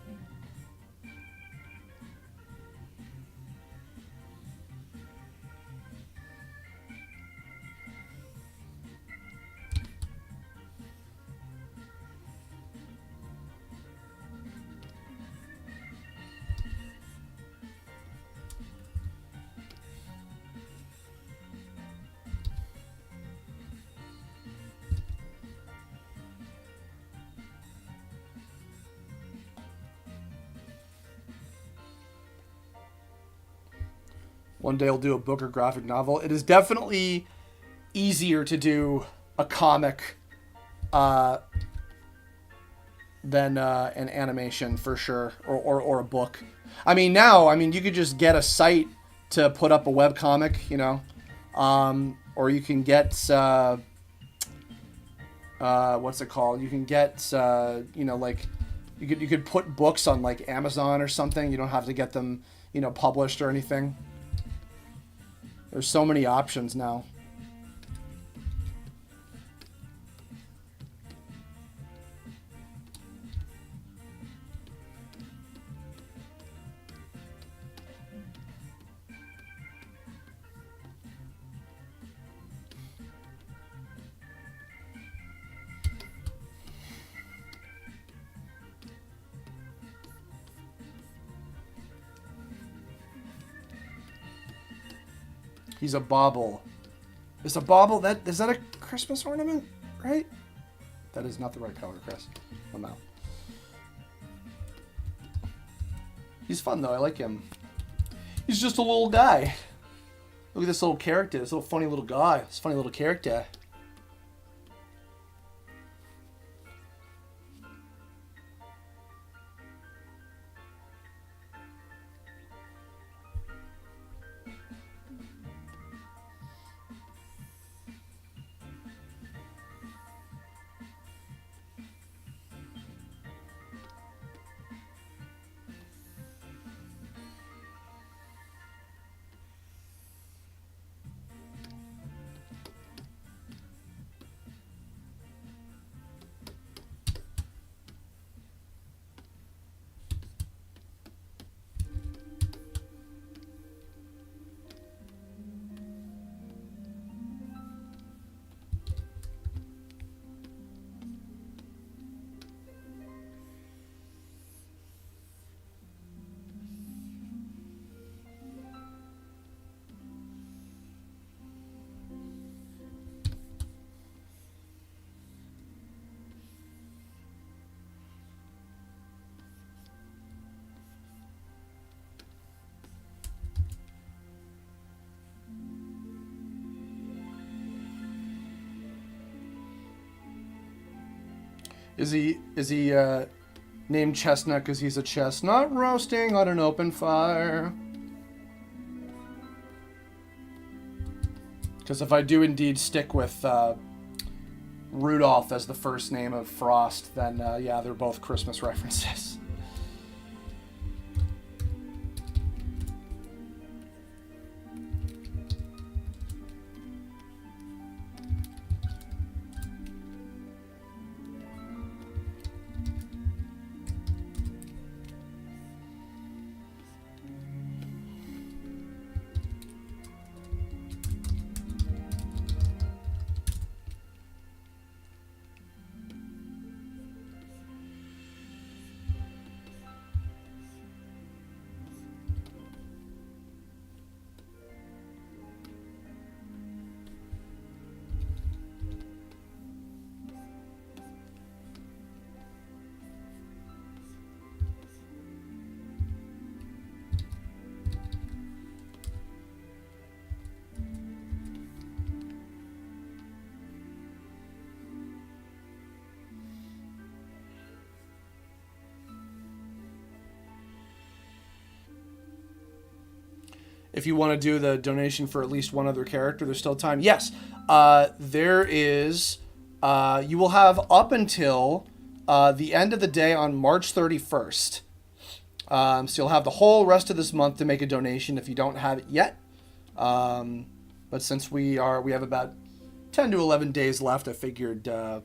One day I'll do a book or graphic novel. It is definitely easier to do a comic than an animation for sure, or a book. I mean, now, you could just get a site to put up a web comic, or you can get what's it called? You can get like you could put books on like Amazon or something. You don't have to get them published or anything. There's so many options now. He's a bauble. Is a bauble is that a Christmas ornament, right? That is not the right color, Chris. Oh no. He's fun though. I like him. He's just a little guy. Look at this little character. This little funny little guy. This funny little character. Is he named Chestnut because he's a chestnut roasting on an open fire? Because if I do indeed stick with Rudolph as the first name of Frost, then yeah, they're both Christmas references. If you want to do the donation for at least one other character, there's still time. Yes, there is. You will have up until the end of the day on March 31st. So you'll have the whole rest of this month to make a donation if you don't have it yet. But since we have about 10 to 11 days left, I figured, go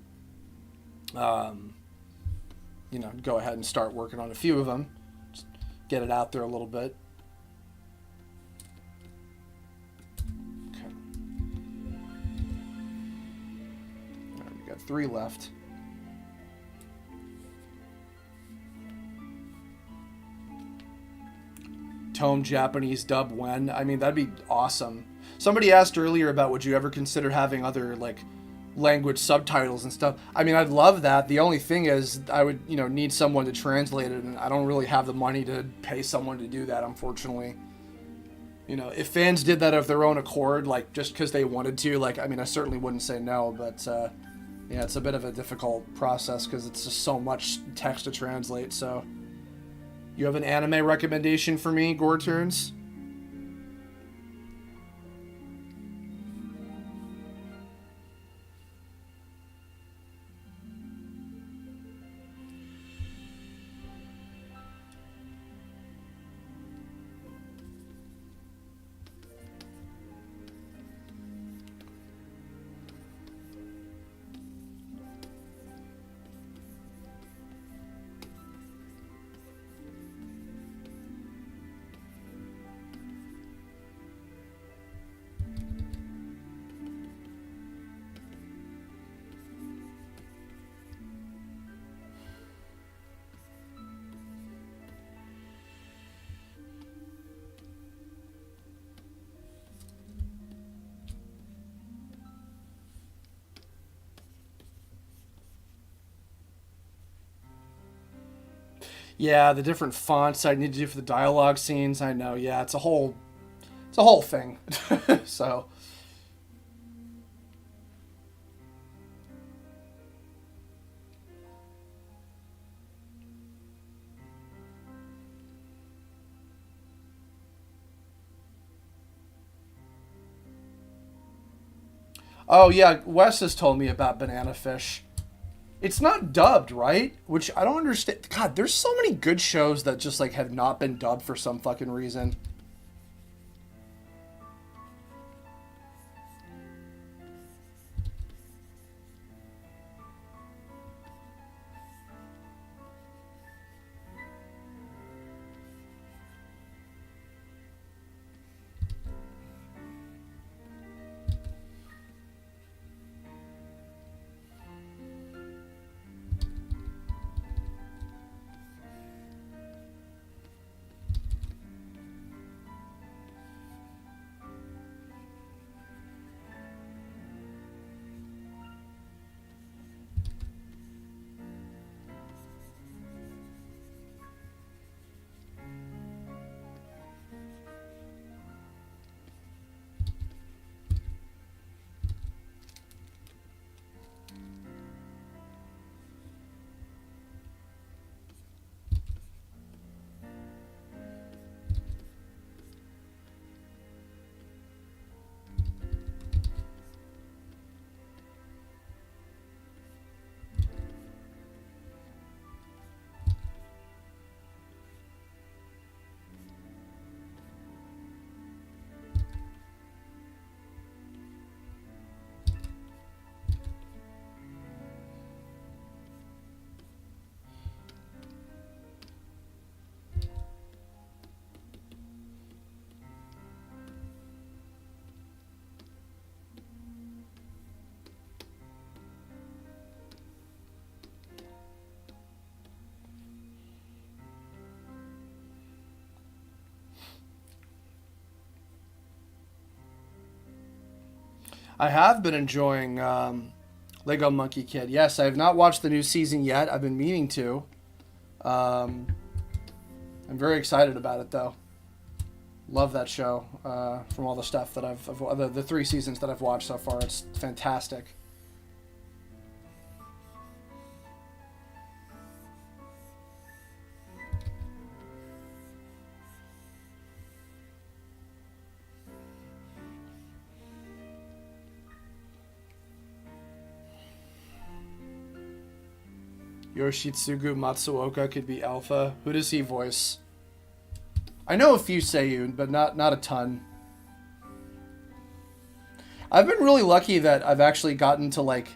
ahead and start working on a few of them. Just get it out there a little bit. Okay. All right, we got 3 left. Tome Japanese dub when? I mean, that'd be awesome. Somebody asked earlier about would you ever consider having other like language subtitles and stuff. I mean, I'd love that. The only thing is I would, need someone to translate it, and I don't really have the money to pay someone to do that, unfortunately. If fans did that of their own accord, like just because they wanted to, like, I mean, I certainly wouldn't say no, but yeah, it's a bit of a difficult process because it's just so much text to translate. So you have an anime recommendation for me, Gore Turns? Yeah, the different fonts I need to do for the dialogue scenes. I know. Yeah, it's a whole thing. So, oh yeah, Wes has told me about Banana Fish. It's not dubbed, right? Which I don't understand. God, there's so many good shows that just like have not been dubbed for some fucking reason. I have been enjoying Lego Monkey Kid. Yes, I have not watched the new season yet. I've been meaning to. Um, I'm very excited about it, though. Love that show from all the stuff that the 3 seasons that I've watched so far. It's fantastic. Yoshitsugu Matsuoka could be Alpha. Who does he voice? I know a few Seiyun, but not a ton. I've been really lucky that I've actually gotten to, like,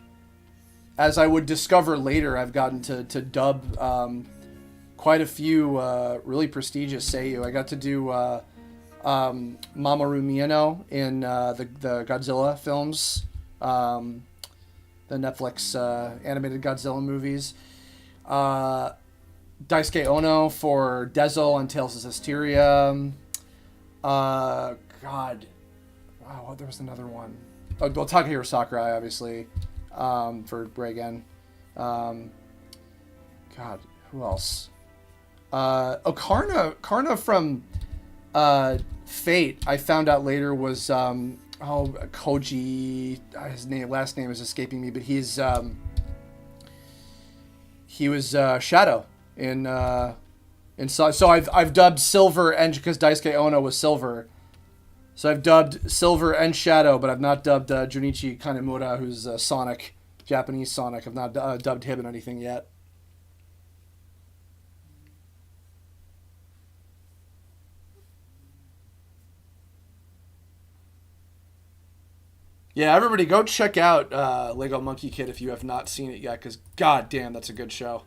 as I would discover later, I've gotten to dub quite a few really prestigious Seiyu. I got to do Mamoru Miyano in the Godzilla films, the Netflix animated Godzilla movies. Daisuke Ono for Dezo on Tales of Zestiria. God. Wow, there was another one. Oh, well, Takahiro Sakurai, obviously, for Reigen. God, who else? Karna from Fate, I found out later was Koji. His last name is escaping me, but he was Shadow in so I've dubbed Silver, and because Daisuke Ono was Silver, so I've dubbed Silver and Shadow, but I've not dubbed Junichi Kanemura, who's Sonic, Japanese Sonic. I've not dubbed him in anything yet. Yeah, everybody go check out Lego Monkey Kid if you have not seen it yet, because god damn, that's a good show.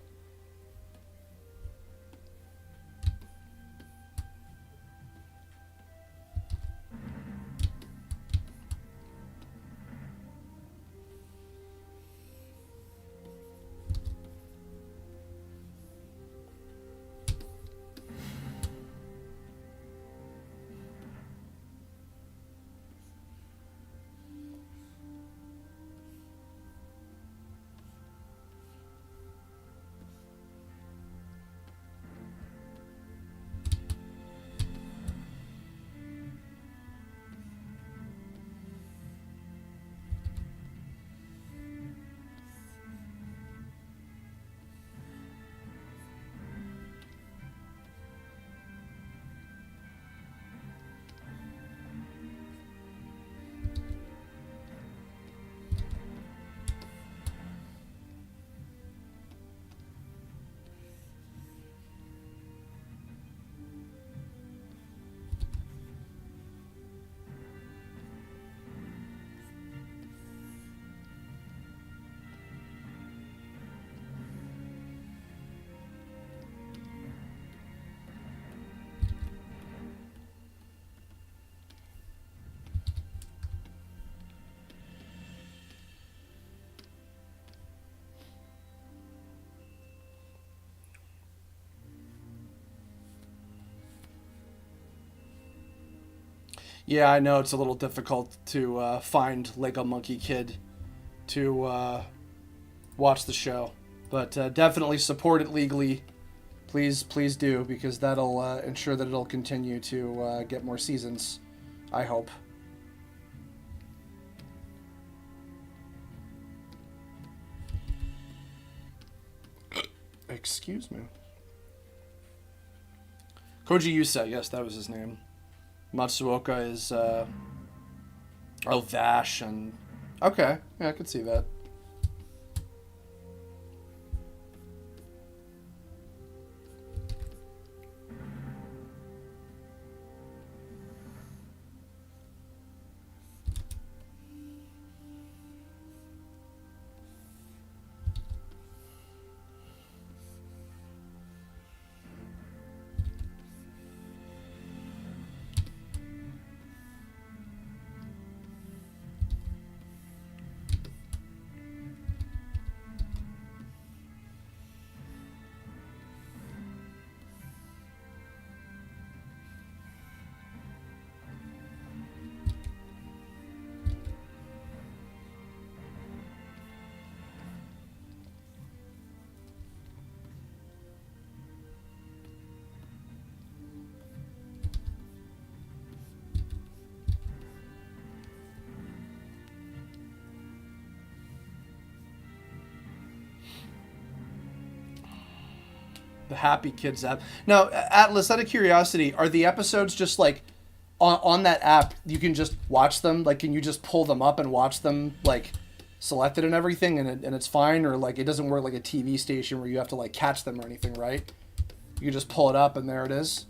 Yeah, I know it's a little difficult to find Lego Monkey Kid to watch the show, but definitely support it legally. Please do, because that'll ensure that it'll continue to get more seasons, I hope. Excuse me. Koji Yusa, yes, that was his name. Matsuoka is, Vash, and... Okay, yeah, I could see that. The Happy Kids app. Now, Atlas, out of curiosity, are the episodes just like on that app? You can just watch them. Like, can you just pull them up and watch them like selected and everything, and it's fine, or like it doesn't work like a TV station where you have to like catch them or anything, right? You just pull it up and there it is.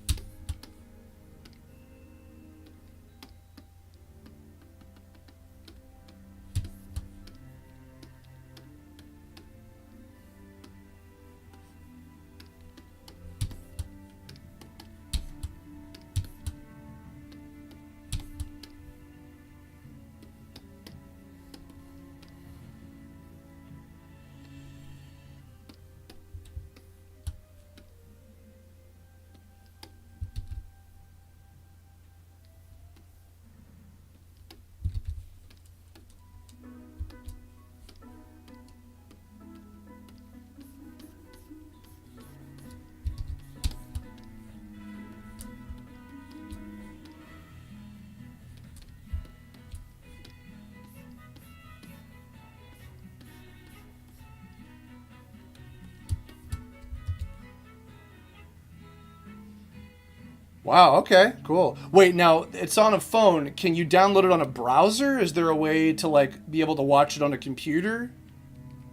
Wow, okay, cool. Wait, now it's on a phone. Can you download it on a browser? Is there a way to like be able to watch it on a computer?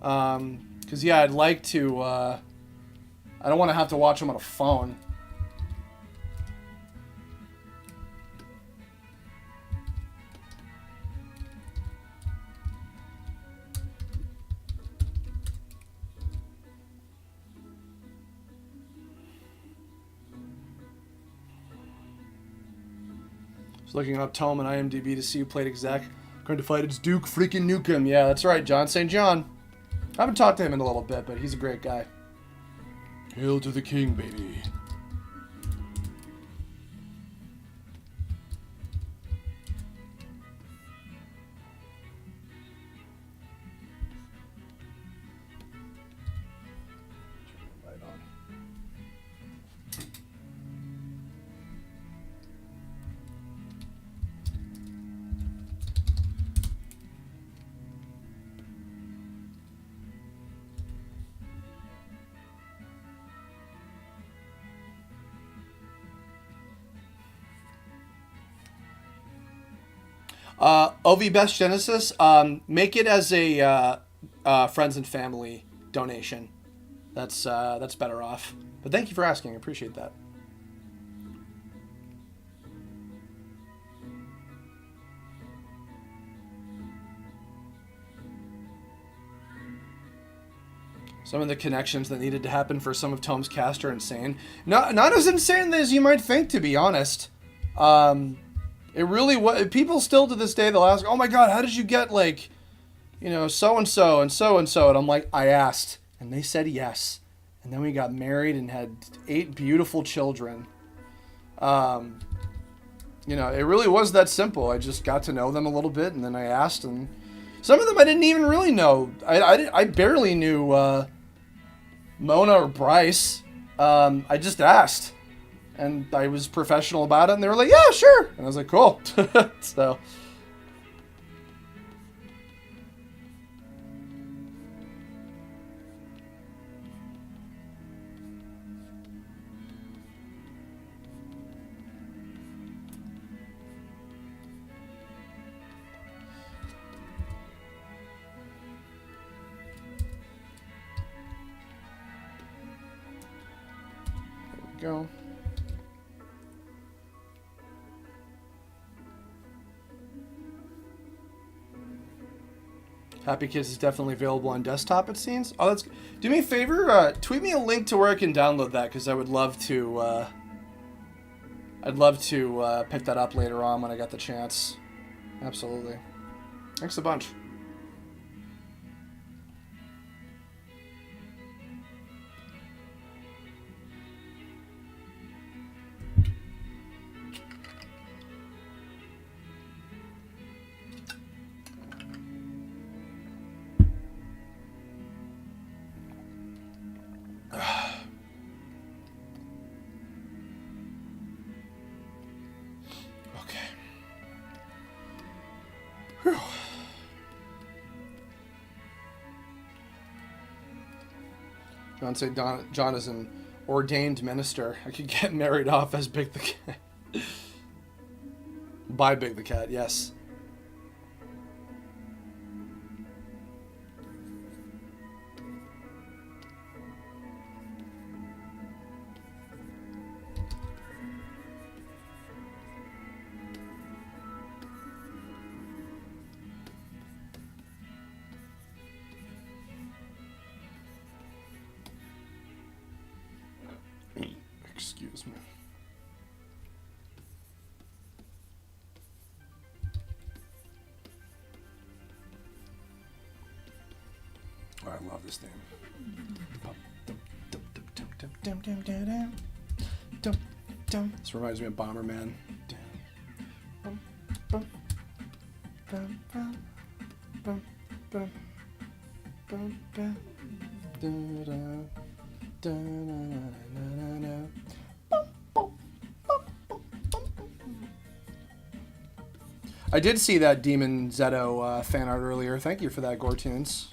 Cause yeah, I'd like to, I don't want to have to watch them on a phone. Looking up Tome and IMDb to see who played exec. Going to fight it's Duke freaking Nukem. Yeah, that's right, John St. John. I haven't talked to him in a little bit, but he's a great guy. Hail to the king, baby. OV Best Genesis, make it as a friends and family donation. That's better off. But thank you for asking. I appreciate that. Some of the connections that needed to happen for some of Tome's cast are insane. Not as insane as you might think, to be honest. It really was. People still to this day, they'll ask, oh my God, how did you get like, you know, so-and-so and so-and-so? And I'm like, I asked. And they said yes. And then we got married and had 8 beautiful children. You know, it really was that simple. I just got to know them a little bit, and then I asked. And some of them I didn't even really know. I barely knew Mona or Bryce. I just asked. And I was professional about it, and they were like, yeah, sure. And I was like, cool. So. There we go. Happy Kids is definitely available on desktop, it seems. Oh, that's... Do me a favor, tweet me a link to where I can download that, because I would love to, pick that up later on when I get the chance. Absolutely. Thanks a bunch. John said John is an ordained minister. I could get married off as Big the Cat. By Big the Cat, yes. Excuse me. Oh, I love this theme. This reminds me of Bomberman. I did see that Demon Zetto fan art earlier. Thank you for that, Gortunes.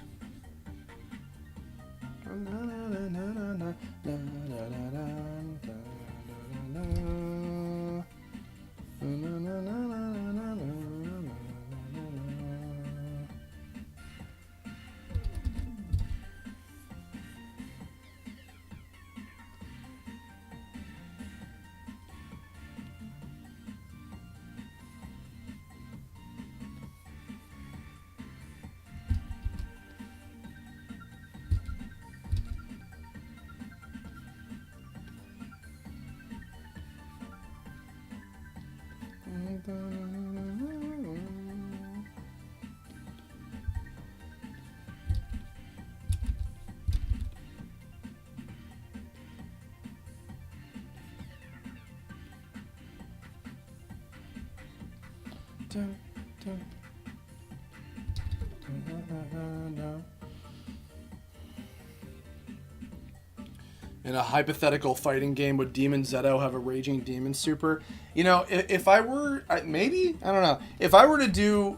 In a hypothetical fighting game, would Demon Zetto have a raging demon super? You know, if I were, maybe, I don't know. If I were to do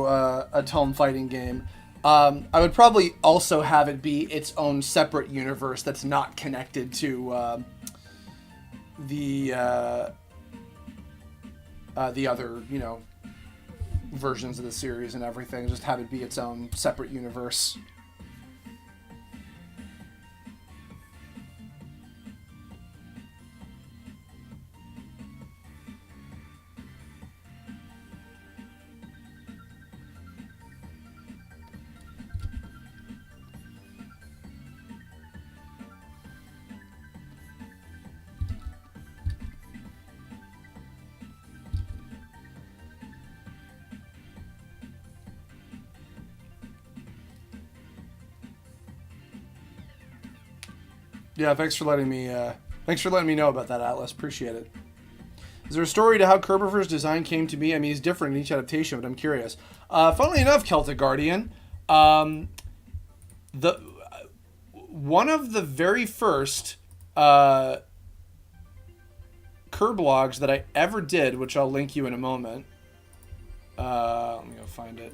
a Tome fighting game, I would probably also have it be its own separate universe that's not connected to the other, you know, versions of the series and everything. Just have it be its own separate universe. Yeah, thanks for letting me know about that, Atlas. Appreciate it. Is there a story to how Kerberfer's design came to be? I mean, he's different in each adaptation, but I'm curious. Funnily enough, Celtic Guardian, one of the very first Kerblogs that I ever did, which I'll link you in a moment. Let me go find it.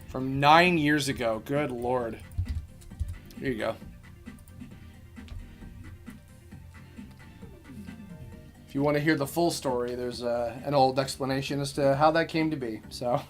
From 9 years ago. Good Lord. Here you go. If you want to hear the full story, there's an old explanation as to how that came to be. So...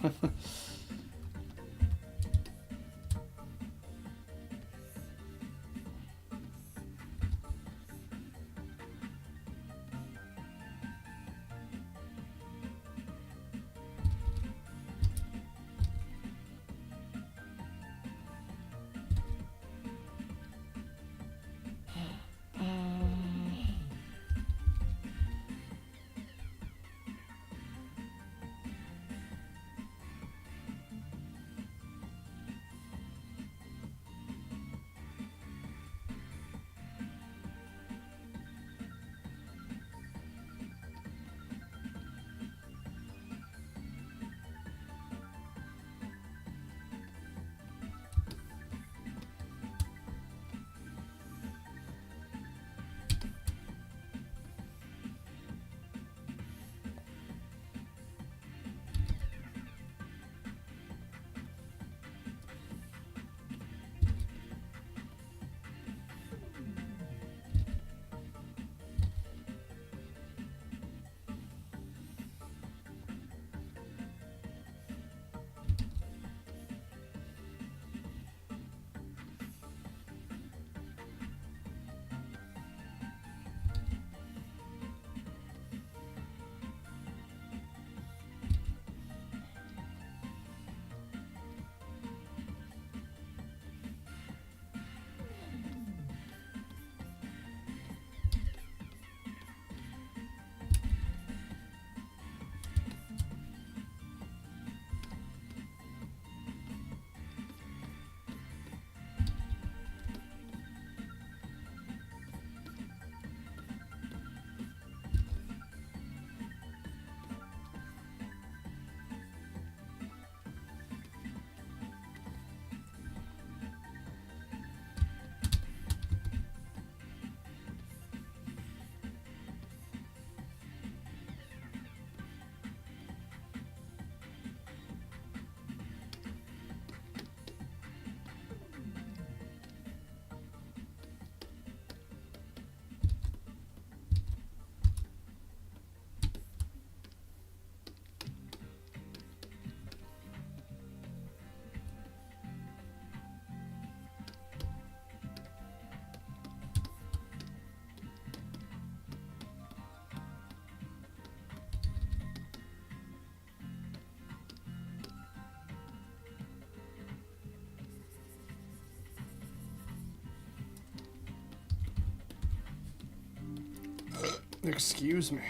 Excuse me.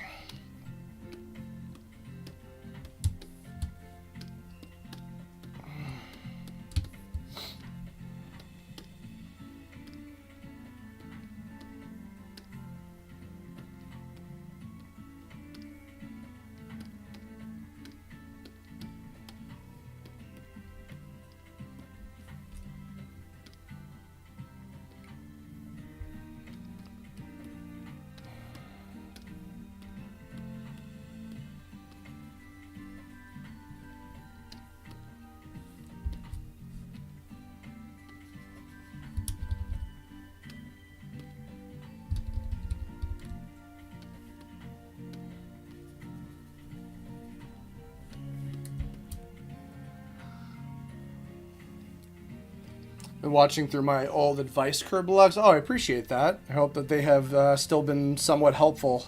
Been watching through my old advice curve blogs. Oh, I appreciate that. I hope that they have still been somewhat helpful.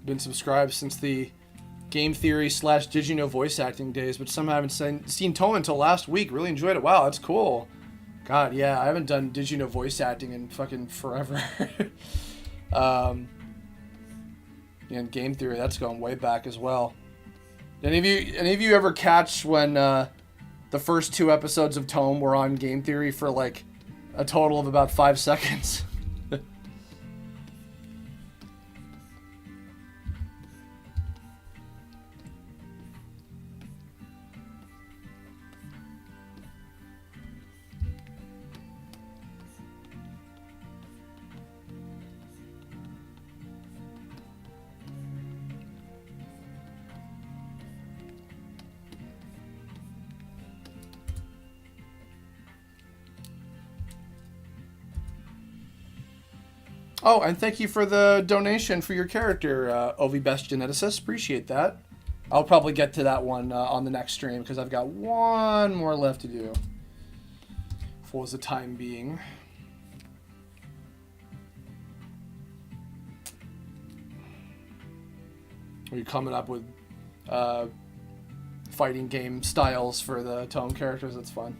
Been subscribed since the game theory / did you know voice acting days, but somehow I haven't seen Tome until last week. Really enjoyed it. Wow, that's cool. God, yeah, I haven't done did you know voice acting in fucking forever. And game theory, that's going way back as well. Any of you ever catch when the first 2 episodes of Tome were on game theory for like a total of about 5 seconds? Oh, and thank you for the donation for your character, Ovi Best Geneticist. Appreciate that. I'll probably get to that one on the next stream because I've got one more left to do for the time being. Are you coming up with fighting game styles for the Tome characters? That's fun.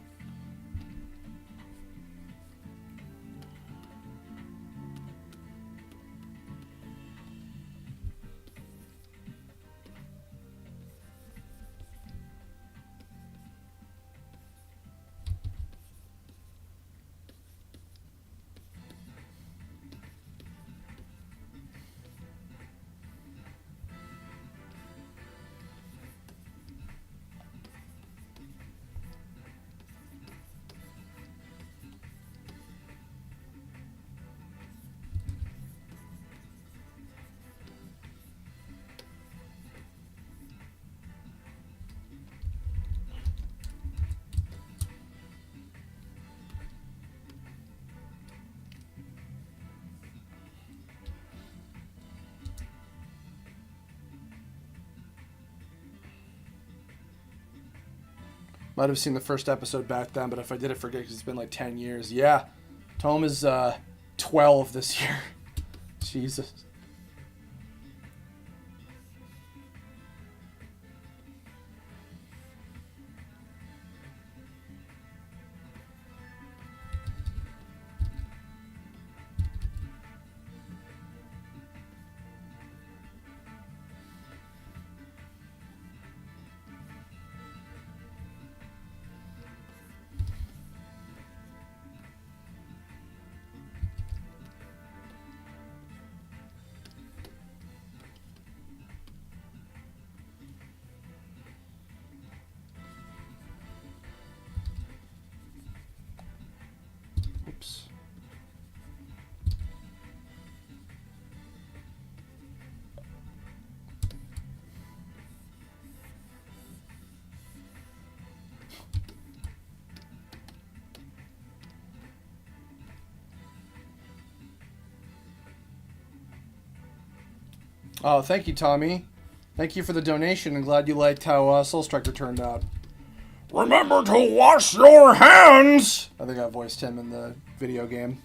Might have seen the first episode back then, but if I did, I forget because it's been like 10 years. Yeah, Tome is 12 this year. Jesus. Oh, thank you, Tommy. Thank you for the donation, and glad you liked how Soul Striker turned out. Remember to wash your hands! I think I voiced him in the video game.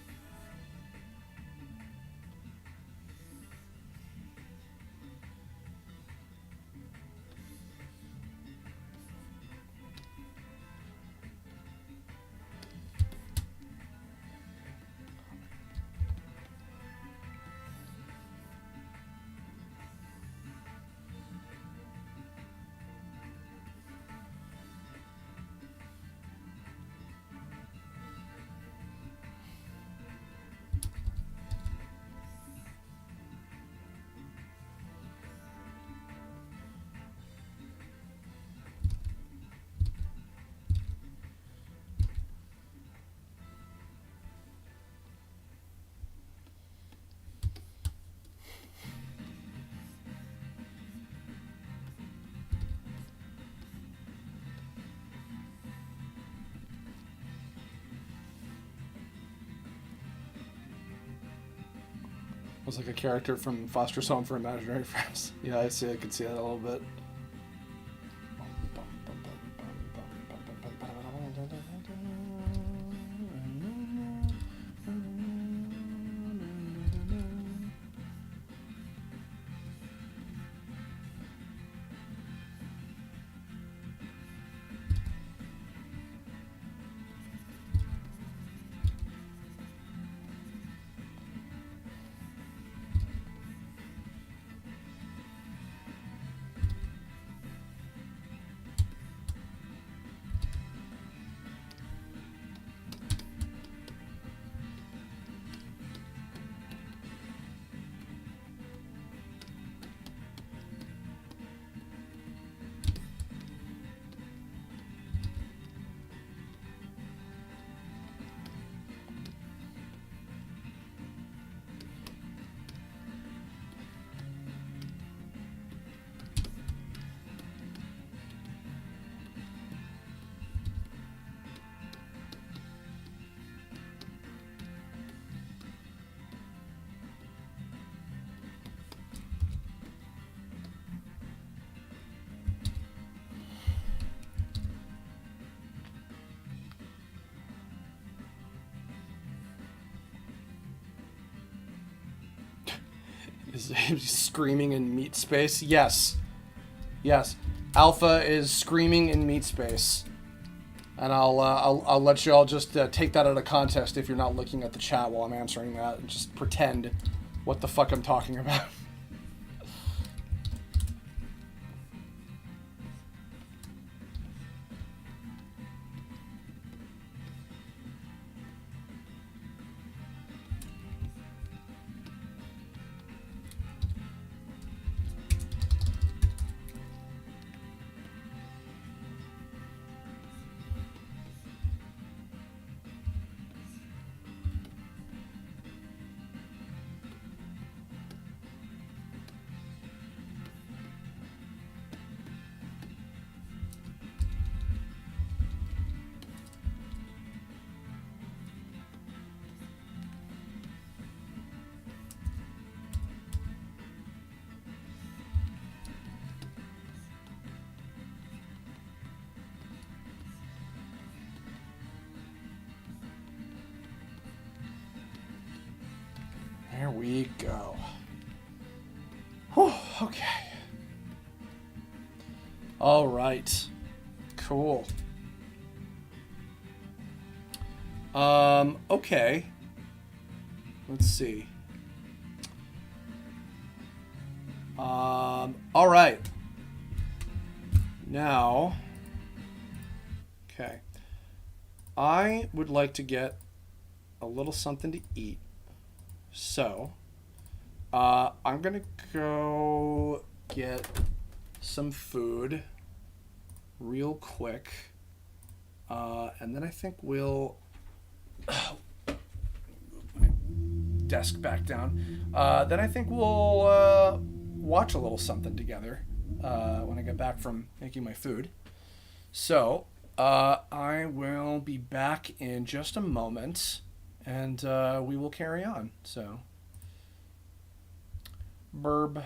Was like a character from Foster's Home for Imaginary Friends. Yeah, I could see that a little bit. Is screaming in meat space? Yes. Yes. Alpha is screaming in meat space. And I'll let you all just take that out of context if you're not looking at the chat while I'm answering that, and just pretend what the fuck I'm talking about. There we go. Whew, okay. All right. Cool. Okay. Let's see. All right. Now, okay. I would like to get a little something to eat. So, I'm going to go get some food real quick. And then I think we'll move my desk back down. Then I think we'll watch a little something together when I get back from making my food. So, I will be back in just a moment. And we will carry on. So, burb,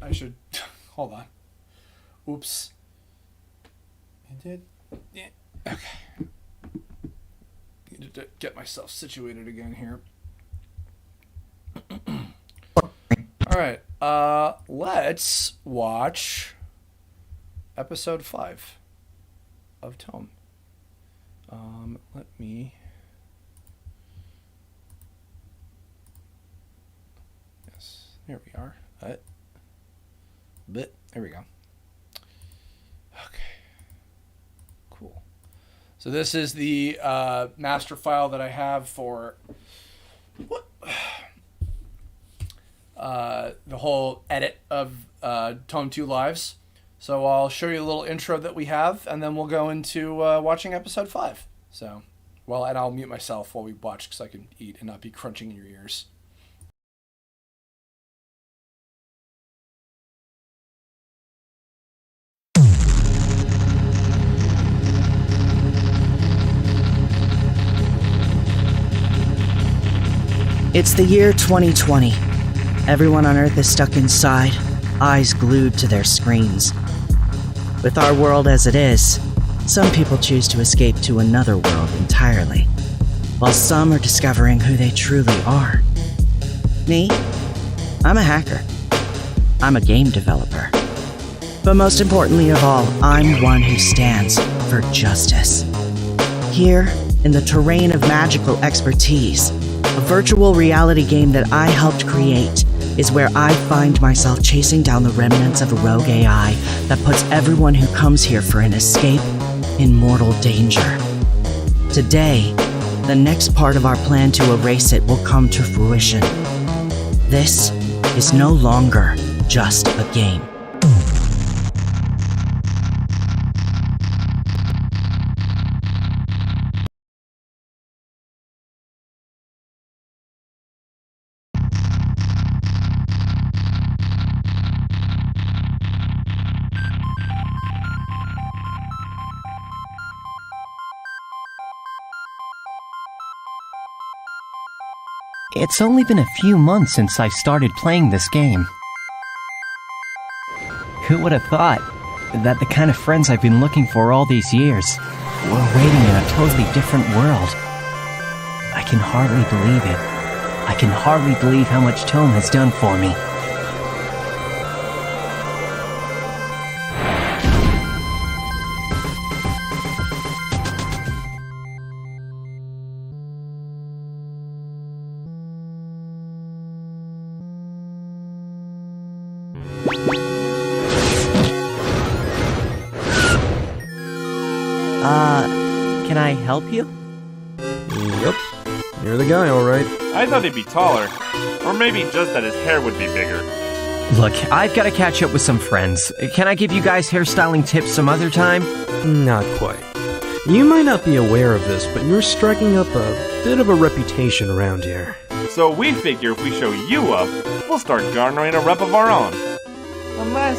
I should... Hold on. Oops. I did... Yeah. Okay. Need to get myself situated again here. Alright. Let's watch episode 5 of Tome. Let me... Yes, there we are. There we go. Okay. Cool. So this is the master file that I have for what? The whole edit of Tome 2 Lives. So I'll show you a little intro that we have, and then we'll go into watching episode 5. So, well, and I'll mute myself while we watch because I can eat and not be crunching in your ears. It's the year 2020. Everyone on Earth is stuck inside, eyes glued to their screens. With our world as it is, some people choose to escape to another world entirely, while some are discovering who they truly are. Me? I'm a hacker. I'm a game developer. But most importantly of all, I'm one who stands for justice. Here, in the terrain of magical expertise, a virtual reality game that I helped create is where I find myself chasing down the remnants of a rogue AI that puts everyone who comes here for an escape in mortal danger. Today, the next part of our plan to erase it will come to fruition. This is no longer just a game. It's only been a few months since I started playing this game. Who would have thought that the kind of friends I've been looking for all these years were waiting in a totally different world? I can hardly believe it. I can hardly believe how much Tome has done for me. Can I help you? Yep, you're the guy, alright. I thought he'd be taller. Or maybe just that his hair would be bigger. Look, I've got to catch up with some friends. Can I give you guys hairstyling tips some other time? Not quite. You might not be aware of this, but you're striking up a bit of a reputation around here. So we figure if we show you up, we'll start garnering a rep of our own. Unless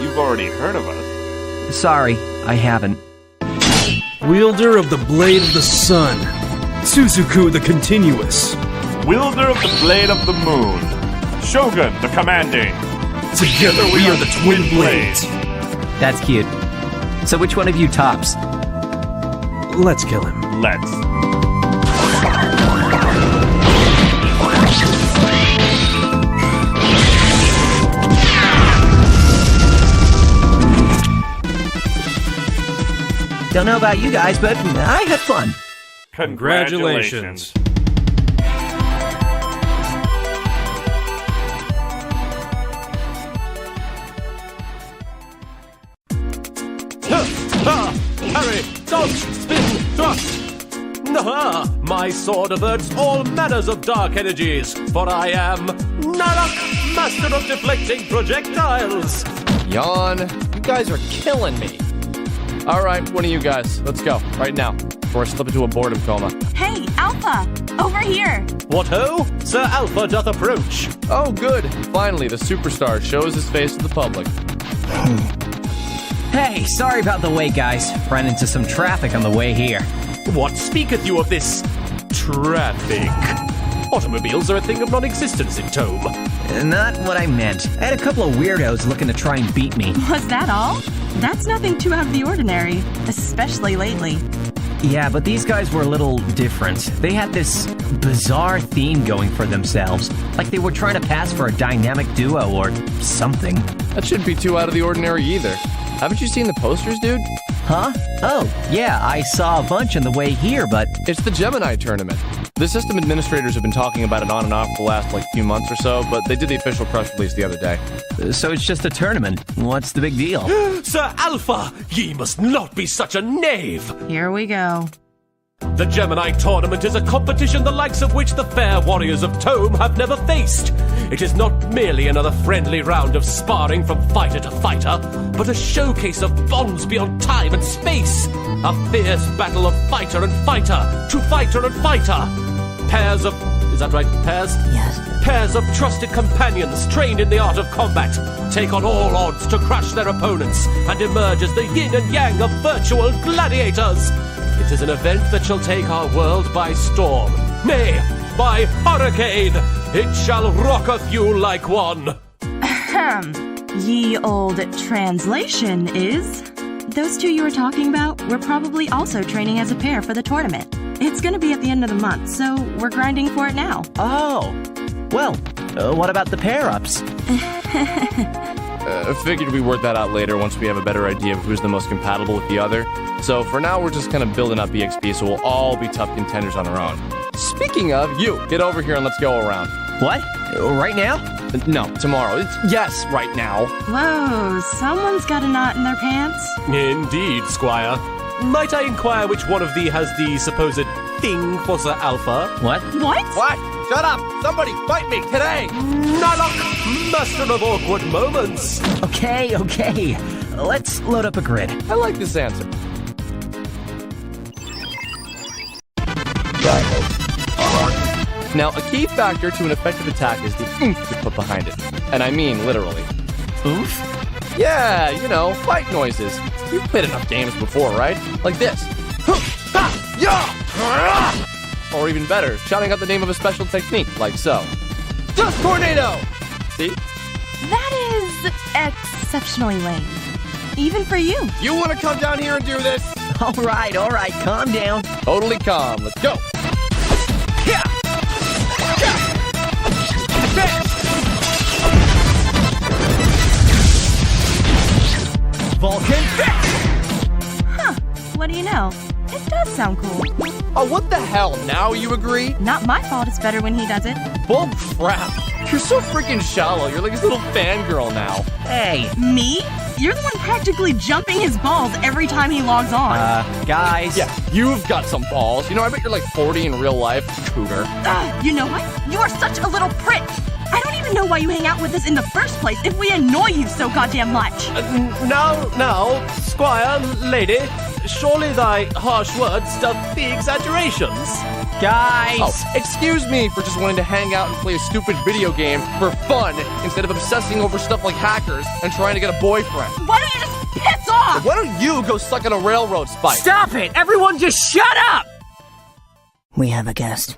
you've already heard of us. Sorry, I haven't. Wielder of the Blade of the Sun, Suzuku the Continuous. Wielder of the Blade of the Moon. Shogun the Commanding. Together we are the Twin Blades. That's cute. So which one of you tops? Let's kill him. Let's. Don't know about you guys, but I had fun. Congratulations. Parry, dodge, spin, thrust. My sword averts all manners of dark energies, for I am Narak, master of deflecting projectiles. Yawn. You guys are killing me. All right, one of you guys, let's go right now before I slip into a boredom coma. Hey, Alpha! Over here! What ho? Sir Alpha doth approach. Oh, good. Finally, the superstar shows his face to the public. Hey, sorry about the wait, guys. Ran into some traffic on the way here. What speaketh you of this traffic? Automobiles are a thing of non-existence in Tome. Not what I meant. I had a couple of weirdos looking to try and beat me. Was that all? That's nothing too out of the ordinary, especially lately. Yeah, but these guys were a little different. They had this bizarre theme going for themselves. Like they were trying to pass for a dynamic duo or something. That shouldn't be too out of the ordinary either. Haven't you seen the posters, dude? Huh? Oh, yeah, I saw a bunch on the way here, but... It's the Gemini tournament. The system administrators have been talking about it on and off for the last, few months or so, but they did the official press release the other day. So it's just a tournament. What's the big deal? Sir Alpha, ye must not be such a knave! Here we go. The Gemini tournament is a competition the likes of which the fair warriors of Tome have never faced. It is not merely another friendly round of sparring from fighter to fighter, but a showcase of bonds beyond time and space. A fierce battle of fighter and fighter to fighter and fighter. Pairs of... is that right? Pairs? Yes. Pairs of trusted companions trained in the art of combat take on all odds to crush their opponents and emerge as the yin and yang of virtual gladiators. It is an event that shall take our world by storm. Nay, by hurricane. It shall rocketh you like one. Ahem. Ye old translation is... Those two you were talking about were probably also training as a pair for the tournament. It's gonna be at the end of the month, so we're grinding for it now. Oh. Well, what about the pair-ups? Figured we'd work that out later once we have a better idea of who's the most compatible with the other. So for now, we're just kind of building up EXP, so we'll all be tough contenders on our own. Speaking of, you, get over here and let's go around. What? Right now? No, tomorrow. Yes, right now. Whoa, someone's got a knot in their pants. Indeed, Squire. Might I inquire which one of thee has the supposed thing for Sir Alpha? What? What? What? Shut up! Somebody fight me today! Nalok, master of awkward moments. Okay. Let's load up a grid. I like this answer. Now, a key factor to an effective attack is the oomph you put behind it. And I mean literally. Oomph? Yeah, you know, fight noises. You've played enough games before, right? Like this. Or even better, shouting out the name of a special technique, like so. Just tornado! See? That is exceptionally lame. Even for you. You want to come down here and do this? All right, calm down. Totally calm. Let's go. Yeah. Vulcan! Huh. What do you know? It does sound cool. Oh, what the hell? Now you agree? Not my fault it's better when he does it. Bull crap. You're so freaking shallow. You're like this little fangirl now. Hey. Me? You're the one practically jumping his balls every time he logs on. Guys. Yeah, you've got some balls. You know, I bet you're like 40 in real life, cougar. You know what? You are such a little prick. I don't even know why you hang out with us in the first place if we annoy you so goddamn much. Now, Squire, lady, surely thy harsh words stuff the exaggerations. Guys! Oh, excuse me for just wanting to hang out and play a stupid video game for fun instead of obsessing over stuff like hackers and trying to get a boyfriend. Why don't you just piss off? Why don't you go suck on a railroad spike? Stop it! Everyone just shut up! We have a guest.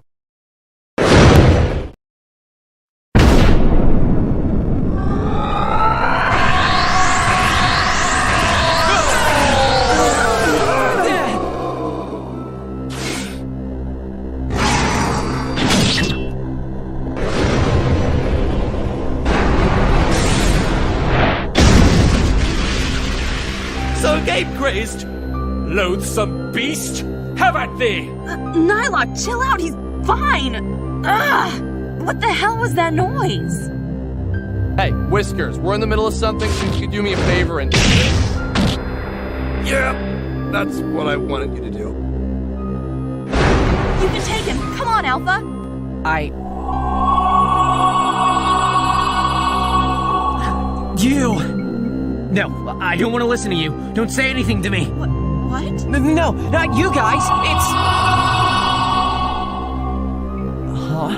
Scape-crazed, loathsome beast, have at thee! Nylok, chill out, he's fine! Ugh! What the hell was that noise? Hey, Whiskers, we're in the middle of something, so you could do me a favor and... Yeah, that's what I wanted you to do. You can take him, come on, Alpha! You! No, I don't want to listen to you. Don't say anything to me. What? No, not you guys. It's... Huh?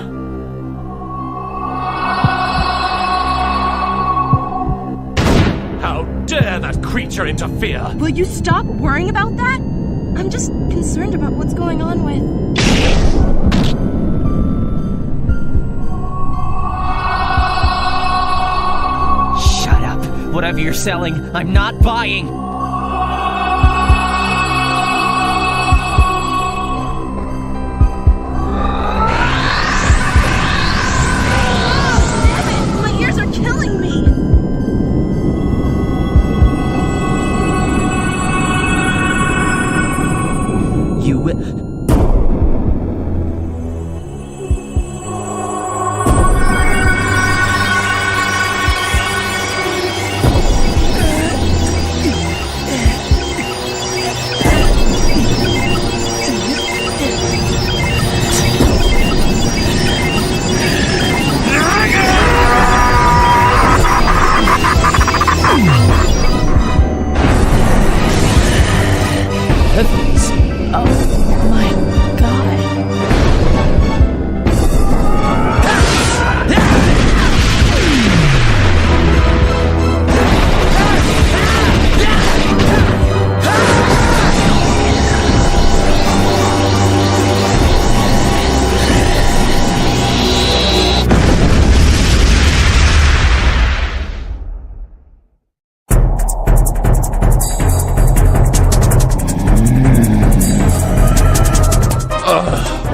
How dare that creature interfere? Will you stop worrying about that? I'm just concerned about what's going on with... whatever you're selling. I'm not buying. My ears are killing me!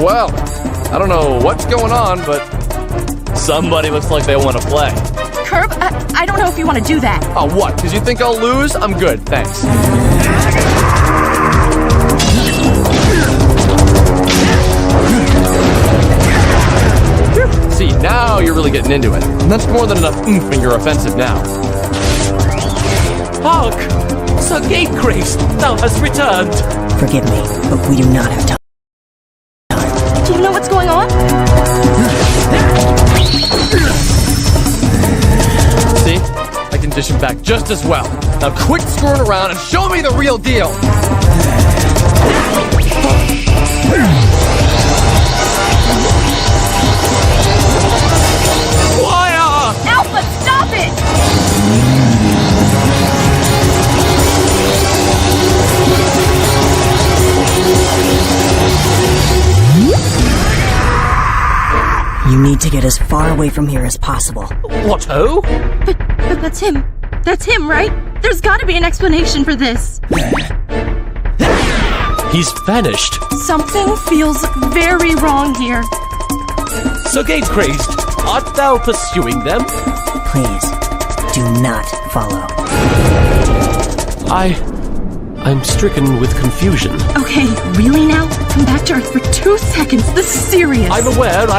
Well, I don't know what's going on, but somebody looks like they want to play. Curb, I don't know if you want to do that. Oh, what? Because you think I'll lose? I'm good, thanks. See, now you're really getting into it. And that's more than enough oomph in your offensive now. Hark! Sir Gategrace, thou hast returned. Forgive me, but we do not have time. Do you know what's going on? See? I can dish him back just as well. Now quit screwing around and show me the real deal! Fire! Alpha, stop it! You need to get as far away from here as possible. What ho? But that's him. That's him, right? There's gotta be an explanation for this. He's vanished. Something feels very wrong here. Sir Gategrace, art thou pursuing them? Please, do not follow. I'm stricken with confusion. Okay, really now? Come back to Earth for 2 seconds. This is serious. I'm aware,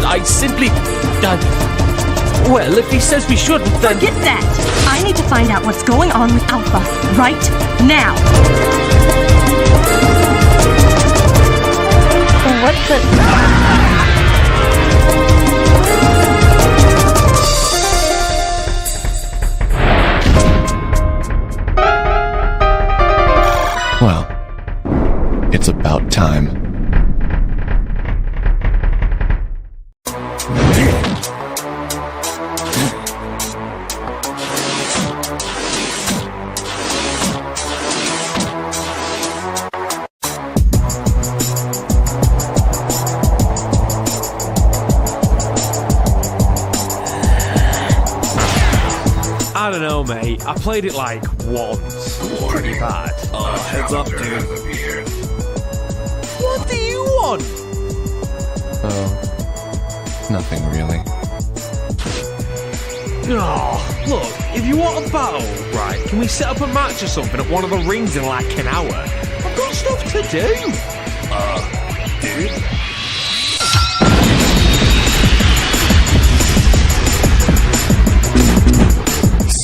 I simply... well, if he says we shouldn't, then... Forget that! I need to find out what's going on with Alpha right now. What the... Well, it's about time. I don't know, mate. I played it like once. Pretty bad. Heads up, dude. What do you want? Oh, nothing really. Oh, look, if you want a battle, right, can we set up a match or something at one of the rings in like an hour? I've got stuff to do. Dude.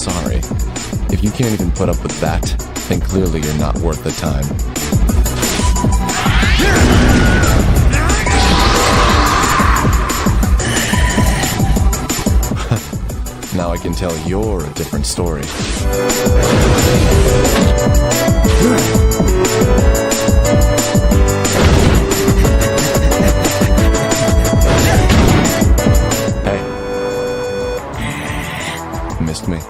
Sorry. If you can't even put up with that, then clearly you're not worth the time. Now I can tell you're a different story. Hey. Missed me.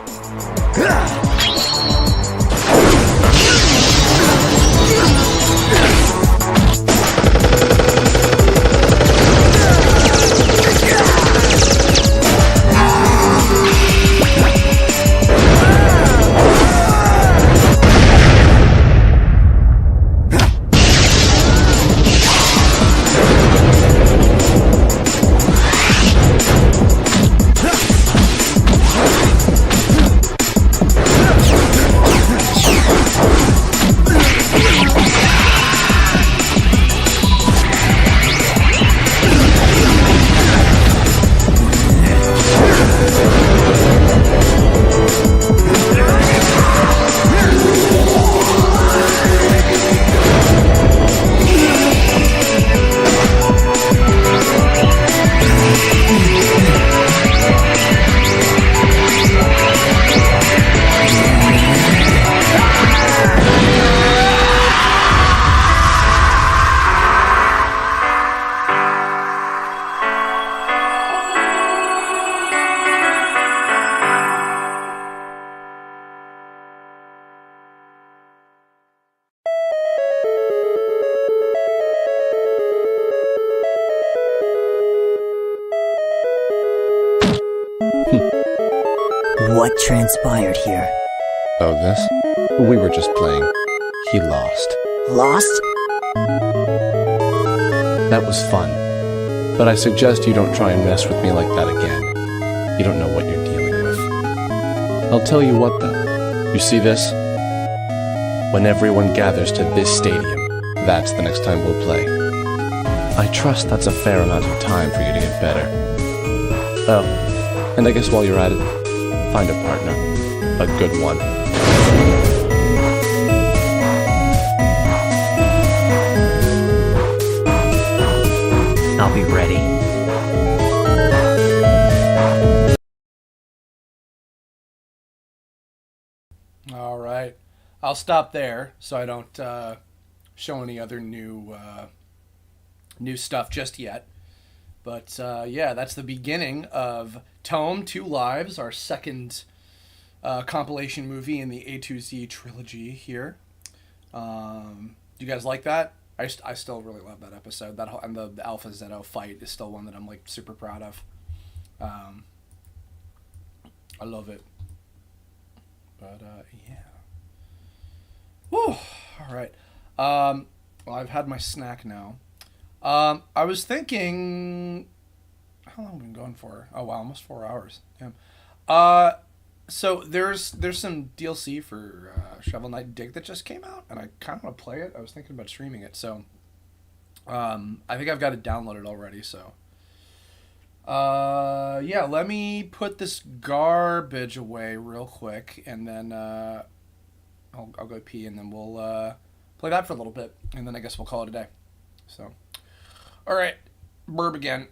What transpired here? Oh, this? We were just playing. He lost. Lost? That was fun. But I suggest you don't try and mess with me like that again. You don't know what you're dealing with. I'll tell you what, though. You see this? When everyone gathers to this stadium, that's the next time we'll play. I trust that's a fair amount of time for you to get better. Oh, and I guess while you're at it, find a partner. A good one. I'll be ready. All right. I'll stop there so I don't show any other new stuff just yet. But yeah, that's the beginning of Tome 2 Lives, our second compilation movie in the A2Z trilogy here. You guys like that? I still really love that episode. That whole, and the Alpha Zetto fight is still one that I'm like super proud of. I love it. But yeah. Whew. All right. Well, I've had my snack now. I was thinking, how long have we been going for? Oh wow, almost 4 hours. Damn. So there's some DLC for Shovel Knight Dig that just came out, and I kind of want to play it. I was thinking about streaming it, so I think I've got it downloaded already. So yeah, let me put this garbage away real quick, and then I'll go pee, and then we'll play that for a little bit, and then I guess we'll call it a day. So, all right, burp again.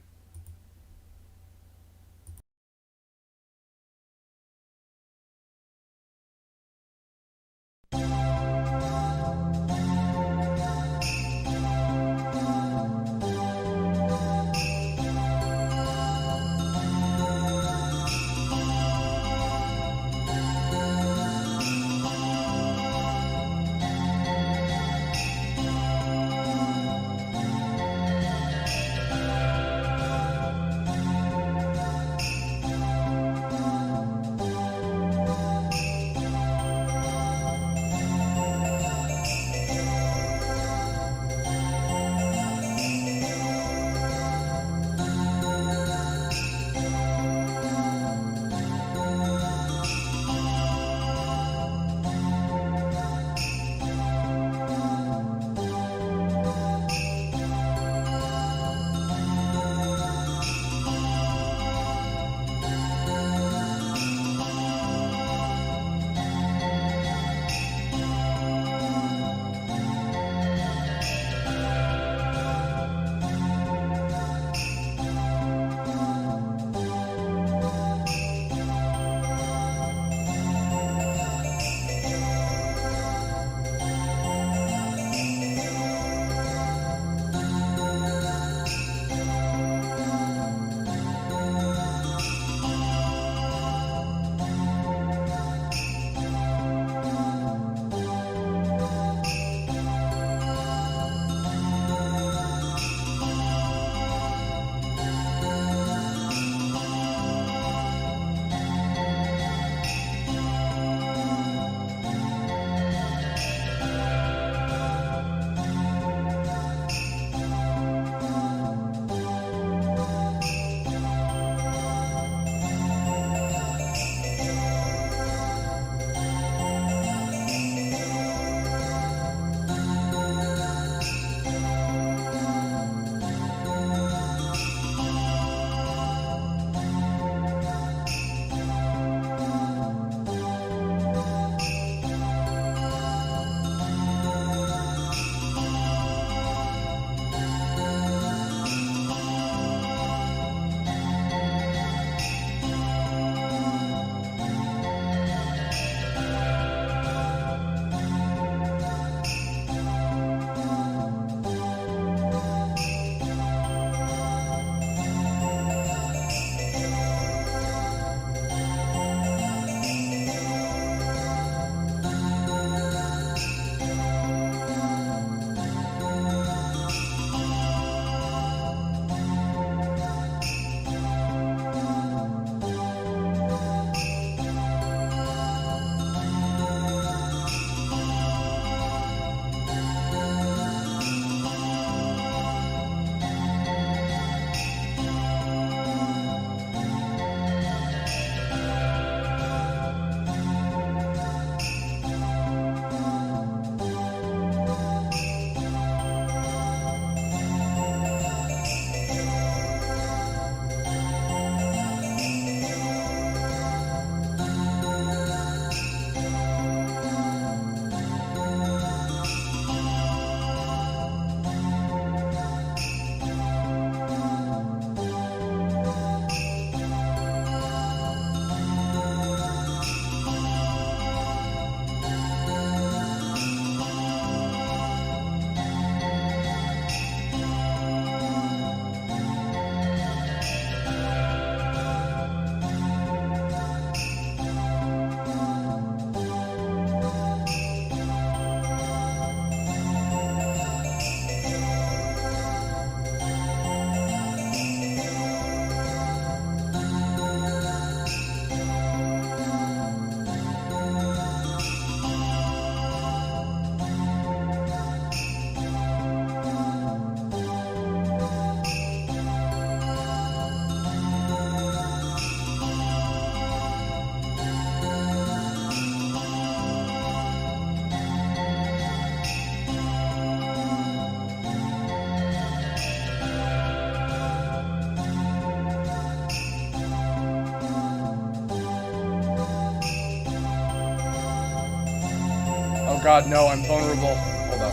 god, no, I'm vulnerable. Hold up.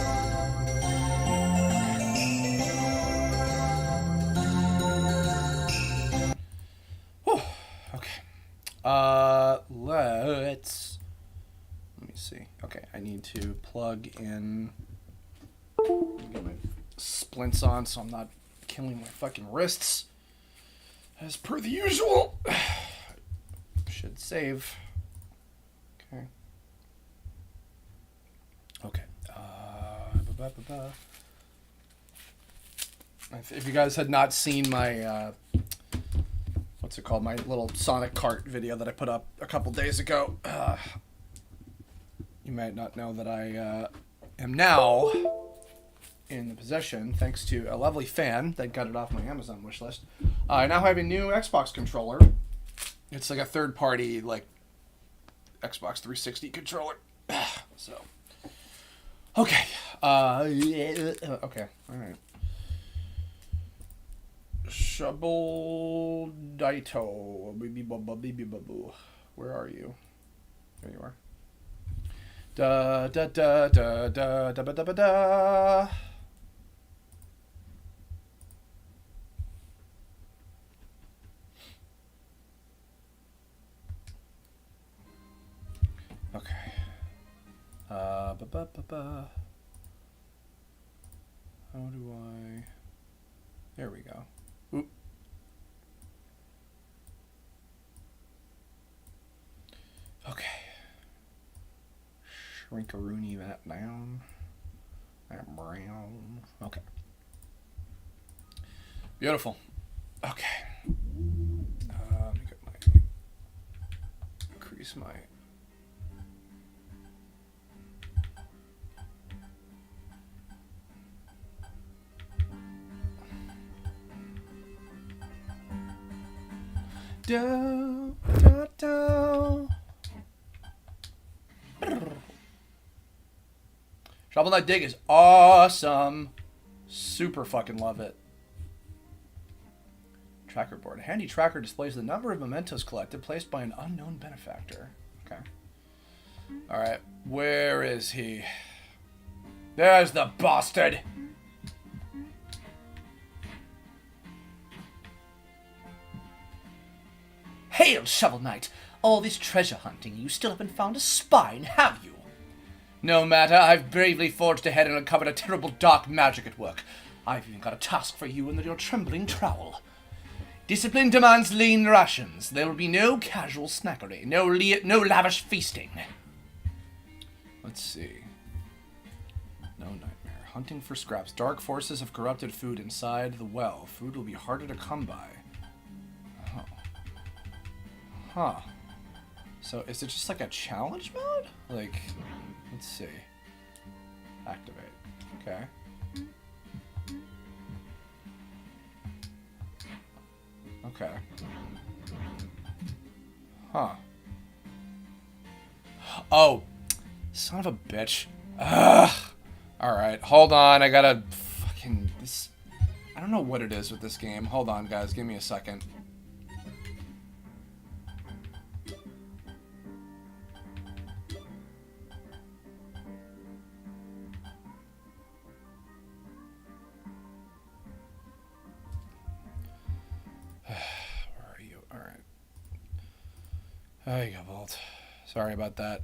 Whew. Okay. Let me see. Okay, I need to plug in. Get my splints on so I'm not killing my fucking wrists. As per the usual. Should save. Okay. Okay. If you guys had not seen my, what's it called? My little Sonic Kart video that I put up a couple days ago, you might not know that I am now in the possession, thanks to a lovely fan that got it off my Amazon wishlist. I now have a new Xbox controller. It's like a third-party, like, Xbox 360 controller. So, okay. Okay, alright. Shabaldito. Where are you? There you are. Da da da da da da da da da. Okay. How do I? There we go. Oop. Okay. Shrink-a-rooney that down. That brown. Okay. Beautiful. Okay. Let me get my increase my. Do, do, do. Shovel Knight Dig is awesome. Super fucking love it. Tracker board. A handy tracker displays the number of mementos collected placed by an unknown benefactor. Okay. Alright. Where is he? There's the bastard! Hail, Shovel Knight! All this treasure hunting, you still haven't found a spine, have you? No matter, I've bravely forged ahead and uncovered a terrible dark magic at work. I've even got a task for you and your trembling trowel. Discipline demands lean rations. There will be no casual snackery, no lavish feasting. Let's see. No nightmare. Hunting for scraps. Dark forces have corrupted food inside the well. Food will be harder to come by. Oh. Huh. So is it just like a challenge mode? Like, let's see. Activate. Okay. Okay. Huh. Oh. Son of a bitch. Ugh. Alright, hold on. I gotta fucking... this. I don't know what it is with this game. Hold on, guys. Give me a second. Where are you? Alright. There you go, Bolt. Sorry about that.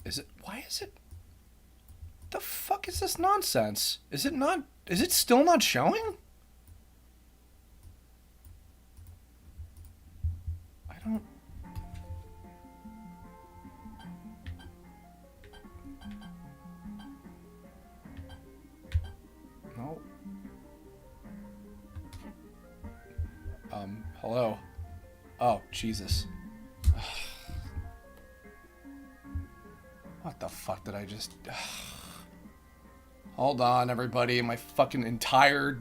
Is it... why is it... the fuck is this nonsense? Is it not... is it still not showing? I don't... no. Hello? Oh, Jesus. What the fuck did I just... Hold on, everybody. My fucking entire...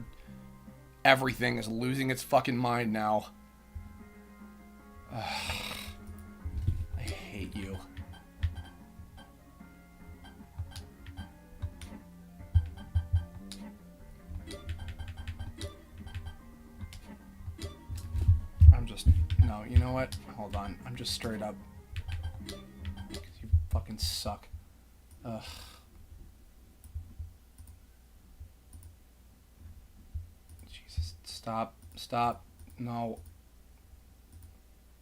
everything is losing its fucking mind now. I hate you. I'm just... no, you know what? Hold on. I'm just straight up... you fucking suck. Ugh. Jesus, stop. Stop. No.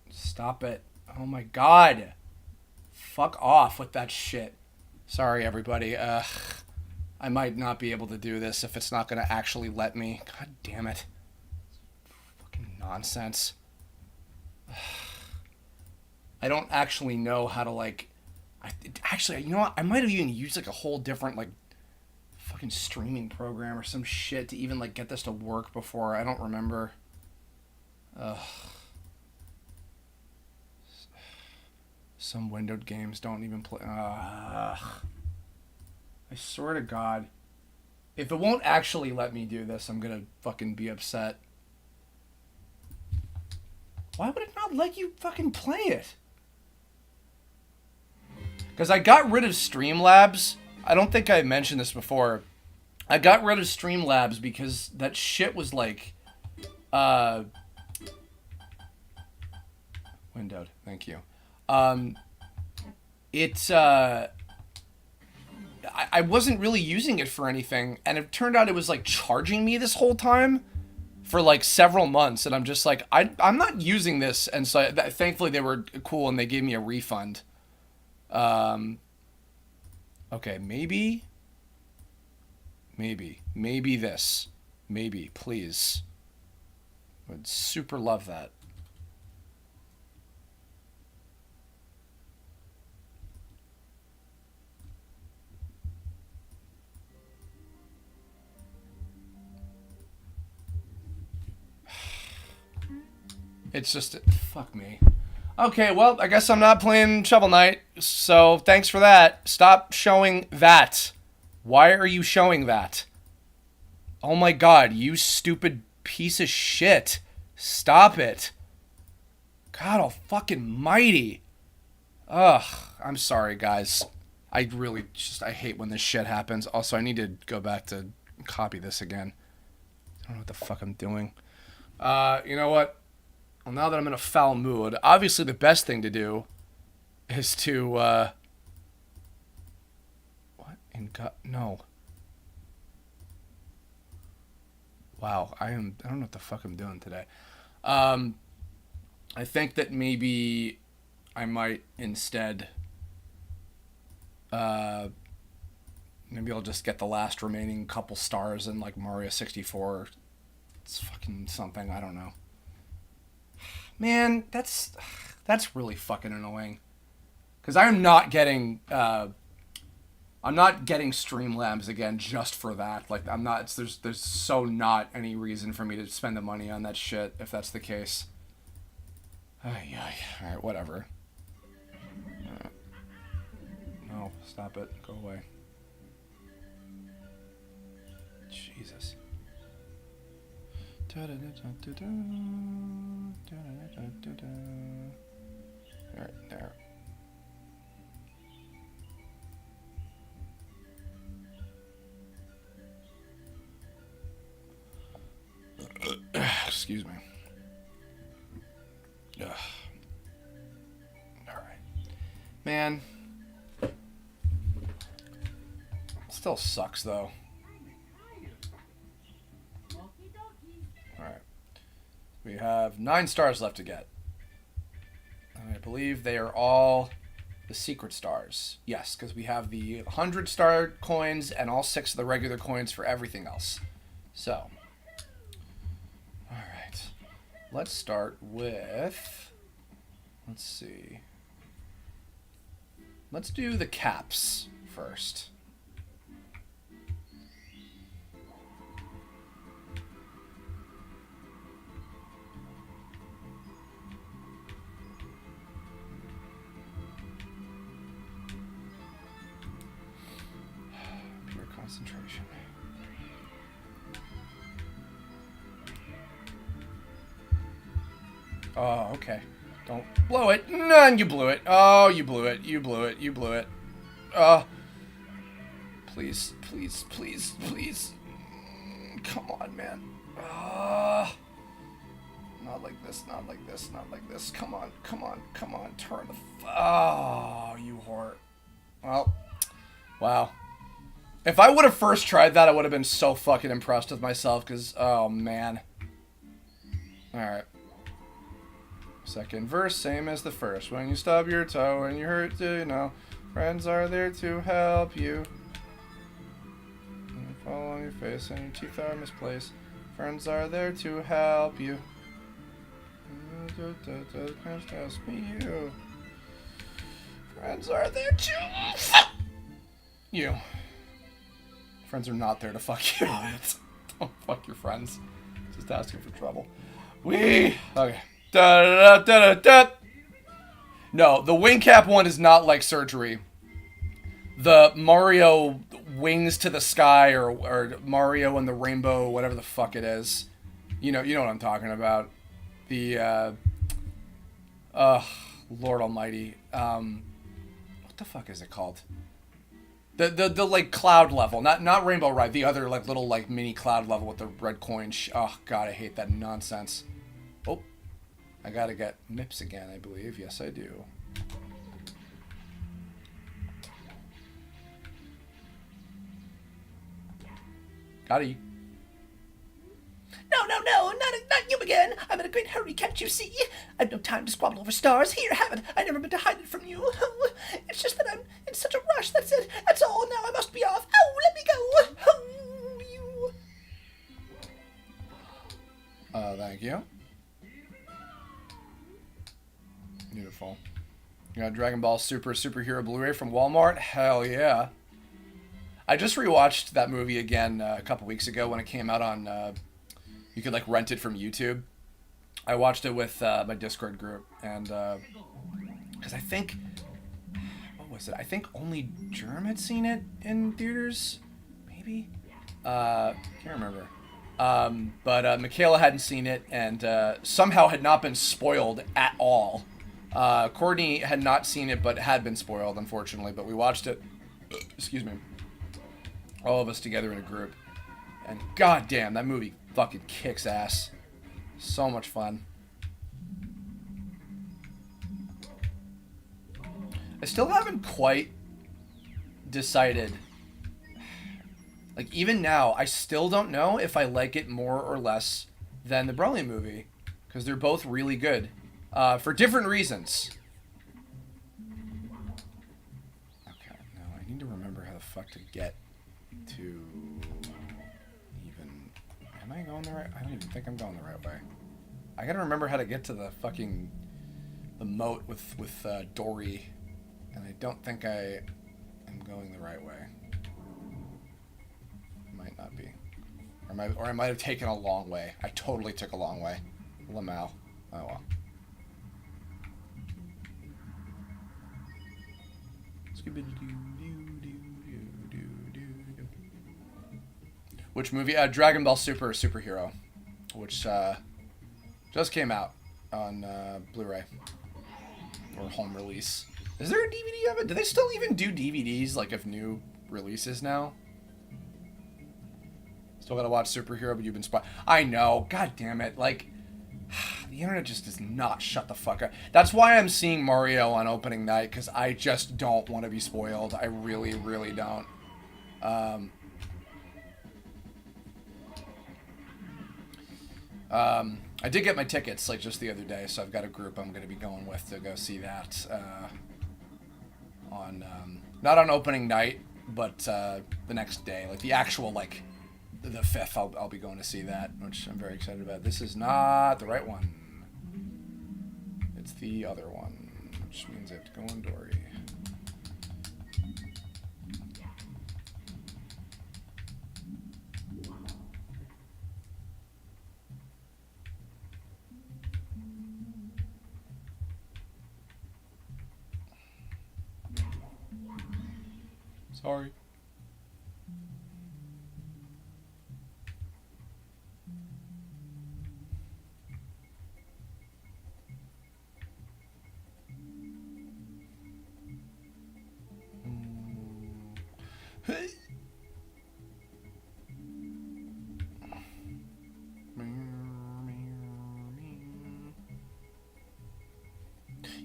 Stop it. Oh my god. Fuck off with that shit. Sorry, everybody. I might not be able to do this if it's not going to actually let me. God damn it. Fucking nonsense. I don't actually know how to, like... Actually, you know what? I might have even used, like, a whole different, like, fucking streaming program or some shit to even, like, get this to work before. I don't remember. Ugh. Some windowed games don't even play. I swear to God. If it won't actually let me do this, I'm gonna fucking be upset. Why would it not let you fucking play it? Because I got rid of Streamlabs. I don't think I mentioned this before. I got rid of Streamlabs because that shit was like... windowed. Thank you. I wasn't really using it for anything, and it turned out it was like charging me this whole time for like several months, and I'm just like, I'm not using this, and so thankfully they were cool and they gave me a refund. Okay, maybe this, maybe, please. Would super love that. It's just, fuck me. Okay, well, I guess I'm not playing Shovel Knight, so thanks for that. Stop showing that. Why are you showing that? Oh my god, you stupid piece of shit. Stop it. God almighty. Ugh, I'm sorry, guys. I really just, I hate when this shit happens. Also, I need to go back to copy this again. I don't know what the fuck I'm doing. You know what? Well, now that I'm in a foul mood, obviously the best thing to do is to, what? No. Wow, I don't know what the fuck I'm doing today. I think that maybe I might instead, maybe I'll just get the last remaining couple stars in, like, Mario 64. It's fucking something, I don't know. Man, that's really fucking annoying. Because I'm not getting Streamlabs again just for that. Like, I'm not, there's so not any reason for me to spend the money on that shit if that's the case. Alright, whatever. No, stop it. Go away. Jesus. Alright, there. Excuse me. Ugh. Alright. Man. Still sucks, though. Alright. We have 9 stars left to get. And I believe they are all the secret stars. Yes, because we have the 100-star coins and all 6 of the regular coins for everything else. So. Alright. Let's start with... Let's see. Let's do the caps first. Pure concentration. Oh, okay. Don't blow it. None, you blew it. Oh, you blew it. You blew it. You blew it. Please, please, please, please. Come on, man. Not like this, not like this, not like this. Come on, come on, come on. Turn the... Oh, you whore. Well, wow. If I would have first tried that, I would have been so fucking impressed with myself, because, oh, man. Alright. Second verse, same as the first. When you stub your toe and you hurt, you know, friends are there to help you. And you fall on your face and your teeth are misplaced. Friends are there to help you. Just me, you. Friends are there to fuck you. Friends are not there to fuck you. Don't fuck your friends. Just asking for trouble. Okay. Da, da, da, da, da. No, the wing cap one is not like surgery. The Mario wings to the sky, or Mario and the rainbow, whatever the fuck it is. You know what I'm talking about. The Lord Almighty. What the fuck is it called? The like cloud level, not Rainbow Ride, the other like little like mini cloud level with the red coin. Oh god, I hate that nonsense. Oh, I gotta get MIPS again, I believe. Yes, I do. Got it. No, not you again. I'm in a great hurry, can't you see? I've no time to squabble over stars. Here, have it. I never meant to hide it from you. Oh, it's just that I'm in such a rush. That's it. That's all. Now I must be off. Oh, let me go. Oh, you. Thank you. Beautiful. You got Dragon Ball Super Superhero Blu-ray from Walmart? Hell yeah. I just rewatched that movie again a couple weeks ago when it came out on... you could like rent it from YouTube. I watched it with my Discord group, and because I think, what was it? I think only Germ had seen it in theaters, maybe. Can't remember. But Michaela hadn't seen it, and somehow had not been spoiled at all. Courtney had not seen it, but had been spoiled, unfortunately. But we watched it. Excuse me. All of us together in a group, and goddamn, that movie fucking kicks ass. So much fun. I still haven't quite decided. Like, even now, I still don't know if I like it more or less than the Broly movie. Because they're both really good. For different reasons. Okay, now I need to remember how the fuck to get to even... Am I going the right... I don't even think I'm going the right way. I gotta remember how to get to the fucking... the moat with Dory. And I don't think I am going the right way. Might not be. Or I might have taken a long way. I totally took a long way. Lamau. Oh well. Which movie? Dragon Ball Super Superhero, which just came out on Blu-ray or home release. Is there a DVD of it? Do they still even do DVDs like of new releases now? Still gotta watch Superhero, but you've been spoiled. I know. God damn it. Like, the internet just does not shut the fuck up. That's why I'm seeing Mario on opening night, because I just don't want to be spoiled. I really, really don't. I did get my tickets, like, just the other day, so I've got a group I'm going to be going with to go see that on, not on opening night, but the next day. Like, the actual, like, the 5th, I'll be going to see that, which I'm very excited about. This is not the right one. It's the other one, which means I have to go on Dory. Sorry.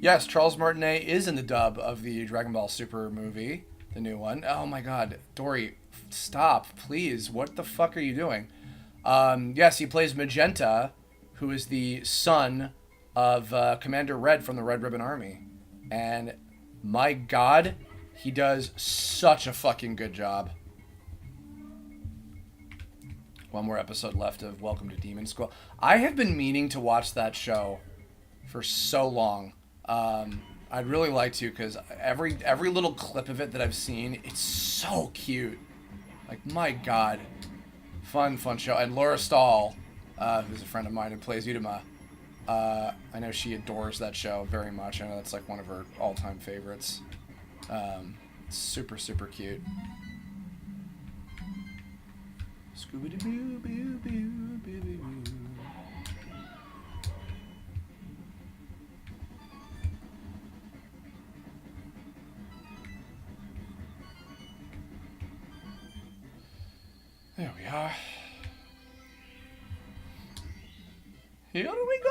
Yes, Charles Martinet is in the dub of the Dragon Ball Super movie. the new one. Oh my god, Dory, stop, please. What the fuck are you doing? Yes, he plays Magenta, who is the son of Commander Red from the Red Ribbon Army. And my god, he does such a fucking good job. One more episode left of Welcome to Demon School. I have been meaning to watch that show for so long. I'd really like to, because every little clip of it that I've seen, it's so cute. Like, my god. Fun show. And Laura Stahl, who's a friend of mine who plays Udama, I know she adores that show very much. I know that's like one of her all-time favorites. Super cute. Scooby-Doo-boo-boo-boo-boo-boo. There we are. Here we go!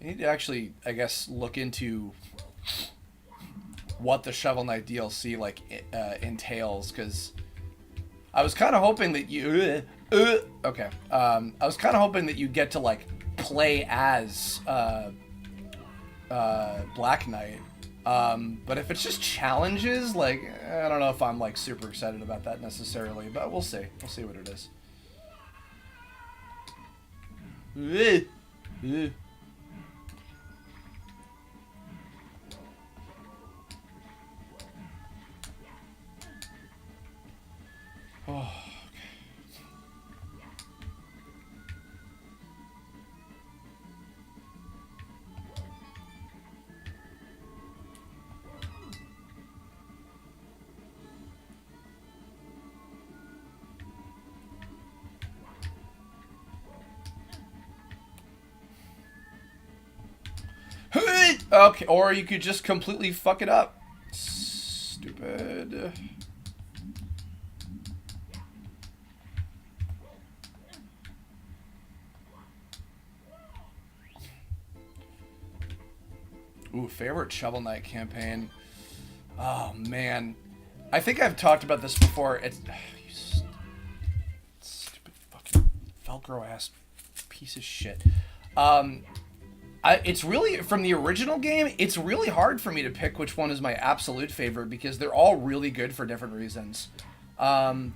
I need to actually, I guess, look into what the Shovel Knight DLC like entails, because I was kind of hoping that you okay. I was kind of hoping that you get to like play as Black Knight. But if it's just challenges, like, I don't know if I'm like super excited about that necessarily, but we'll see. We'll see what it is. Oh. Okay, or you could just completely fuck it up. Stupid. Ooh, favorite Shovel Knight campaign. Oh man, I think I've talked about this before. It's you stupid fucking Velcro ass piece of shit. It's really, from the original game, it's really hard for me to pick which one is my absolute favorite, because they're all really good for different reasons. The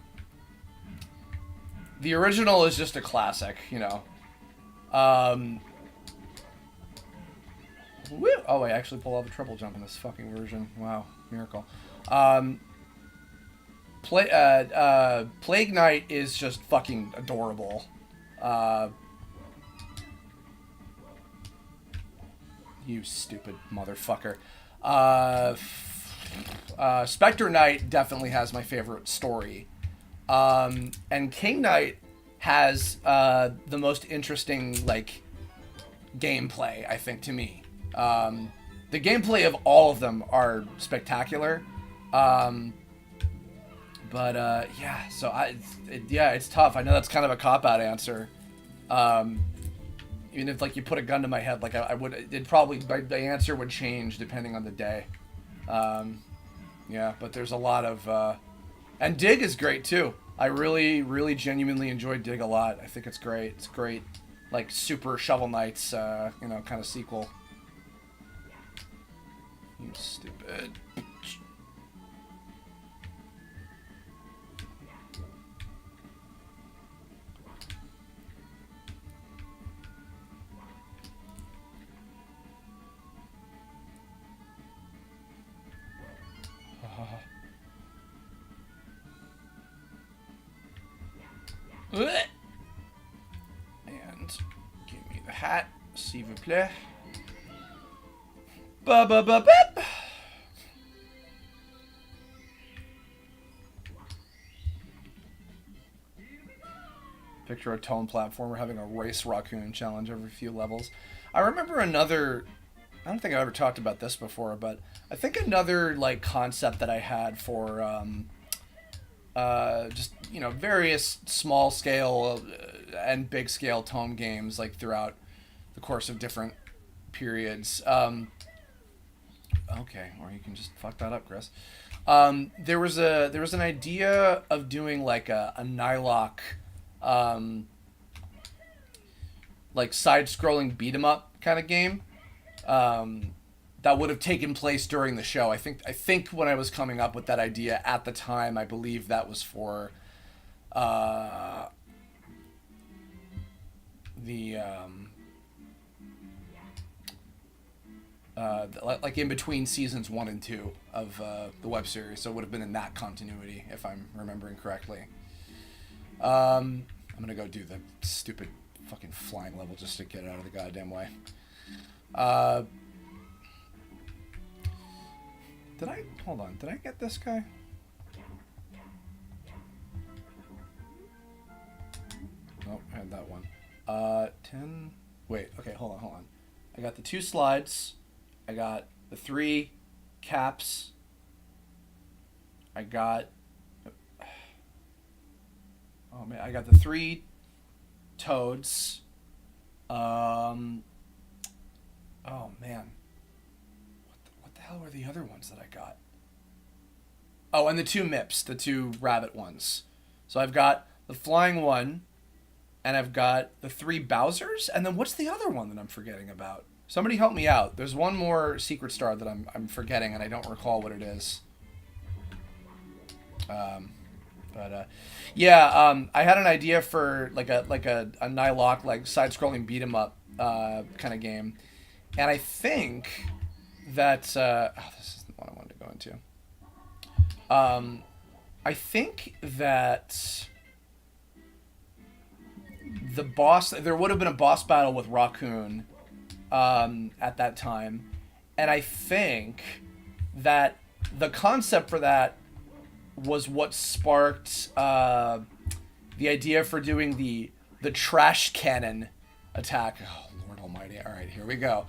original is just a classic, you know. Woo! Oh, I actually pulled off a triple jump in this fucking version. Wow, miracle. Plague Knight is just fucking adorable. You stupid motherfucker. Spectre Knight definitely has my favorite story. And King Knight has the most interesting, like, gameplay, I think, to me. The gameplay of all of them are spectacular. Yeah, so it's tough. I know that's kind of a cop-out answer. Even if, like, you put a gun to my head, like, I would, it probably, the answer would change depending on the day. Yeah, but there's a lot of, and Dig is great, too. I really, really genuinely enjoy Dig a lot. I think it's great. It's great, like, super Shovel Knight's, you know, kind of sequel. You stupid. And give me the hat, s'il vous plaît. Ba-ba-ba-bip. Picture a tone platformer having a race raccoon challenge every few levels. I remember another, I don't think I've ever talked about this before, but I think another like concept that I had for just, you know, various small scale and big scale tome games like throughout the course of different periods. Okay, or you can just fuck that up, Chris. There was an idea of doing like a Nylock like side-scrolling beat-em-up kind of game that would have taken place during the show. I think when I was coming up with that idea at the time, I believe that was for like in between seasons 1 and 2 of the web series, so it would have been in that continuity if I'm remembering correctly. I'm gonna go do the stupid fucking flying level just to get it out of the goddamn way. Hold on, did I get this guy? Nope, I had that one. 10, wait, okay, hold on. I got the 2 slides, I got the 3 caps, I got, oh man, I got the 3 toads. Oh man, what the hell were the other ones that I got? Oh, and the 2 mips, the 2 rabbit ones. So I've got the flying one, and I've got the 3 Bowsers, and then what's the other one that I'm forgetting about? Somebody help me out. There's one more secret star that I'm forgetting, and I don't recall what it is. Yeah, I had an idea for like a Nylock like side-scrolling beat 'em up kind of game, and I think that this is the one I wanted to go into. I think that the boss, there would have been a boss battle with Raccoon at that time, and I think that the concept for that was what sparked the idea for doing the trash cannon attack. Oh, Lord Almighty! All right, here we go.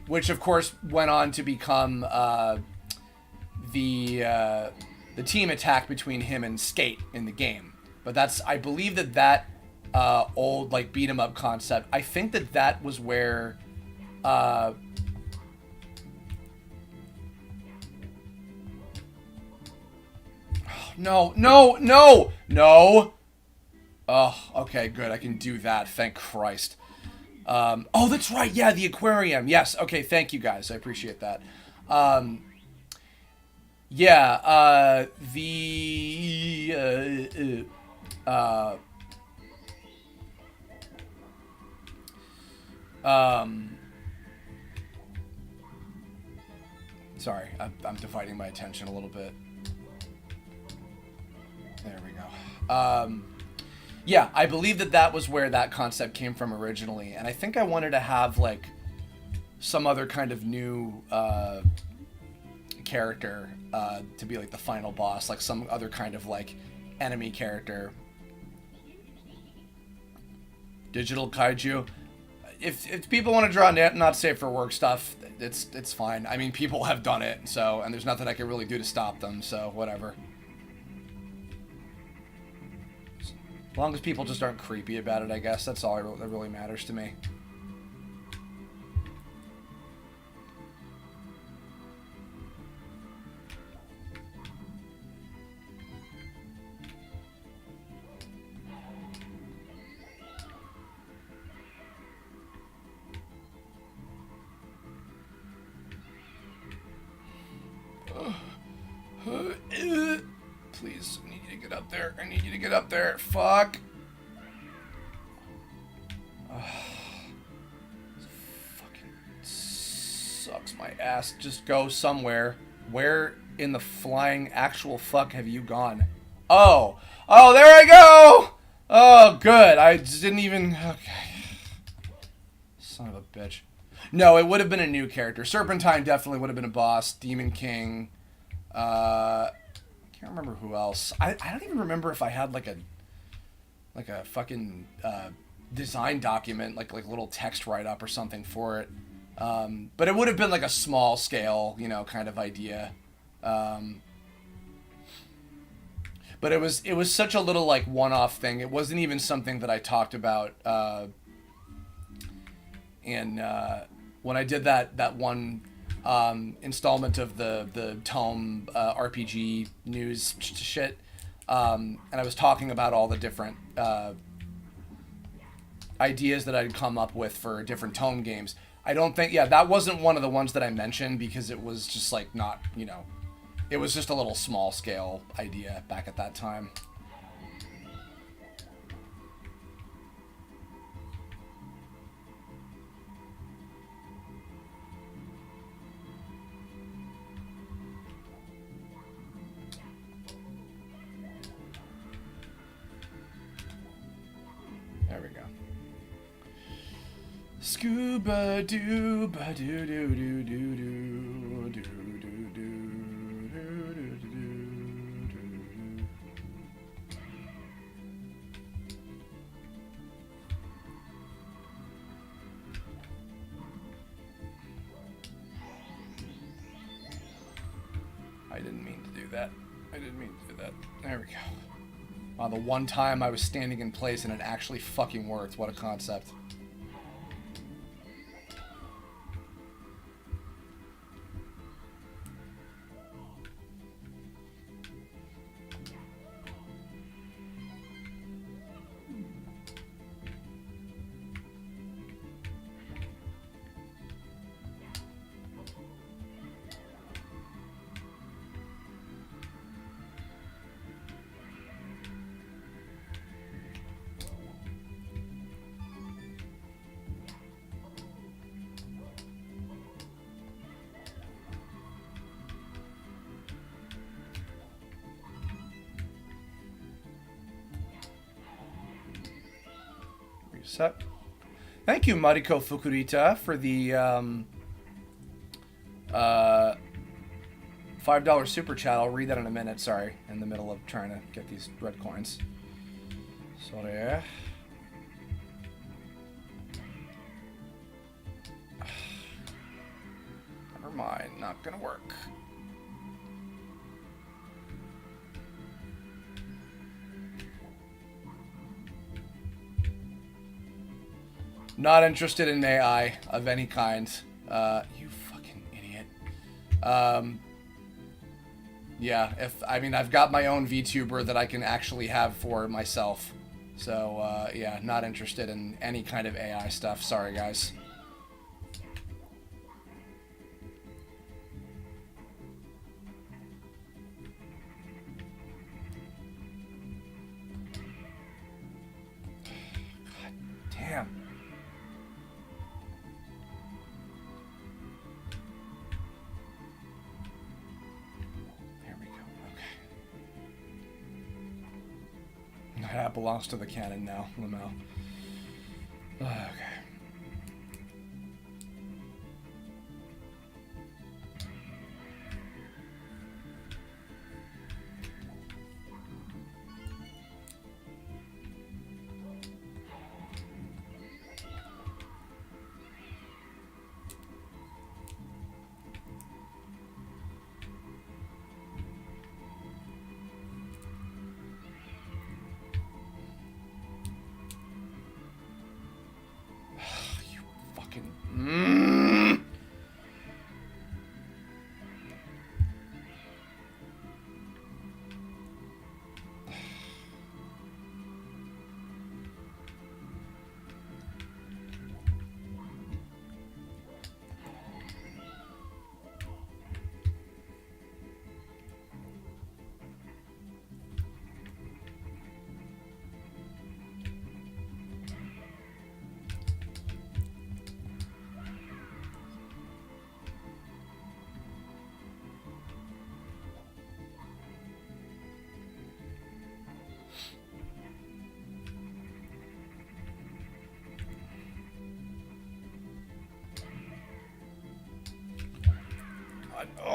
Which of course went on to become the team attack between him and Skate in the game. But that's, I believe that old like beat 'em up concept, I think that was where No. Oh, okay, good. I can do that. Thank Christ. Oh, that's right. Yeah, the aquarium. Yes. Okay, thank you guys. I appreciate that. Yeah, sorry, I'm dividing my attention a little bit. There we go. Yeah, I believe that was where that concept came from originally, and I think I wanted to have like some other kind of new character to be like the final boss, like some other kind of like enemy character. Digital kaiju. If people want to draw not safe for work stuff, it's fine. I mean, people have done it, so, and there's nothing I can really do to stop them, so whatever. As long as people just aren't creepy about it, I guess. That's all that really matters to me. Please, I need you to get up there. I need you to get up there. Fuck. This fucking sucks my ass. Just go somewhere. Where in the flying actual fuck have you gone? Oh, there I go! Oh, good. I just didn't even... Okay. Son of a bitch. No, it would have been a new character. Serpentine definitely would have been a boss. Demon King. Can't remember who else. I don't even remember if I had like a fucking design document, like a little text write-up or something for it. But it would have been like a small scale, you know, kind of idea. But it was such a little like one-off thing. It wasn't even something that I talked about. And when I did that one installment of the Tome RPG news shit, and I was talking about all the different ideas that I'd come up with for different Tome games. I don't think, yeah, that wasn't one of the ones that I mentioned because it was just like not, you know, it was just a little small scale idea back at that time. There we go. Scuba doo ba doo doo doo doo doo doo doo doo. I didn't mean to do that. I didn't mean to do that. There we go. Wow, the one time I was standing in place and it actually fucking worked. What a concept. Reset. Thank you, Mariko Fukurita, for the $5 super chat. I'll read that in a minute. Sorry, in the middle of trying to get these red coins. Sorry. Never mind. Not gonna work. Not interested in AI of any kind. You fucking idiot. Yeah, I've got my own VTuber that I can actually have for myself. So, yeah, not interested in any kind of AI stuff. Sorry, guys. God damn. That belongs to the Canon now, Lamel. Okay.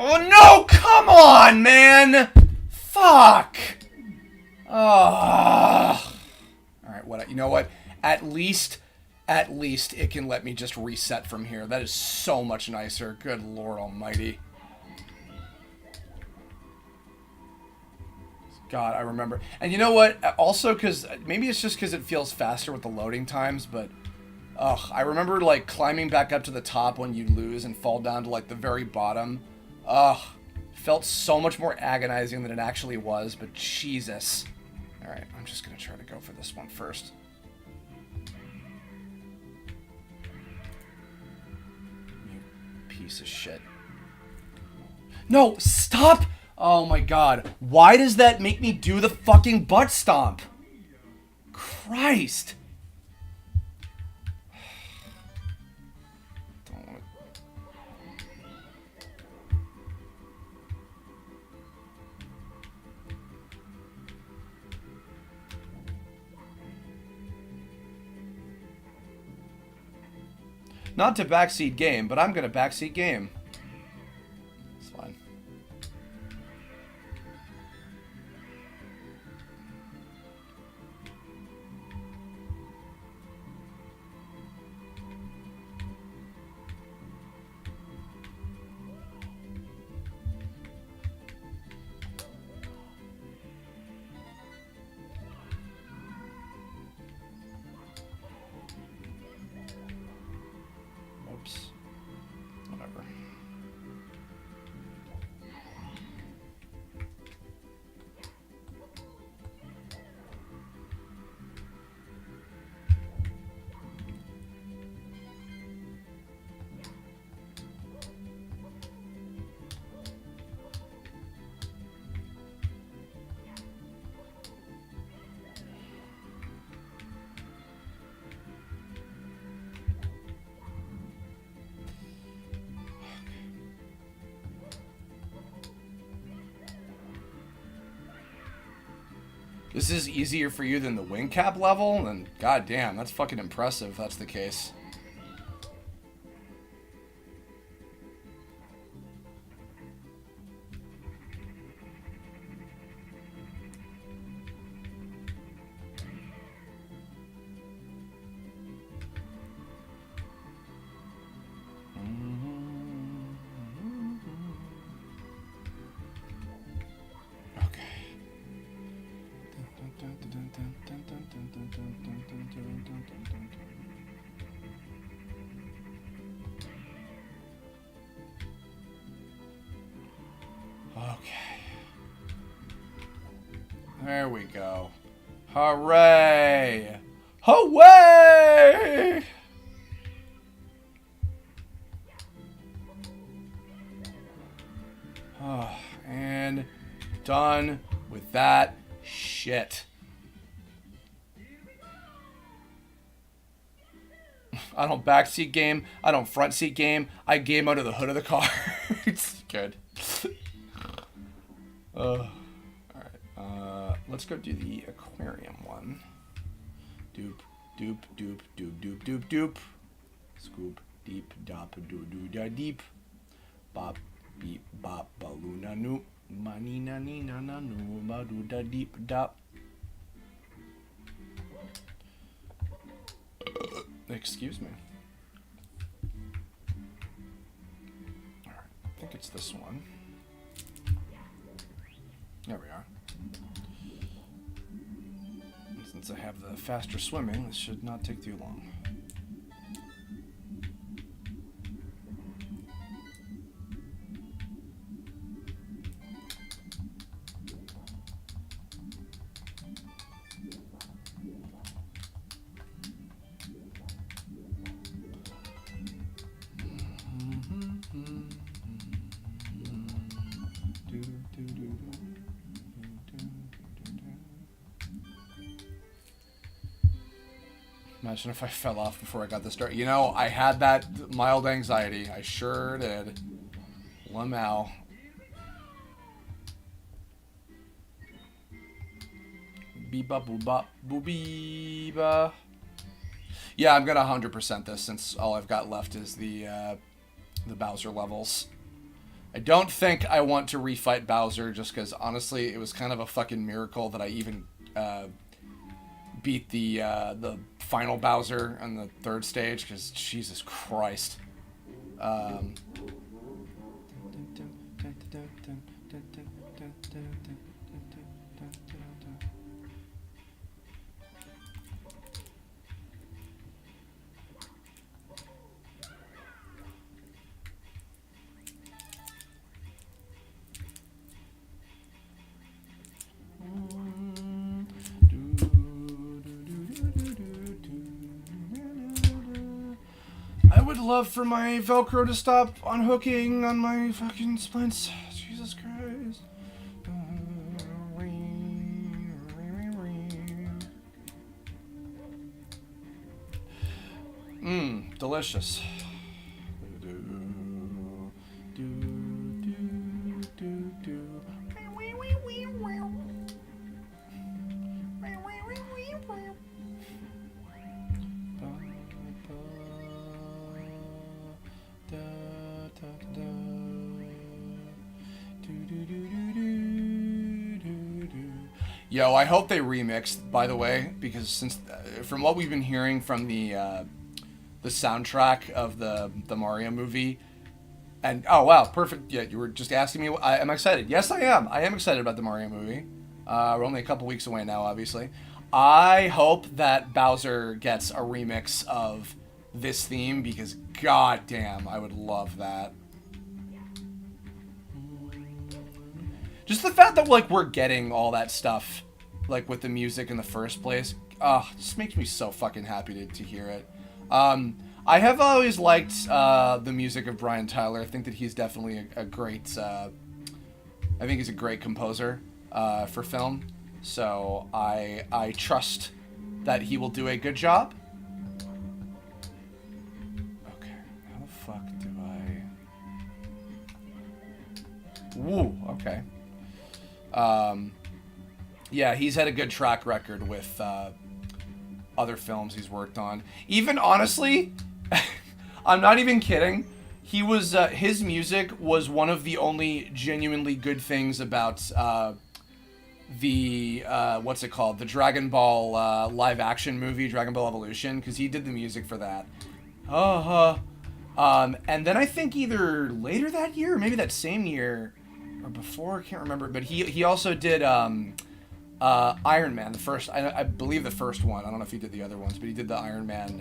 Oh no, come on, man! Fuck! Alright, what? You know what? At least it can let me just reset from here. That is so much nicer. Good Lord Almighty. God, I remember. And you know what? Also, because maybe it's just because it feels faster with the loading times, but I remember like climbing back up to the top when you lose and fall down to like the very bottom. Felt so much more agonizing than it actually was, but Jesus. All right, I'm just gonna try to go for this one first. You piece of shit. No, stop! Oh my God. Why does that make me do the fucking butt stomp? Christ. Don't want to... Not to backseat game, but I'm gonna backseat game. It's fine. Whatever. This is easier for you than the wing cap level? And goddamn, that's fucking impressive if that's the case. Okay. There we go. Hooray! Hooray! Oh, and done with that shit. I don't backseat game. I don't front seat game. I game under the hood of the car. It's good. Alright. Let's go do the aquarium one. Doop, doop, doop, doop, doop, doop, doop. Scoop, deep, dop, doo doo da deep. Bop, beep, bop, baluna noop. Manina nina na no ba doo da deep dop. Excuse me. Alright, I think it's this one. There we are. And since I have the faster swimming, this should not take too long. Imagine if I fell off before I got the start. You know, I had that mild anxiety. I sure did. Lamau. Beeba booba boobieba. Yeah, I'm gonna 100% this since all I've got left is the Bowser levels. I don't think I want to refight Bowser, just because, honestly, it was kind of a fucking miracle that I even beat the final Bowser on the 3rd stage, because Jesus Christ. I would love for my Velcro to stop unhooking on my fucking splints. Jesus Christ. Delicious. Yo, I hope they remixed, by the way, because since from what we've been hearing from the soundtrack of the Mario movie, and oh wow, perfect. Yeah, you were just asking me. Am I excited? Yes, I am. I am excited about the Mario movie. We're only a couple weeks away now, obviously. I hope that Bowser gets a remix of this theme because goddamn, I would love that. Just the fact that, like, we're getting all that stuff, like, with the music in the first place, just makes me so fucking happy to hear it. I have always liked the music of Brian Tyler. I think that he's definitely a great, I think he's a great composer for film. So I trust that he will do a good job. Okay, how the fuck do I... Woo, okay. Yeah, he's had a good track record with other films he's worked on. Even honestly, I'm not even kidding. He was his music was one of the only genuinely good things about the what's it called? The Dragon Ball live action movie, Dragon Ball Evolution, because he did the music for that. And then I think either later that year or maybe that same year or before, I can't remember, but he also did Iron Man, the first, I believe the first one. I don't know if he did the other ones, but he did the Iron Man,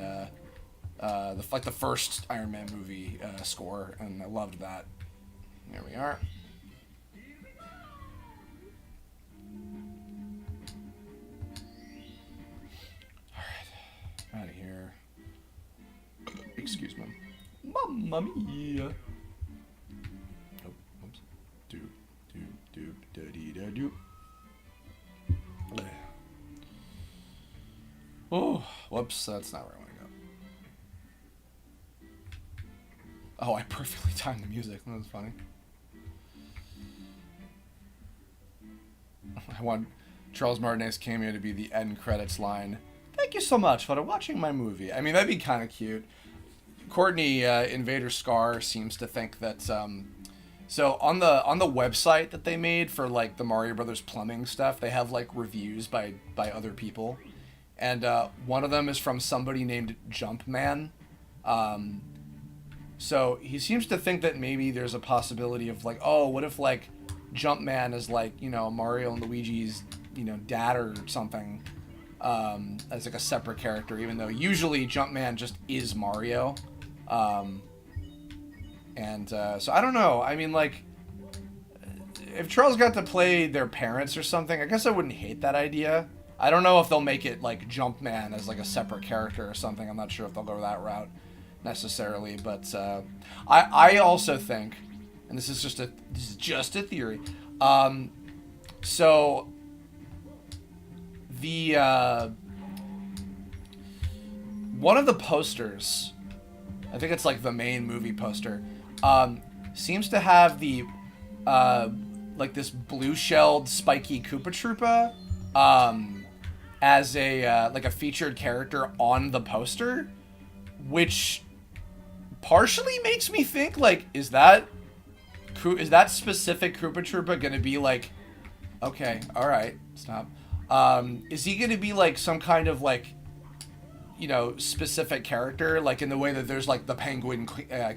the first Iron Man movie score, and I loved that. There we are. All right, out of here. Excuse me. Mamma mia. Oh, whoops. Do. Oh, whoops, that's not where I want to go. Oh, I perfectly timed the music. That was funny. I want Charles Martinet's cameo to be the end credits line. Thank you so much for watching my movie. I mean, that'd be kind of cute. Courtney, Invader Scar, seems to think that... So on the website that they made for, like, the Mario Brothers plumbing stuff, they have, like, reviews by other people. And one of them is from somebody named Jumpman. So he seems to think that maybe there's a possibility of, like, oh, what if, like, Jumpman is, like, you know, Mario and Luigi's, you know, dad or something, as, like, a separate character, even though usually Jumpman just is Mario. So I don't know. I mean, like, if Charles got to play their parents or something, I guess I wouldn't hate that idea. I don't know if they'll make it, like, Jumpman as, like, a separate character or something. I'm not sure if they'll go that route necessarily, but I also think, and this is just a theory. So the one of the posters, I think it's like the main movie poster, seems to have the like this blue-shelled spiky Koopa Troopa as a like a featured character on the poster, which partially makes me think, like, is that is that specific Koopa Troopa gonna be like, okay, all right, stop. Is he gonna be like some kind of like, you know, specific character, like in the way that there's like the Penguin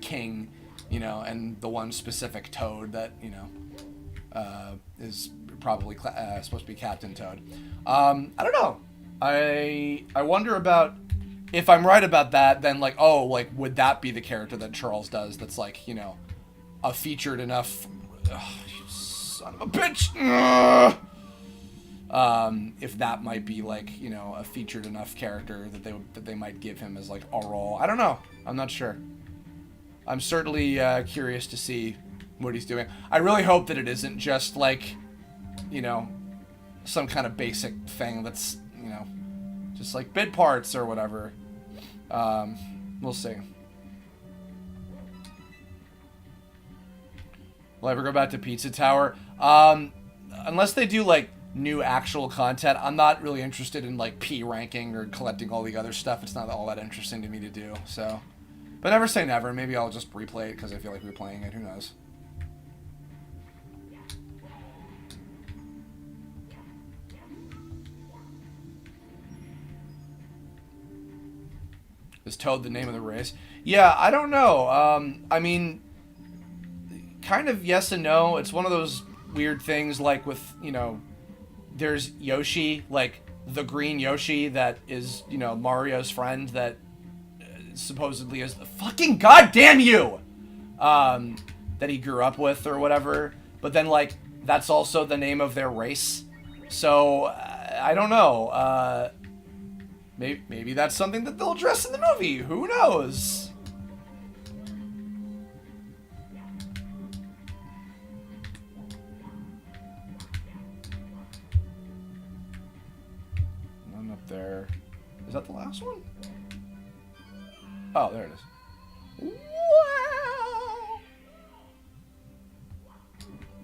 King, you know, and the one specific Toad that, you know, is probably supposed to be Captain Toad. I don't know. I wonder about, if I'm right about that, then like, oh, like would that be the character that Charles does that's like, you know, a featured enough, you son of a bitch. If that might be like, you know, a featured enough character that they might give him as like a role. I don't know. I'm not sure. I'm certainly curious to see what he's doing. I really hope that it isn't just like, you know, some kind of basic thing that's, you know, just like bit parts or whatever. We'll see. Will I ever go back to Pizza Tower? Unless they do like new actual content, I'm not really interested in like P ranking or collecting all the other stuff. It's not all that interesting to me to do. So, but never say never. Maybe I'll just replay it because I feel like replaying it. Who knows? Is Toad the name of the race? Yeah, I don't know. I mean, kind of yes and no. It's one of those weird things like with, you know, there's Yoshi, like the green Yoshi that is, you know, Mario's friend that supposedly is the fucking goddamn you that he grew up with or whatever. But then like that's also the name of their race. So I don't know. Maybe that's something that they'll address in the movie. Who knows? None up there. Is that the last one? Oh, there it is. Wow!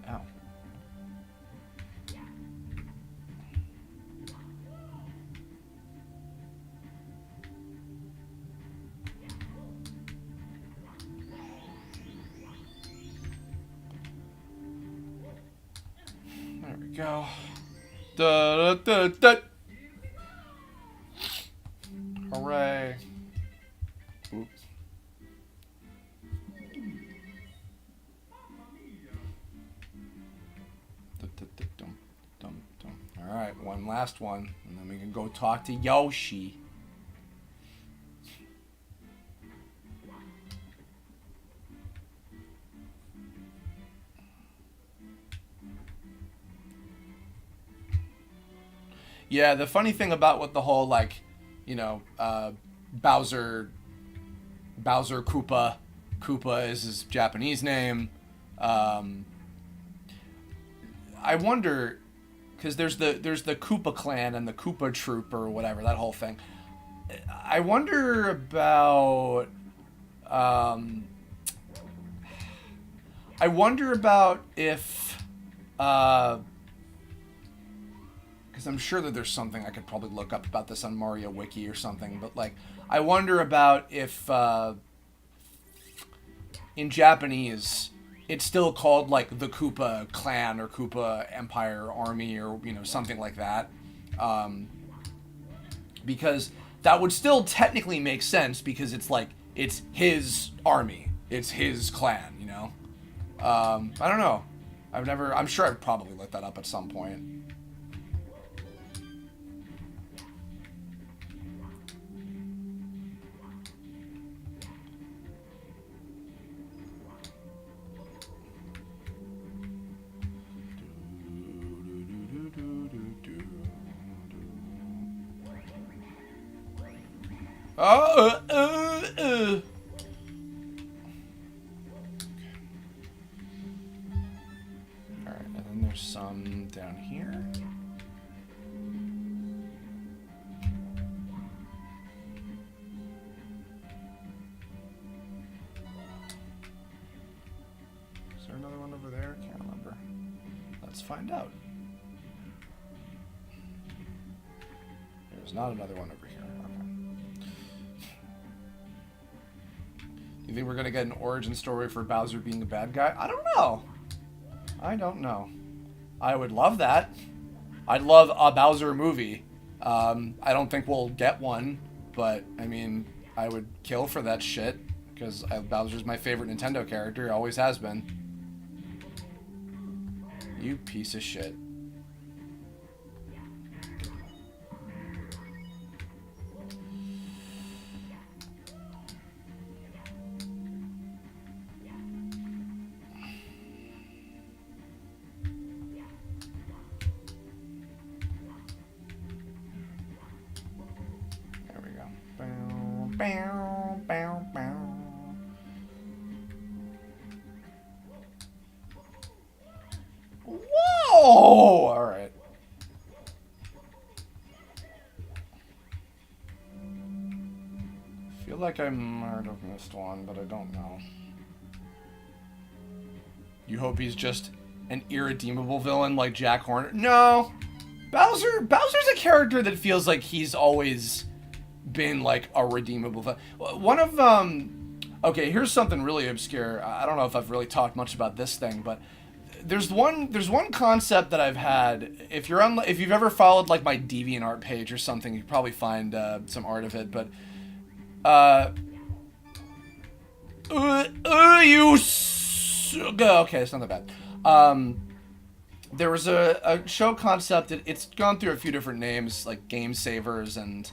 Ow. There we go. Da, da, da, da. Hooray. Oops. Alright, one last one, and then we can go talk to Yoshi. Yeah, the funny thing about what the whole, like, you know, Bowser Koopa is his Japanese name. I wonder, because there's the Koopa clan and the Koopa troop or whatever, that whole thing. I wonder about if because I'm sure that there's something I could probably look up about this on Mario Wiki or something, but like I wonder about if in Japanese it's still called like the Koopa clan or Koopa Empire Army or, you know, something like that, because that would still technically make sense because it's like it's his army, it's his clan, you know. I don't know. I'm sure I've probably looked that up at some point. Alright, and then there's some down here. Is there another one over there? Can't remember. Let's find out. There's not another one over here. Okay. The think we're gonna get an origin story for Bowser being a bad guy? I don't know. I don't know. I would love that. I'd love a Bowser movie. I don't think we'll get one, but I mean, I would kill for that shit because Bowser's my favorite Nintendo character. Always has been. You piece of shit. Bow, bow, bow. Whoa! Alright. I feel like I might have missed one, but I don't know. You hope he's just an irredeemable villain like Jack Horner? No! Bowser's a character that feels like he's always been like a redeemable villain. One of okay, here's something really obscure. I don't know if I've really talked much about this thing, but there's one concept that I've had. If you've ever followed like my DeviantArt page or something, you probably find some art of it. But okay, it's not that bad. There was a show concept. It's gone through a few different names, like Game Savers and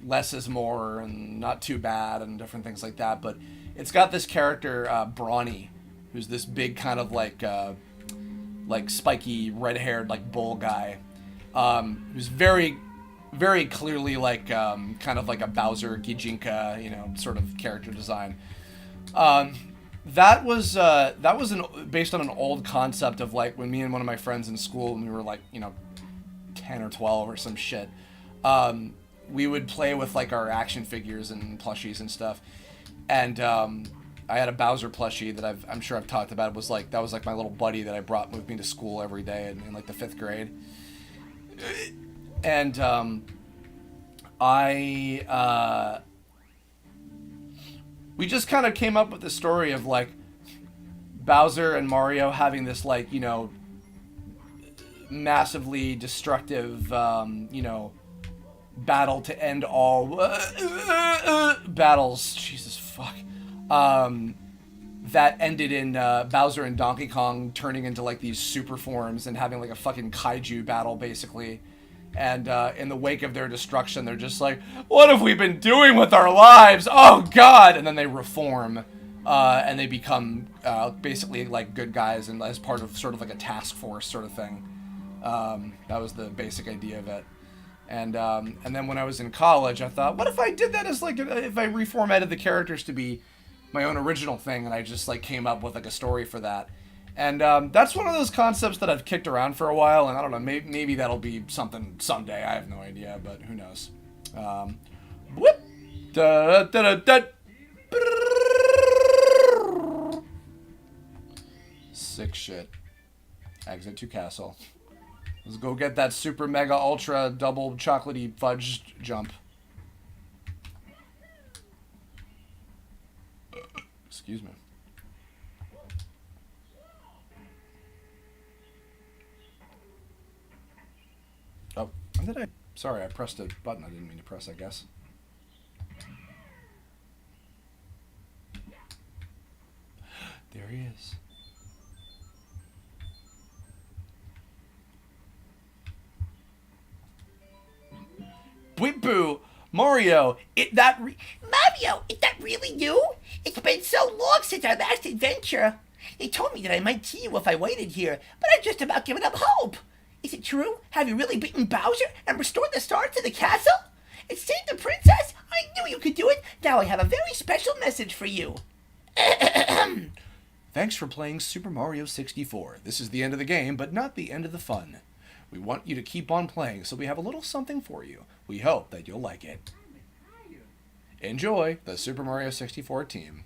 Less is More and Not Too Bad and different things like that. But it's got this character, Brawny, who's this big kind of like spiky red-haired like bull guy, who's very, very clearly like kind of like a Bowser Gijinka, you know, sort of character design. That was based on an old concept of like when me and one of my friends in school, when we were like, you know, 10 or 12 or some shit, we would play with like our action figures and plushies and stuff. And I had a Bowser plushie that I'm sure I've talked about. That was like my little buddy that I brought with me to school every day in like the 5th grade. And we just kind of came up with the story of like Bowser and Mario having this like, you know, massively destructive, you know, battle to end all battles. Jesus fuck. That ended in Bowser and Donkey Kong turning into like these super forms and having like a fucking kaiju battle basically. And in the wake of their destruction, they're just like, what have we been doing with our lives? Oh God! And then they reform, and they become basically like good guys and as part of sort of like a task force sort of thing. That was the basic idea of it. And then when I was in college, I thought, what if I did that as like, if I reformatted the characters to be my own original thing, and I just like came up with like a story for that. And that's one of those concepts that I've kicked around for a while, and I don't know, maybe that'll be something someday. I have no idea, but who knows. Whoop! Da, da, da, da. Sick shit. Exit to castle. Let's go get that super mega ultra double chocolatey fudge jump. Excuse me. Oh, when did I? Sorry, I pressed a button I didn't mean to press, I guess. There he is. Whip boo! Mario, Mario, is that really you? It's been so long since our last adventure. They told me that I might see you if I waited here, but I've just about given up hope. Is it true? Have you really beaten Bowser and restored the stars to the castle? And saved the princess? I knew you could do it. Now I have a very special message for you. Thanks for playing Super Mario 64. This is the end of the game, but not the end of the fun. We want you to keep on playing, so we have a little something for you. We hope that you'll like it. Enjoy the Super Mario 64 team.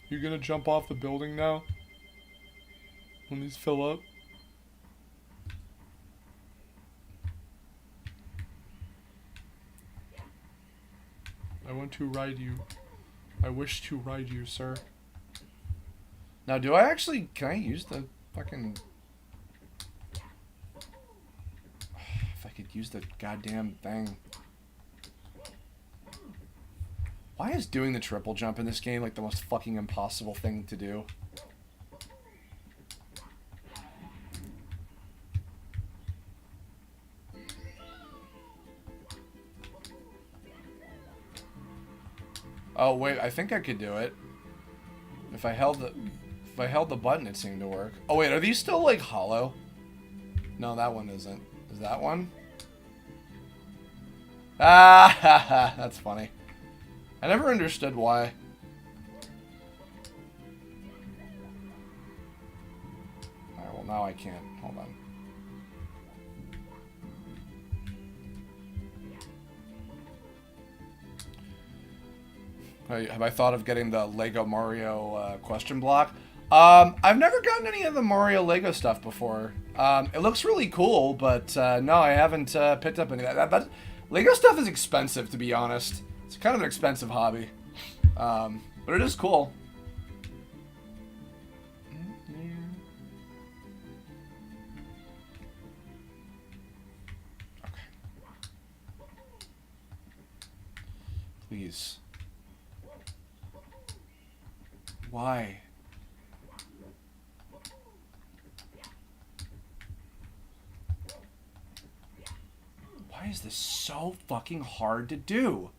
You gonna jump off the building now? When these fill up? I want to ride you. I wish to ride you, sir. Now, do I actually... Can I use the fucking... If I could use the goddamn thing. Why is doing the triple jump in this game like the most fucking impossible thing to do? Oh wait, I think I could do it. If I held the button, it seemed to work. Oh wait, are these still like hollow? No, that one isn't. Is that one? Ah, that's funny. I never understood why. Alright, well now I can't. Hold on. Have I thought of getting the Lego Mario question block? I've never gotten any of the Mario Lego stuff before. It looks really cool, but no, I haven't picked up any of that. But Lego stuff is expensive, to be honest. It's kind of an expensive hobby. But it is cool. Okay. Please. Why? Why is this so fucking hard to do?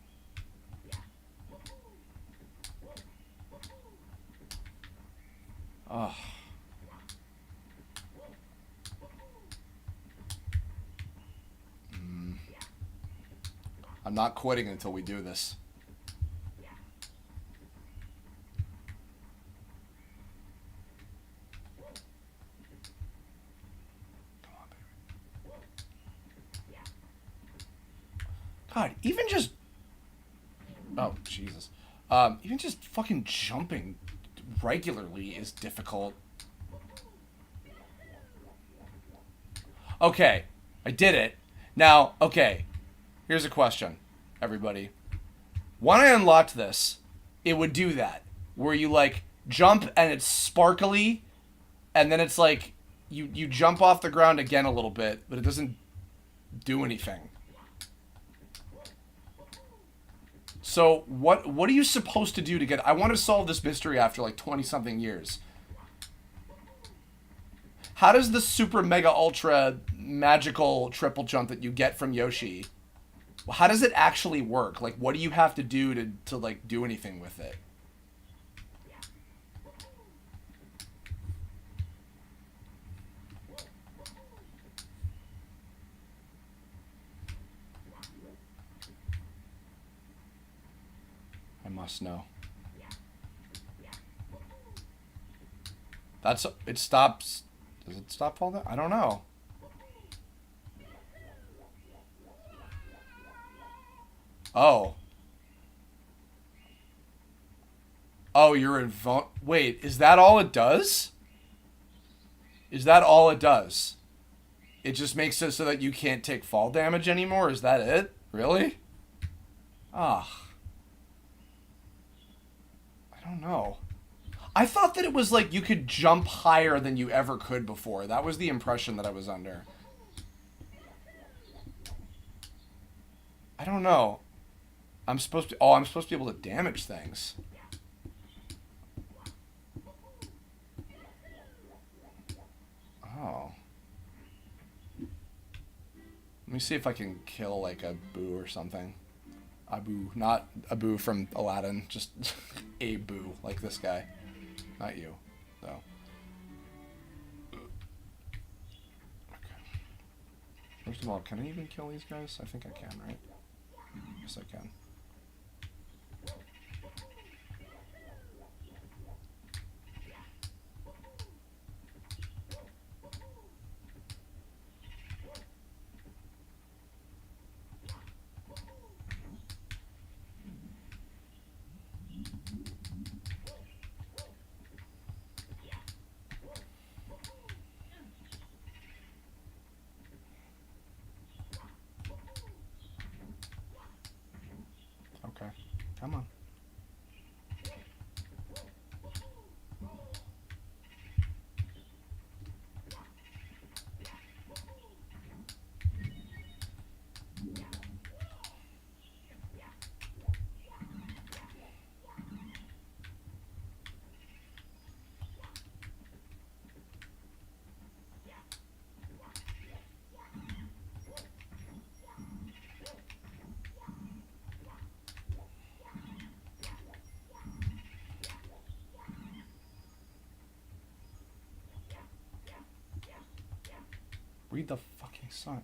Ugh. I'm not quitting until we do this. God, even just... Oh, Jesus. Even just fucking jumping regularly is difficult. Okay, I did it. Now, okay, here's a question, everybody. When I unlocked this, it would do that, where you, like, jump and it's sparkly, and then it's like, you jump off the ground again a little bit, but it doesn't do anything. So, what are you supposed to do to get... I want to solve this mystery after, like, 20-something years. How does the super mega ultra magical triple jump that you get from Yoshi, how does it actually work? Like, what do you have to do to like, do anything with it? I must know. That's... It stops... Does it stop all that? I don't know. Oh. Oh, you're in... Wait, is that all it does? Is that all it does? It just makes it so that you can't take fall damage anymore? Is that it? Really? Ah. I don't know. I thought that it was like you could jump higher than you ever could before. That was the impression that I was under. I don't know. I'm supposed to... Oh, I'm supposed to be able to damage things. Oh. Let me see if I can kill, like, a boo or something. Abu. Not Abu from Aladdin. Just a boo, like this guy. Not you, though. Okay. First of all, can I even kill these guys? I think I can, right? Yes, I can. Come on. Read the fucking sign.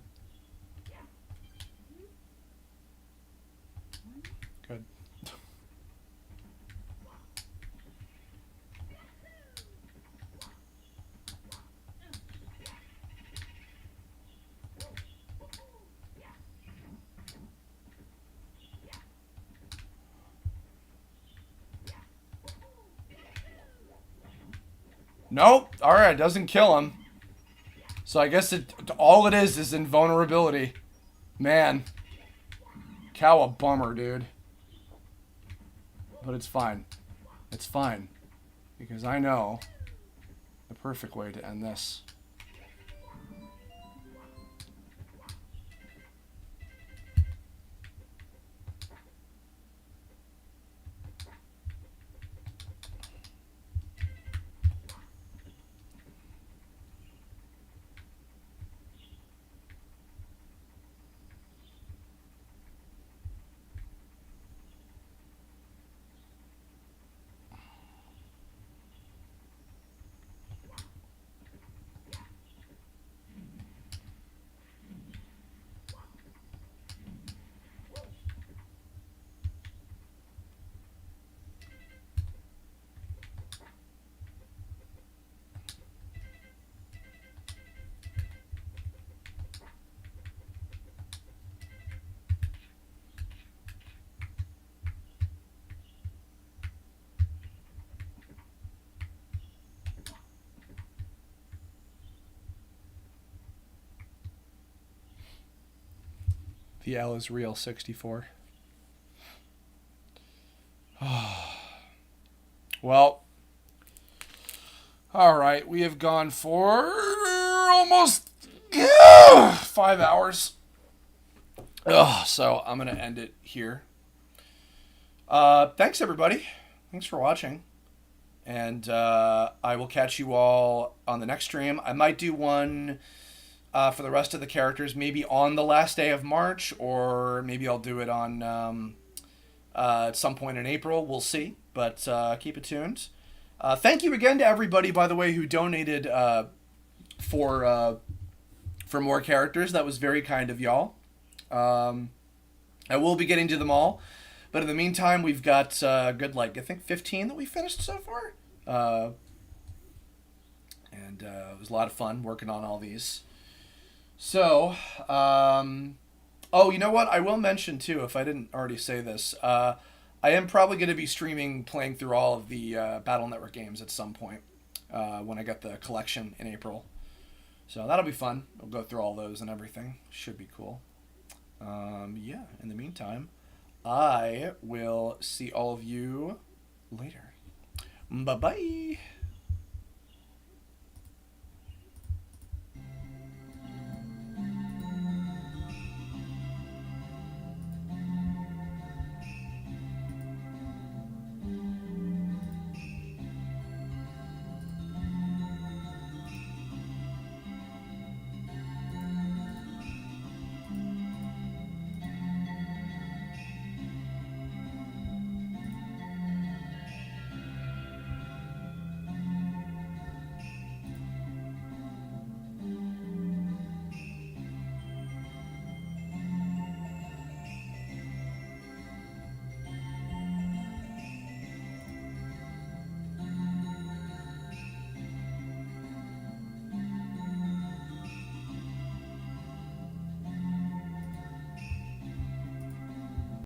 Good. Nope. All right, doesn't kill him. So I guess all it is invulnerability. Man. Cow a bummer, dude. But it's fine. It's fine. Because I know the perfect way to end this. The L is real 64. Well, all right, we have gone for almost 5 hours. So I'm going to end it here. Thanks, everybody. Thanks for watching. And I will catch you all on the next stream. I might do one for the rest of the characters, maybe on the last day of March, or maybe I'll do it on at some point in April. We'll see, but keep it tuned. Thank you again to everybody, by the way, who donated for more characters. That was very kind of y'all. I will be getting to them all, but in the meantime, we've got good, like, I think 15 that we finished so far. And it was a lot of fun working on all these. So, oh, you know what? I will mention, too, if I didn't already say this, I am probably going to be streaming playing through all of the Battle Network games at some point when I get the collection in April. So that'll be fun. We'll go through all those and everything. Should be cool. Yeah, in the meantime, I will see all of you later. Bye-bye.